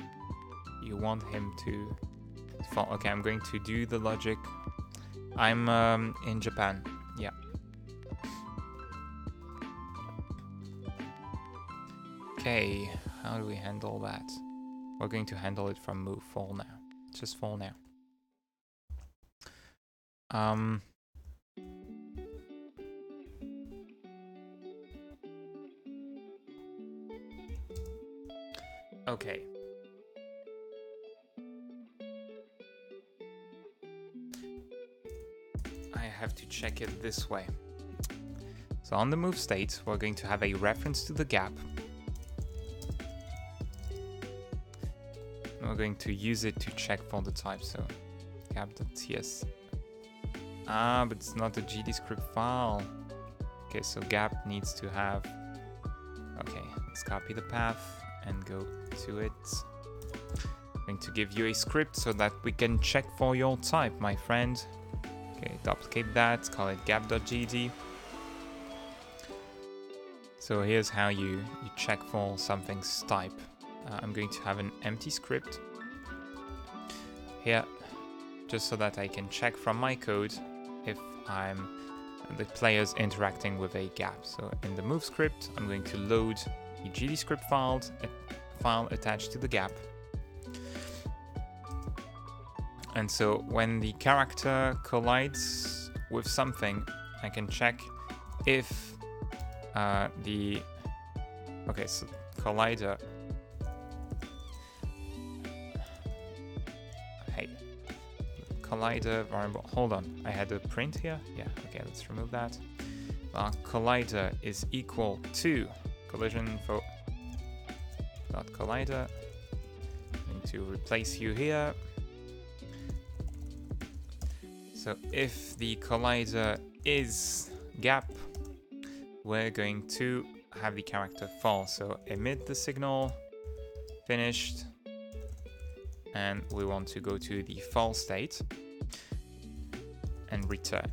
[SPEAKER 1] you want him to fall. Okay, I'm going to do the logic. I'm in Japan, yeah. Okay, how do we handle that? We're going to handle it from move, fall now. Just fall now. Okay. I have to check it this way. So on the move state, we're going to have a reference to the gap. We're going to use it to check for the type, so gap.ts. But it's not a GDScript file. Okay, so gap needs to have... Okay, let's copy the path and go to it. I'm going to give you a script so that we can check for your type, my friend. Okay, duplicate that, call it gap.gd. So here's how you check for something's type. I'm going to have an empty script here, just so that I can check from my code if the player's interacting with a gap. So in the move script, I'm going to load the GDScript file attached to the gap. And so when the character collides with something, I can check if okay, so collider. Hey, collider variable. Hold on, I had a print here. Yeah, okay, let's remove that. Collider is equal to collision info dot collider. I'm going to replace you here. So if the collider is gap, we're going to have the character fall. So emit the signal, finished, and we want to go to the fall state and return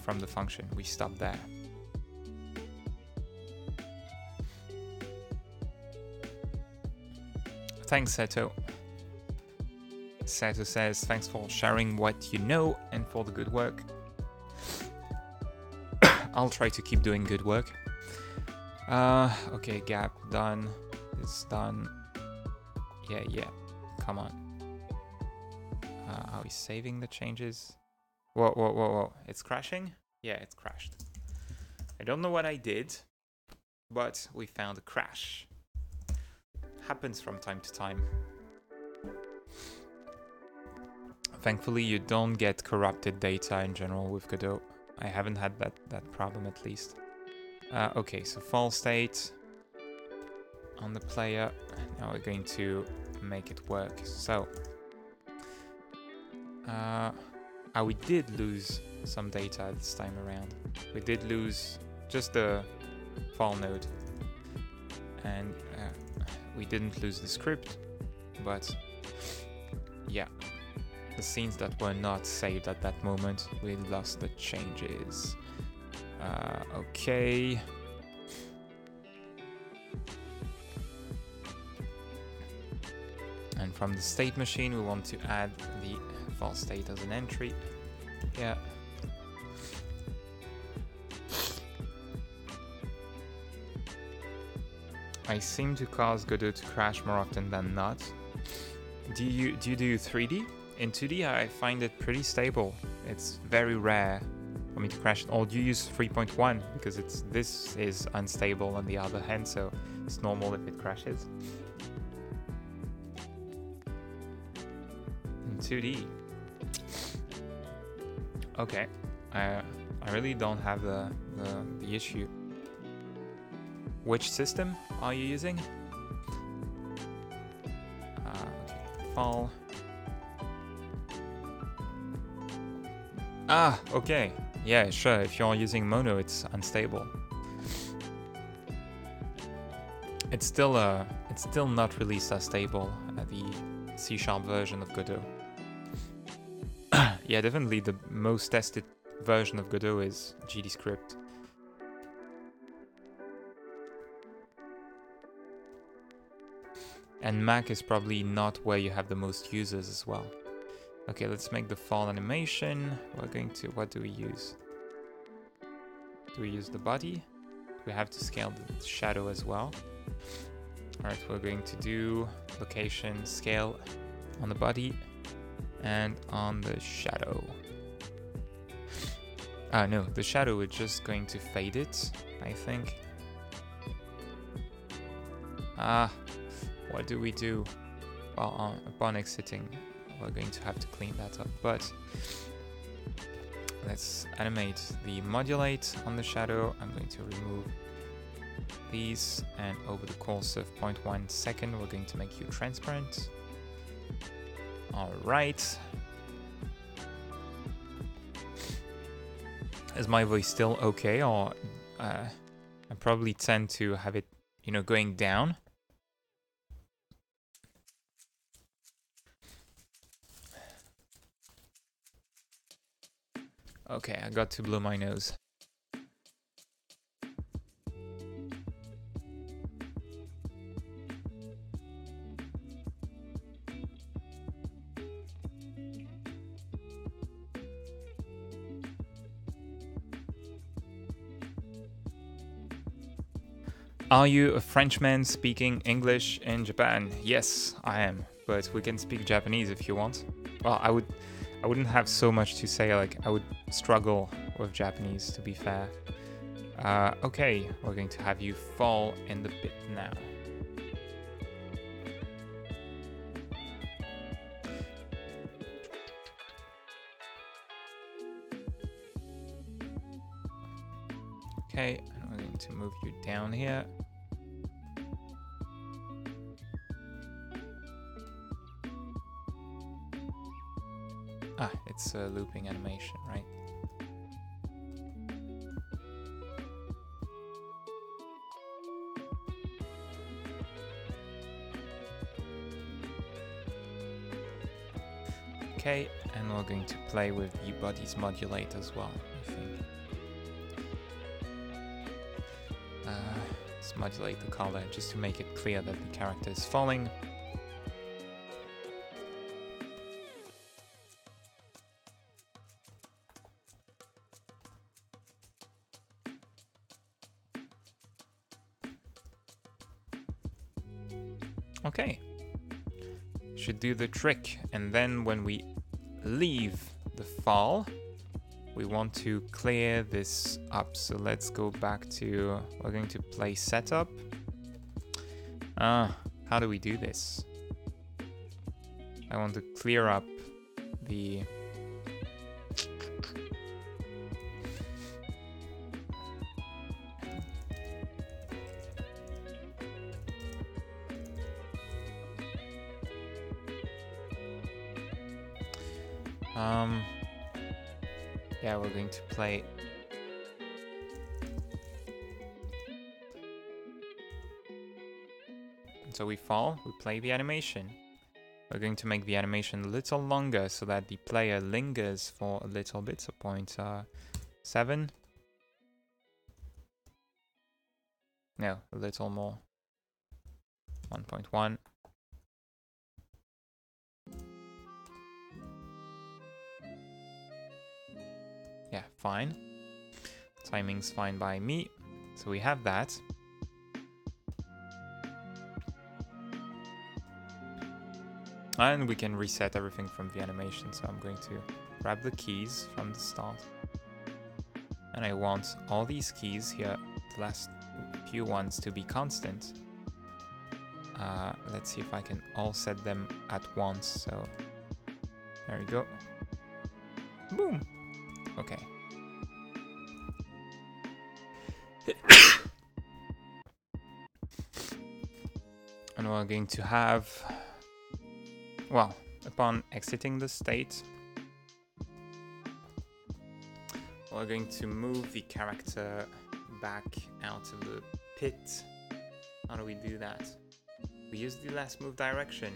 [SPEAKER 1] from the function. We stop there. Thanks, Seto. Seto says, thanks for sharing what you know and for the good work. I'll try to keep doing good work. Okay, gap done. It's done. Yeah. Come on. Are we saving the changes? Whoa. It's crashing? Yeah, it's crashed. I don't know what I did, but we found a crash. Happens from time to time. Thankfully, you don't get corrupted data in general with Godot. I haven't had that problem at least. Okay, so fall state on the player. Now we're going to make it work. So, we did lose some data this time around. We did lose just the fall node, and we didn't lose the script, but yeah, the scenes that were not saved at that moment, we lost the changes. Okay. And from the state machine, we want to add the false state as an entry. Yeah. I seem to cause Godot to crash more often than not. Do you do 3D? In 2D, I find it pretty stable. It's very rare for me to crash. Or do you use 3.1? Because this is unstable on the other hand, so it's normal if it crashes. In 2D. Okay. I really don't have the issue. Which system are you using? Okay. Fall. Ah, okay. Yeah, sure. If you're using Mono, it's unstable. It's still not released as stable at the C# version of Godot. Yeah, definitely the most tested version of Godot is GDScript. And Mac is probably not where you have the most users as well. Okay, let's make the fall animation. We're going to, what do we use? Do we use the body? We have to scale the shadow as well. Alright, we're going to do location, scale on the body and on the shadow. No, the shadow, we're just going to fade it, I think. What do we do? Well, upon exiting, we're going to have to clean that up, but let's animate the modulate on the shadow. I'm going to remove these, and over the course of 0.1 second, we're going to make you transparent. All right. Is my voice still okay, or I probably tend to have it, going down? Okay, I got to blow my nose. Are you a Frenchman speaking English in Japan? Yes, I am, but we can speak Japanese if you want. Well, I wouldn't have so much to say, like, I would struggle with Japanese, to be fair. Okay, we're going to have you fall in the pit now. Okay, and we're going to move you down here. It's a looping animation, right? Okay, and we're going to play with the body's modulate as well, I think. Let's modulate the color just to make it clear that the character is falling. Okay, should do the trick. And then when we leave the fall, we want to clear this up. So let's go back to, we're going to play setup. How do we do this? I want to clear up the yeah, we're going to play. So we fall, we play the animation. We're going to make the animation a little longer so that the player lingers for a little bit. So point 7. No, a little more. 1.1. Yeah, fine. Timing's fine by me. So we have that. And we can reset everything from the animation. So I'm going to grab the keys from the start. And I want all these keys here, the last few ones, to be constant. Let's see if I can all set them at once. So there we go. Boom. Okay. And we're going to have, well, upon exiting the state, we're going to move the character back out of the pit. How do we do that? We use the last move direction.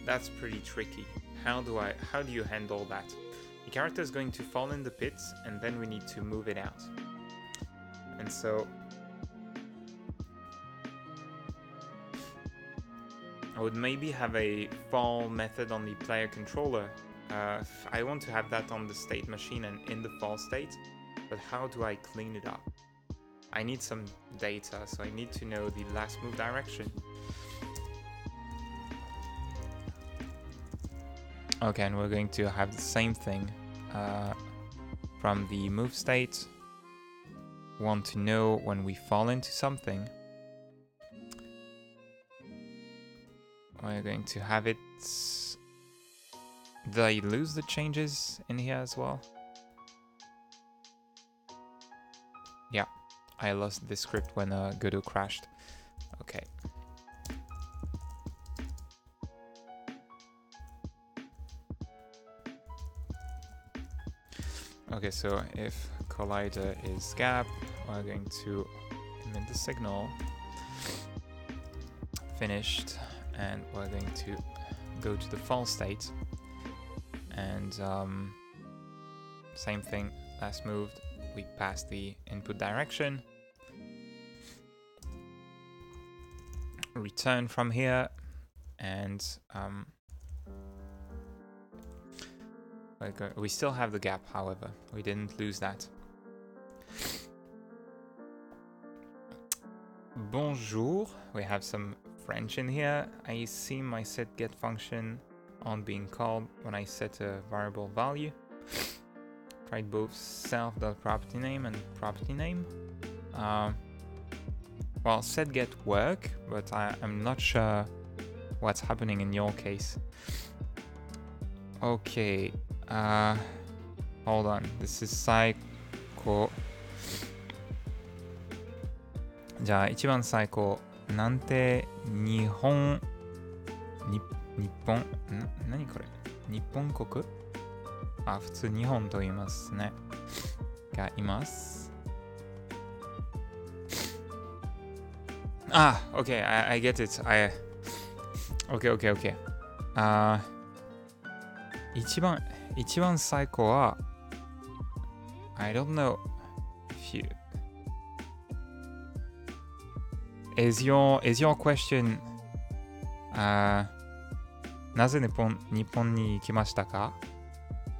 [SPEAKER 1] That's pretty tricky. How do you handle that? The character is going to fall in the pit, and then we need to move it out. And so I would maybe have a fall method on the player controller. I want to have that on the state machine and in the fall state, but how do I clean it up? I need some data, so I need to know the last move direction. Okay, and we're going to have the same thing from the move state. Want to know when we fall into something. We're going to have it. Did I lose the changes in here as well? Yeah, I lost the script when Godot crashed. Okay. Okay, so if collider is gap, we're going to emit the signal. Finished, and we're going to go to the fall state. And same thing, last moved, we pass the input direction. Return from here, and we still have the gap, however. We didn't lose that. Bonjour. We have some French in here. I see my setGet function on being called when I set a variable value. Tried both self.property name and property name. Well, setGet work, but I'm not sure what's happening in your case. Okay. Hold on. This is Psycho. じゃあ一番最高なんて日本日本、何これ日本国普通日本と言いますね。がいます。Okay, I get it. Okay. 一番最高は I don't know if you is your question なぜ日本に行きましたか?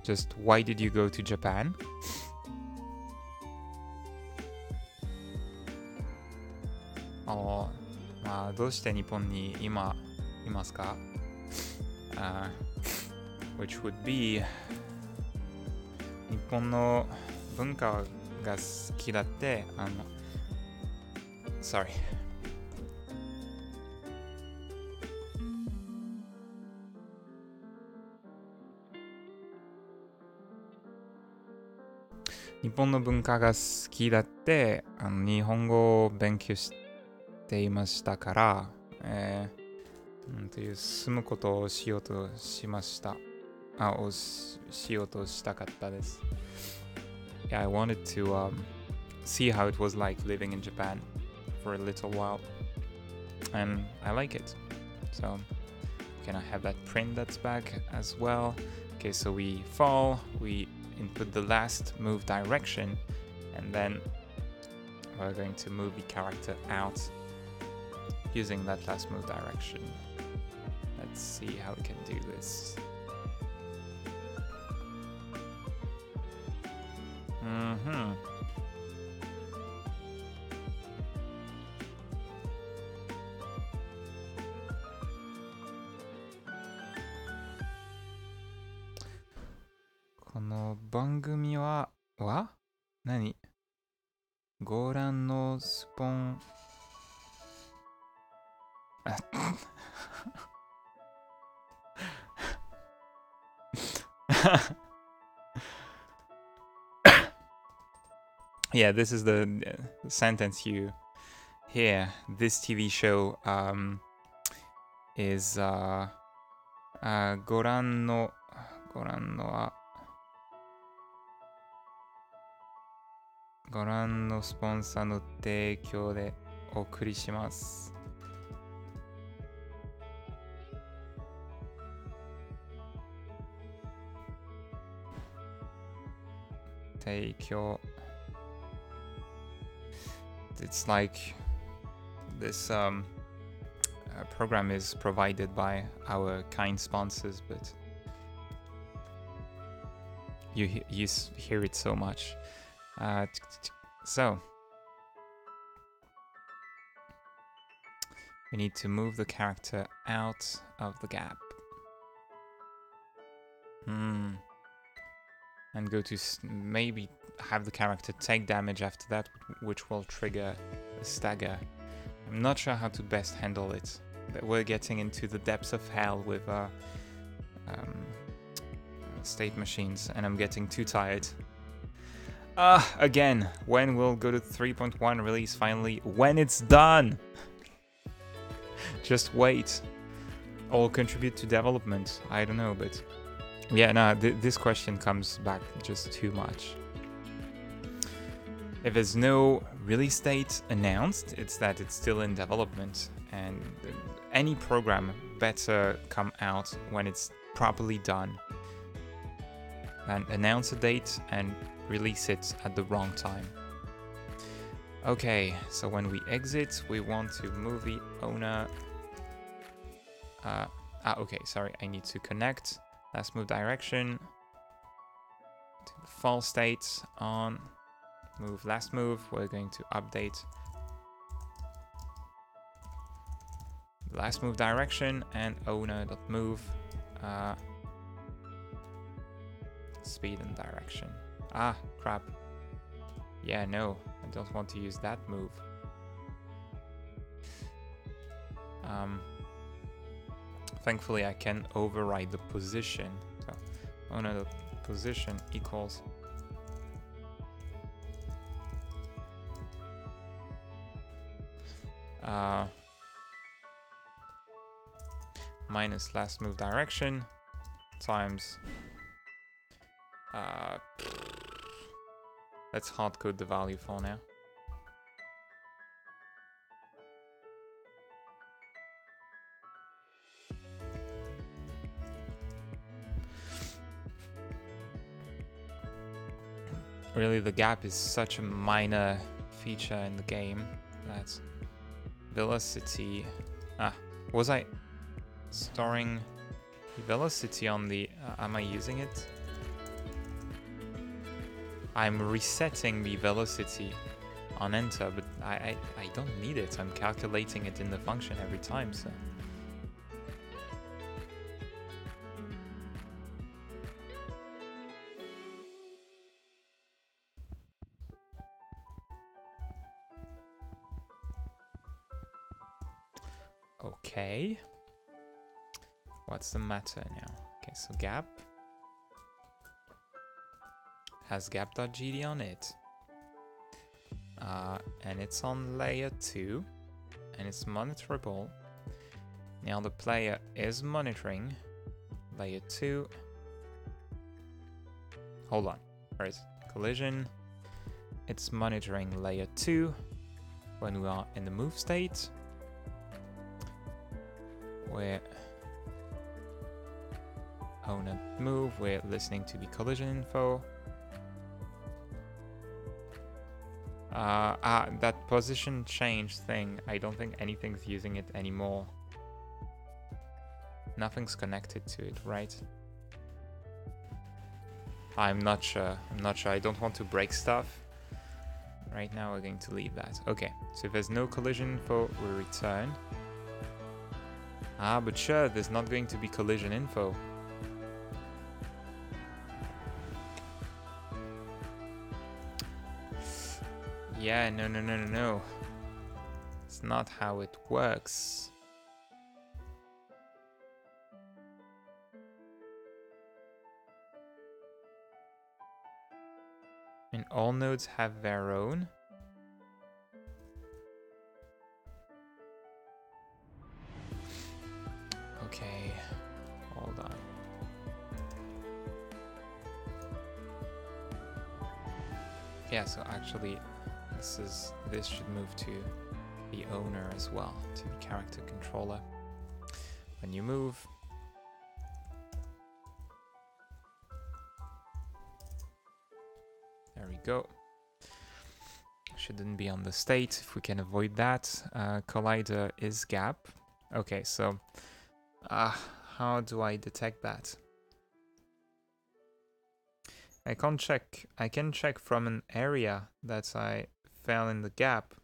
[SPEAKER 1] Just why did you go to Japan? どうして日本に今いますか? Which would be 日本の文化が好きだってsorry日本の文化が好きだって日本語を勉強していましたから、という住むことをしようとしました。しようとしたかったです。Yeah, I wanted to see how it was like living in Japan for a little while, and I like it. So, can I have that print that's back as well? Okay, so we fall, we input the last move direction, and then we're going to move the character out using that last move direction. Let's see how we can do this.この番組は何? ご覧のスポンYeah, this is the sentence you hear. This TV show is ご覧のスポンサーの提供でお送りします。提供 It's like this program is provided by our kind sponsors, but you hear it so much. So we need to move the character out of the gap. And go to maybe have the character take damage after that, which will trigger a stagger. I'm not sure how to best handle it. But we're getting into the depths of hell with state machines, and I'm getting too tired. Again, when will Godot 3.1 release finally? When it's done! Just wait. Or contribute to development. I don't know, but yeah, no, this question comes back just too much. If there's no release date announced, it's that it's still in development, and any program better come out when it's properly done than announce a date and release it at the wrong time. Okay, so when we exit, we want to move the owner. Okay, sorry, I need to connect. Last move direction to the fall state on move last move. We're going to update last move direction and owner.move speed and direction. Crap. Yeah, no, I don't want to use that move. Thankfully, I can override the position. So, owner.position equals minus last move direction times... let's hardcode the value for now. Really, the gap is such a minor feature in the game that velocity... was I storing velocity on the... am I using it? I'm resetting the velocity on enter, but I don't need it. I'm calculating it in the function every time, so... Okay. What's the matter now? Okay, so gap has gap.gd on it. And it's on layer 2. And it's monitorable. Now the player is monitoring layer 2. Hold on. Where is it? Collision. It's monitoring layer 2 when we are in the move state. We're on a move, we're listening to the collision info. That position change thing, I don't think anything's using it anymore. Nothing's connected to it, right? I'm not sure. I don't want to break stuff. Right now we're going to leave that. Okay, so if there's no collision info, we return. But sure, there's not going to be collision info. Yeah, no. It's not how it works. And all nodes have their own. Okay, hold on. Yeah, so actually this should move to the owner as well, to the character controller. When you move, there we go. Shouldn't be on the state if we can avoid that. Collider is gap. Okay, so how do I detect that? I can't check. I can check from an area that I fell in the gap.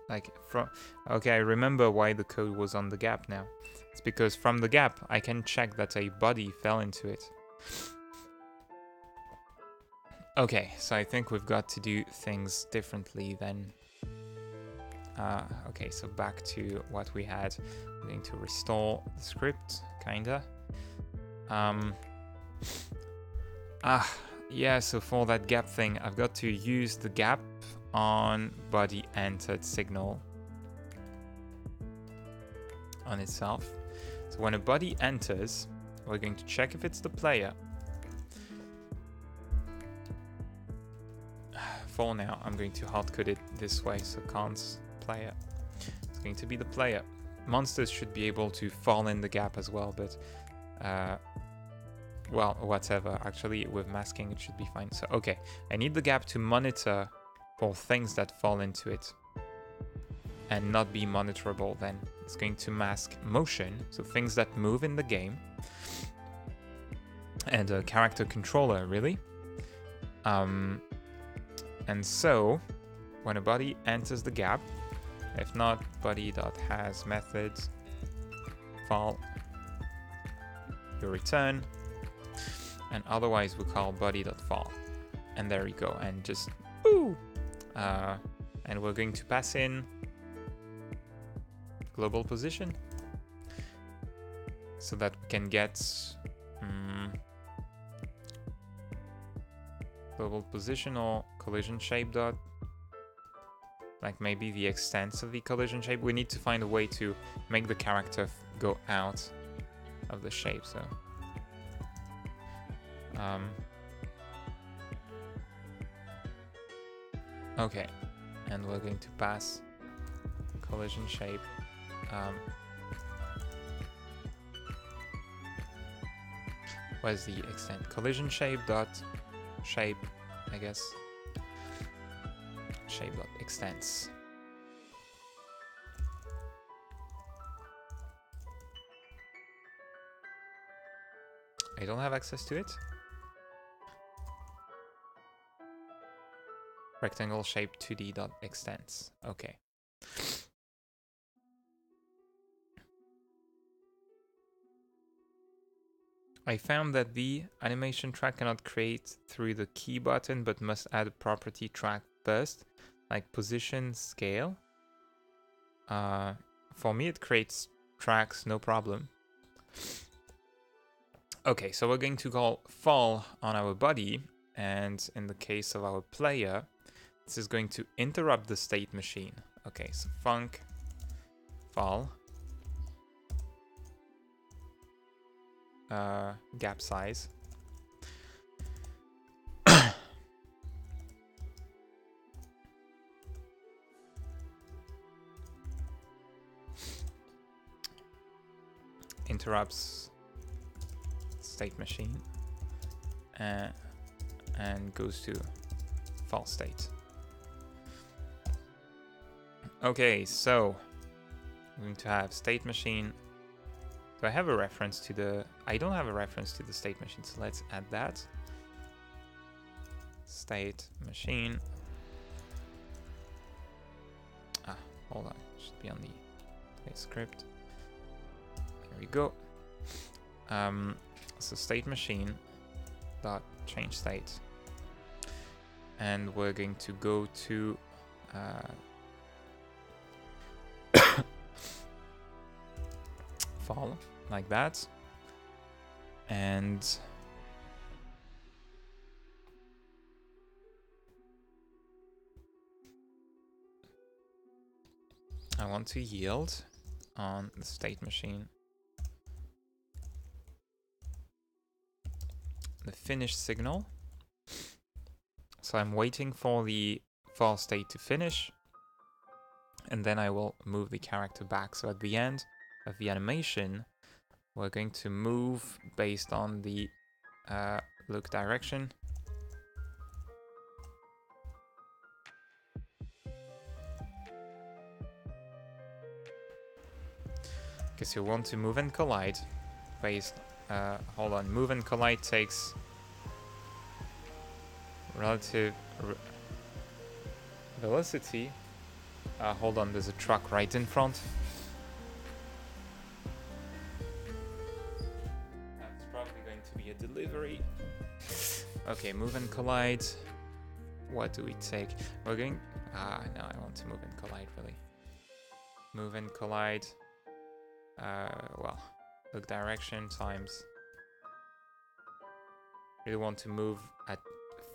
[SPEAKER 1] Like from... Okay, I remember why the code was on the gap now. It's because from the gap, I can check that a body fell into it. Okay, so I think we've got to do things differently then. Okay, so back to what we had. I'm going to restore the script, kinda. Yeah, so for that gap thing, I've got to use the gap on body entered signal on itself. So when a body enters, we're going to check if it's the player. For now, I'm going to hardcode it this way, so can't player. It's going to be the player. Monsters should be able to fall in the gap as well, but well, whatever. Actually, with masking, it should be fine. So, okay, I need the gap to monitor for things that fall into it and not be monitorable then. It's going to mask motion, so things that move in the game, and a character controller, really. And so, when a body enters the gap, if not, body.has methods fall, you return, and otherwise we call body.fall. And there you go, and just boo! And we're going to pass in global position so that we can get global position or collision shape dot, like maybe the extent of the collision shape. We need to find a way to make the character go out of the shape. So okay, and we're going to pass collision shape. Where's the extent? Collision shape dot shape, I guess. Shape dot extents. I don't have access to it. Rectangle shape 2D dot extents. Okay. I found that the animation track cannot create through the key button, but must add a property track first, like position, scale. For me, it creates tracks, no problem. Okay, so we're going to call fall on our body, and in the case of our player, this is going to interrupt the state machine. Okay, so func fall. Gap size. Interrupts state machine and goes to false state. Okay, so I'm going to have state machine. Do I have a reference to the... I don't have a reference to the state machine, so let's add that. State machine. Ah, hold on. Should be on the script. There we go. So state machine dot change state. And we're going to go to... fall like that, and I want to yield on the state machine the finished signal. So I'm waiting for the fall state to finish, and then I will move the character back. So at the end of the animation, we're going to move based on the look direction. Because you want to move and collide based... hold on, move and collide takes relative velocity. Hold on, there's a truck right in front. That's probably going to be a delivery. Okay, move and collide. What do we take? We're going... no, I want to move and collide, really. Move and collide. Well, look direction times... really want to move at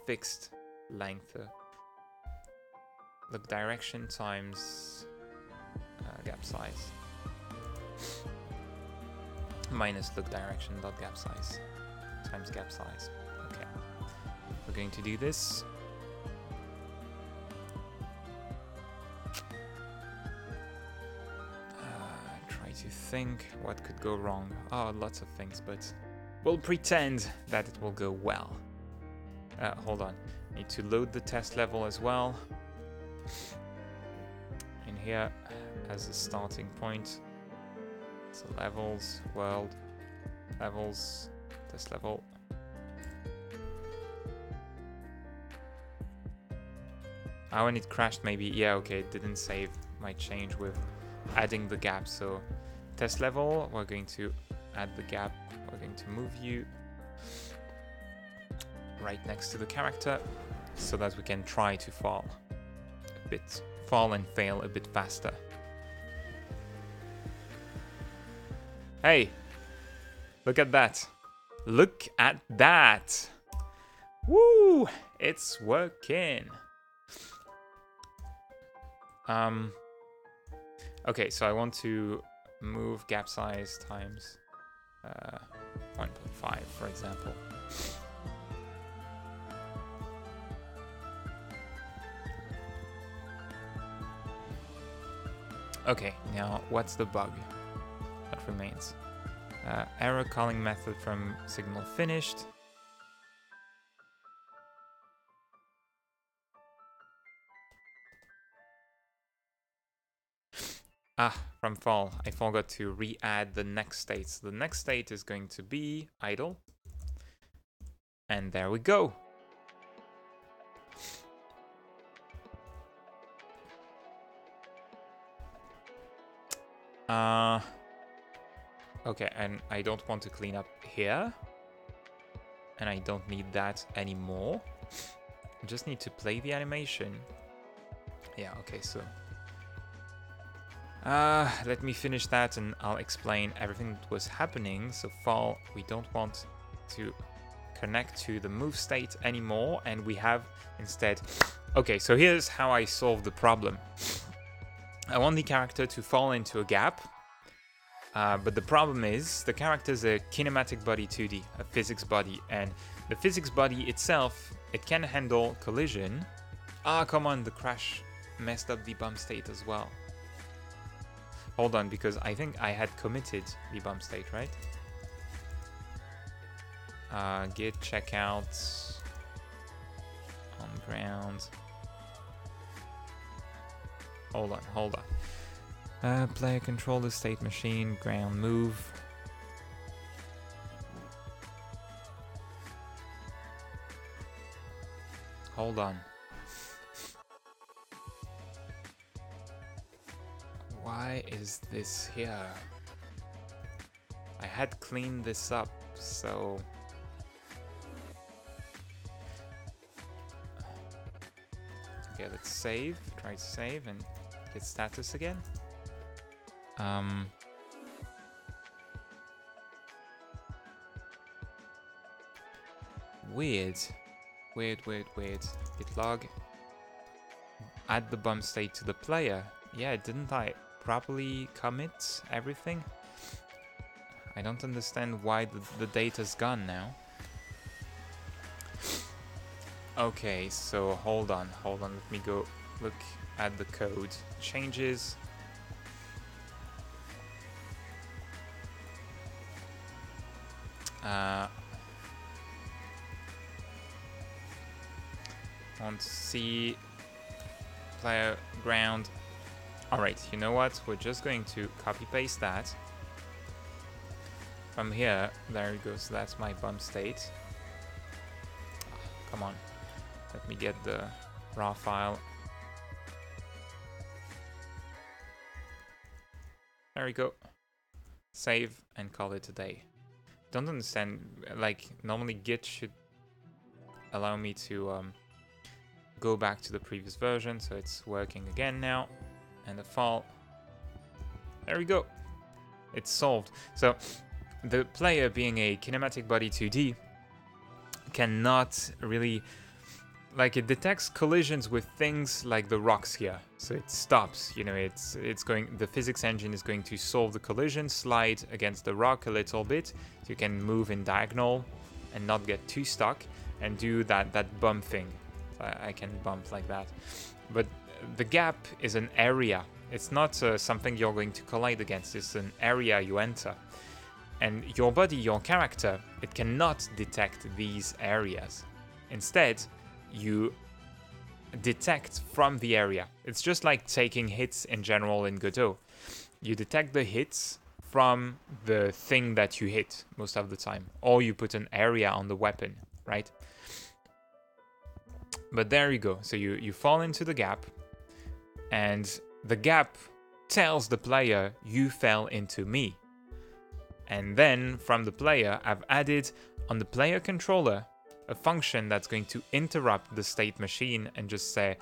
[SPEAKER 1] fixed length. Look direction times gap size. Minus look direction dot gap size times gap size. Okay. We're going to do this. Try to think what could go wrong. Oh, lots of things, but we'll pretend that it will go well. Hold on. Need to load the test level as well. In here as a starting point. So levels, world, levels, test level. When it crashed, maybe, yeah, okay, it didn't save my change with adding the gap. So test level, we're going to add the gap. We're going to move you right next to the character so that we can try to fall and fail a bit faster. Hey, look at that. Look at that. Woo, it's working. Okay, so I want to move gap size times 1.5, for example. Okay, now what's the bug that remains? Error calling method from signal finished. From fall, I forgot to re-add the next state. So the next state is going to be idle. And there we go. Okay, and I don't want to clean up here. And I don't need that anymore. I just need to play the animation. Yeah, okay, so... let me finish that and I'll explain everything that was happening. So fall, we don't want to connect to the move state anymore, and we have instead... Okay, so here's how I solve the problem. I want the character to fall into a gap, but the problem is the character is a kinematic body 2D, a physics body, and the physics body itself, it can handle collision. Come on, the crash messed up the bump state as well. Hold on, because I think I had committed the bump state, right? Git checkout on ground. Hold on. Player control the state machine, ground move. Hold on. Why is this here? I had cleaned this up, so... Okay, let's save. Try to save and get status again. Weird. Git log. Add the bump state to the player. Yeah, didn't I properly commit everything? I don't understand why the data's gone now. Okay, so hold on, let me go look at the code. Changes. Want to see player ground. Alright, you know what? We're just going to copy paste that. From here, there it goes. That's my bump state. Come on. Let me get the raw file. There we go. Save and call it a day. Don't understand, like, normally Git should allow me to go back to the previous version, so it's working again now. And the fall. There we go. It's solved. So the player, being a kinematic body 2D, cannot really, like, it detects collisions with things like the rocks here. So it stops, you know, it's going, the physics engine is going to solve the collision, slide against the rock a little bit, so you can move in diagonal and not get too stuck, and do that bump thing. I can bump like that. But the gap is an area. It's not something you're going to collide against. It's an area you enter. And your body, your character, it cannot detect these areas. Instead, you detect from the area. It's just like taking hits in general in Godot. You detect the hits from the thing that you hit most of the time. Or you put an area on the weapon, right? But there you go. So you fall into the gap, and the gap tells the player you fell into me. And then from the player, I've added on the player controller a function that's going to interrupt the state machine and just say,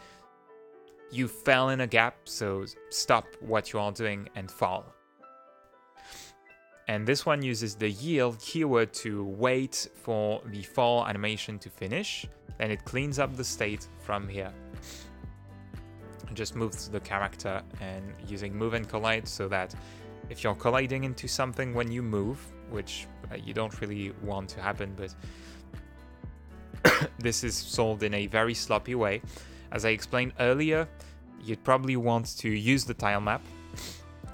[SPEAKER 1] you fell in a gap, so stop what you are doing and fall. And this one uses the yield keyword to wait for the fall animation to finish. Then it cleans up the state from here. It just moves the character and using move and collide, so that if you're colliding into something when you move, which you don't really want to happen, but this is solved in a very sloppy way. As I explained earlier, you'd probably want to use the tile map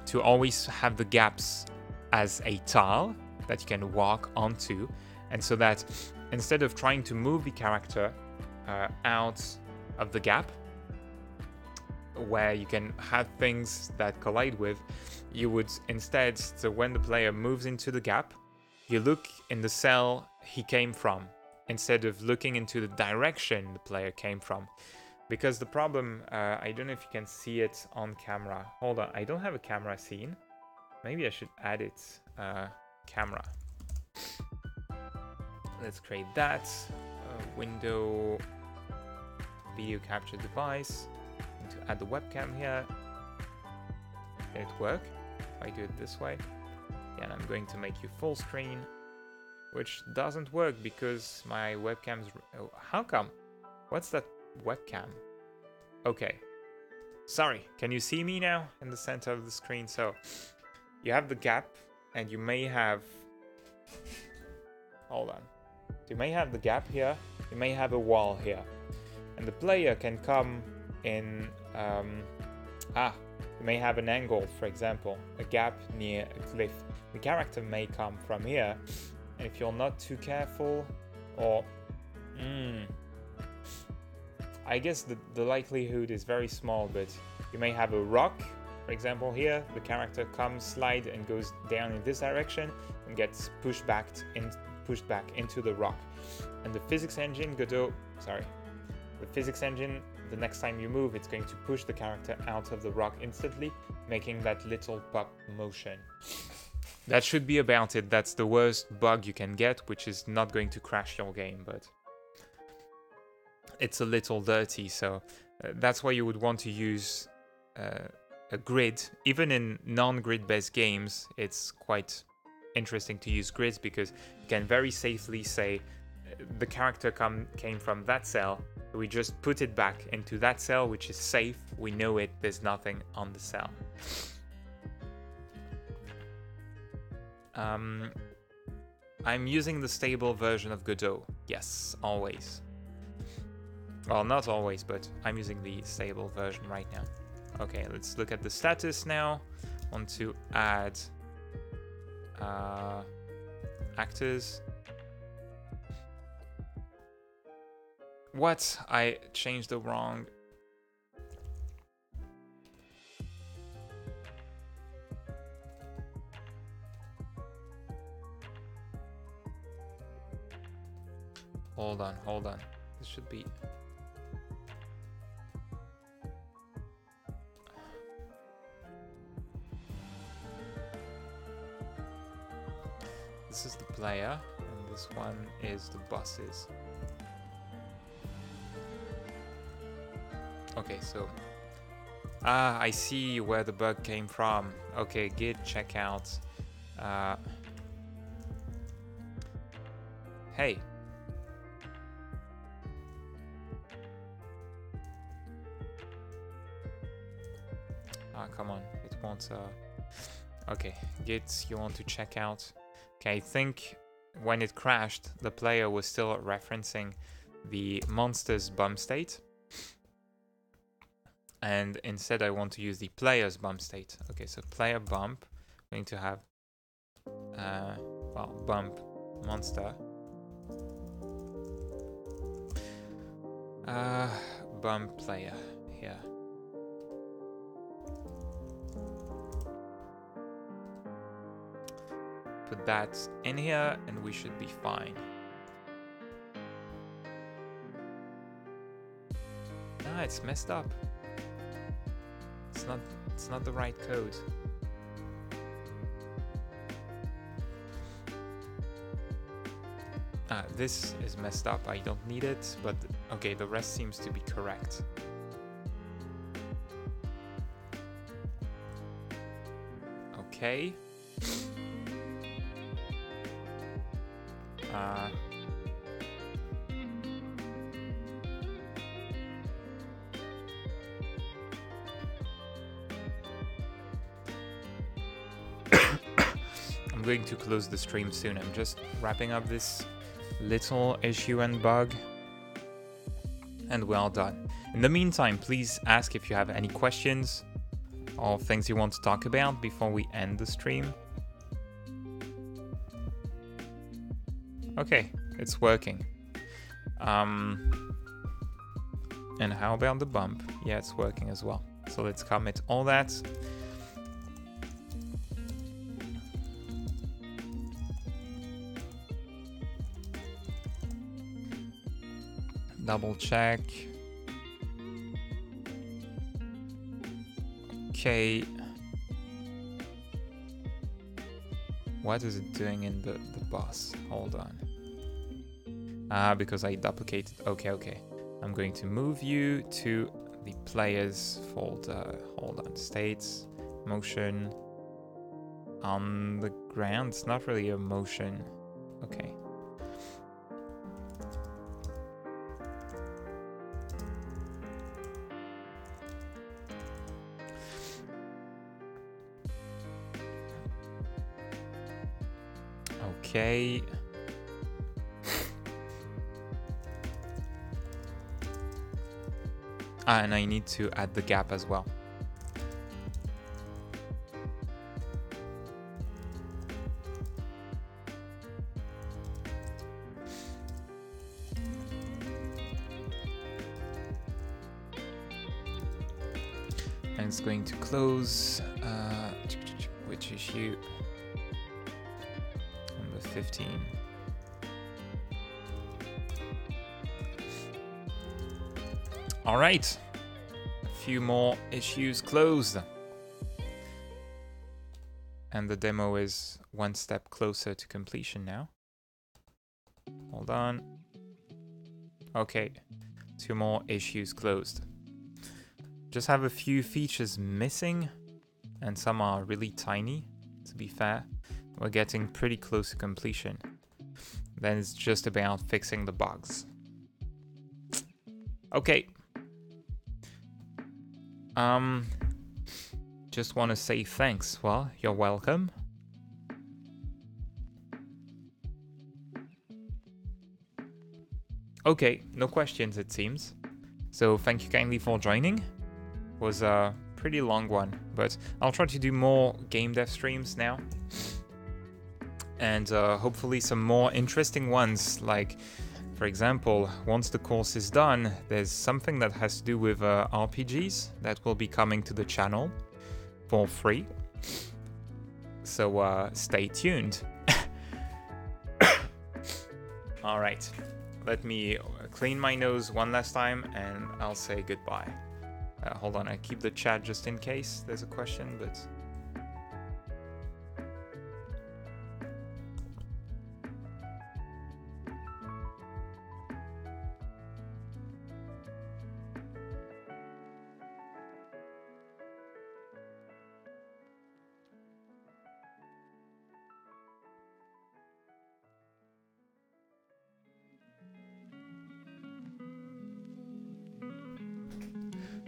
[SPEAKER 1] to always have the gaps as a tile that you can walk onto, and so that instead of trying to move the character out of the gap where you can have things that collide with, you would instead, so when the player moves into the gap, you look in the cell he came from instead of looking into the direction the player came from. Because the problem, I don't know if you can see it on camera. Hold on, I don't have a camera scene. Maybe I should add it. Camera. Let's create that. Window video capture device. To add the webcam here. Can it work? If I do it this way. Yeah, and I'm going to make you full screen. Which doesn't work because my webcam's... Oh, how come? What's that webcam? Okay. Sorry, can you see me now in the center of the screen? So you have the gap and you may have... Hold on. You may have the gap here. You may have a wall here. And the player can come in... you may have an angle, for example. A gap near a cliff. The character may come from here. And if you're not too careful, or... I guess the likelihood is very small, but you may have a rock, for example here. The character comes, slide, and goes down in this direction, and gets pushed back into the rock. And the physics engine, Godot, the physics engine, the next time you move, it's going to push the character out of the rock instantly, making that little pop motion. That should be about it. That's the worst bug you can get, which is not going to crash your game, but it's a little dirty, so that's why you would want to use a grid. Even in non-grid based games, it's quite interesting to use grids because you can very safely say the character came from that cell, we just put it back into that cell, which is safe, we know it, there's nothing on the cell. I'm using the stable version of Godot. Yes, always. Well, not always, but I'm using the stable version right now. Okay, let's look at the status now. Want to add actors. What? I changed the wrong... Hold on. This should be... This is the player, and this one is the bosses. Okay, so... I see where the bug came from. Okay, git checkout. Hey. Come on, it won't... Okay, git, you want to check out. Okay, I think when it crashed, the player was still referencing the monster's bump state. And instead I want to use the player's bump state. Okay, so player bump, I'm going to have, well, bump monster. Bump player here. Put that in here and we should be fine. Ah, it's messed up. It's not the right code. Ah, this is messed up. I don't need it, but okay, the rest seems to be correct. Okay. I'm going to close the stream soon. I'm just wrapping up this little issue and bug, and we're all done. In the meantime, please ask if you have any questions or things you want to talk about before we end the stream. Okay, it's working. And how about the bump? Yeah, it's working as well. So let's commit all that. Double check. Okay. What is it doing in the boss? Hold on. Because I duplicated. Okay. I'm going to move you to the players folder. Hold on. States, motion. On the ground. It's not really a motion. Okay. Okay. And I need to add the gap as well. And it's going to close. Which issue? Number 15. All right, a few more issues closed. And the demo is one step closer to completion now. Hold on. Okay, 2 more issues closed. Just have a few features missing, and some are really tiny, to be fair. We're getting pretty close to completion. Then it's just about fixing the bugs. Okay. Just want to say thanks. Well, you're welcome. Okay, no questions it seems. So thank you kindly for joining. It was a pretty long one, but I'll try to do more game dev streams now. And hopefully some more interesting ones, like, for example, once the course is done, there's something that has to do with RPGs that will be coming to the channel for free. So stay tuned. All right, let me clean my nose one last time and I'll say goodbye. Hold on, I keep the chat just in case there's a question, but...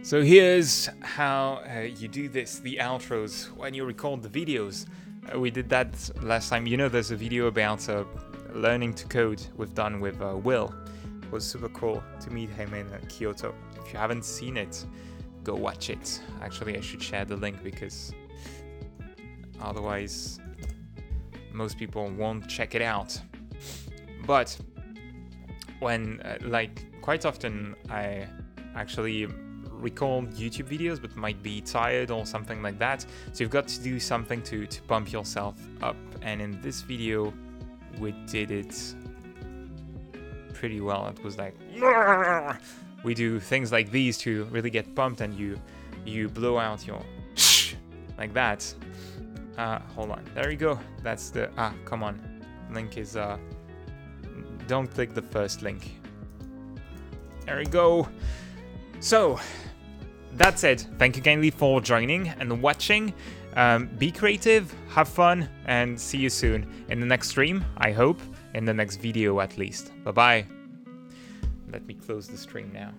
[SPEAKER 1] So here's how you do this, the outros, when you record the videos. We did that last time. You know, there's a video about learning to code we've done with Will. It was super cool to meet him in Kyoto. If you haven't seen it, go watch it. Actually, I should share the link because otherwise most people won't check it out. But when, quite often I actually record YouTube videos but might be tired or something like that, so you've got to do something to pump yourself up, and in this video we did it pretty well. It was like we do things like these to really get pumped, and you blow out your like that. Hold on, there you go. That's the come on, link is don't click the first link. There we go. So that's it. Thank you kindly for joining and watching. Be creative, have fun, and see you soon in the next stream, I hope, in the next video at least. Bye-bye. Let me close the stream now.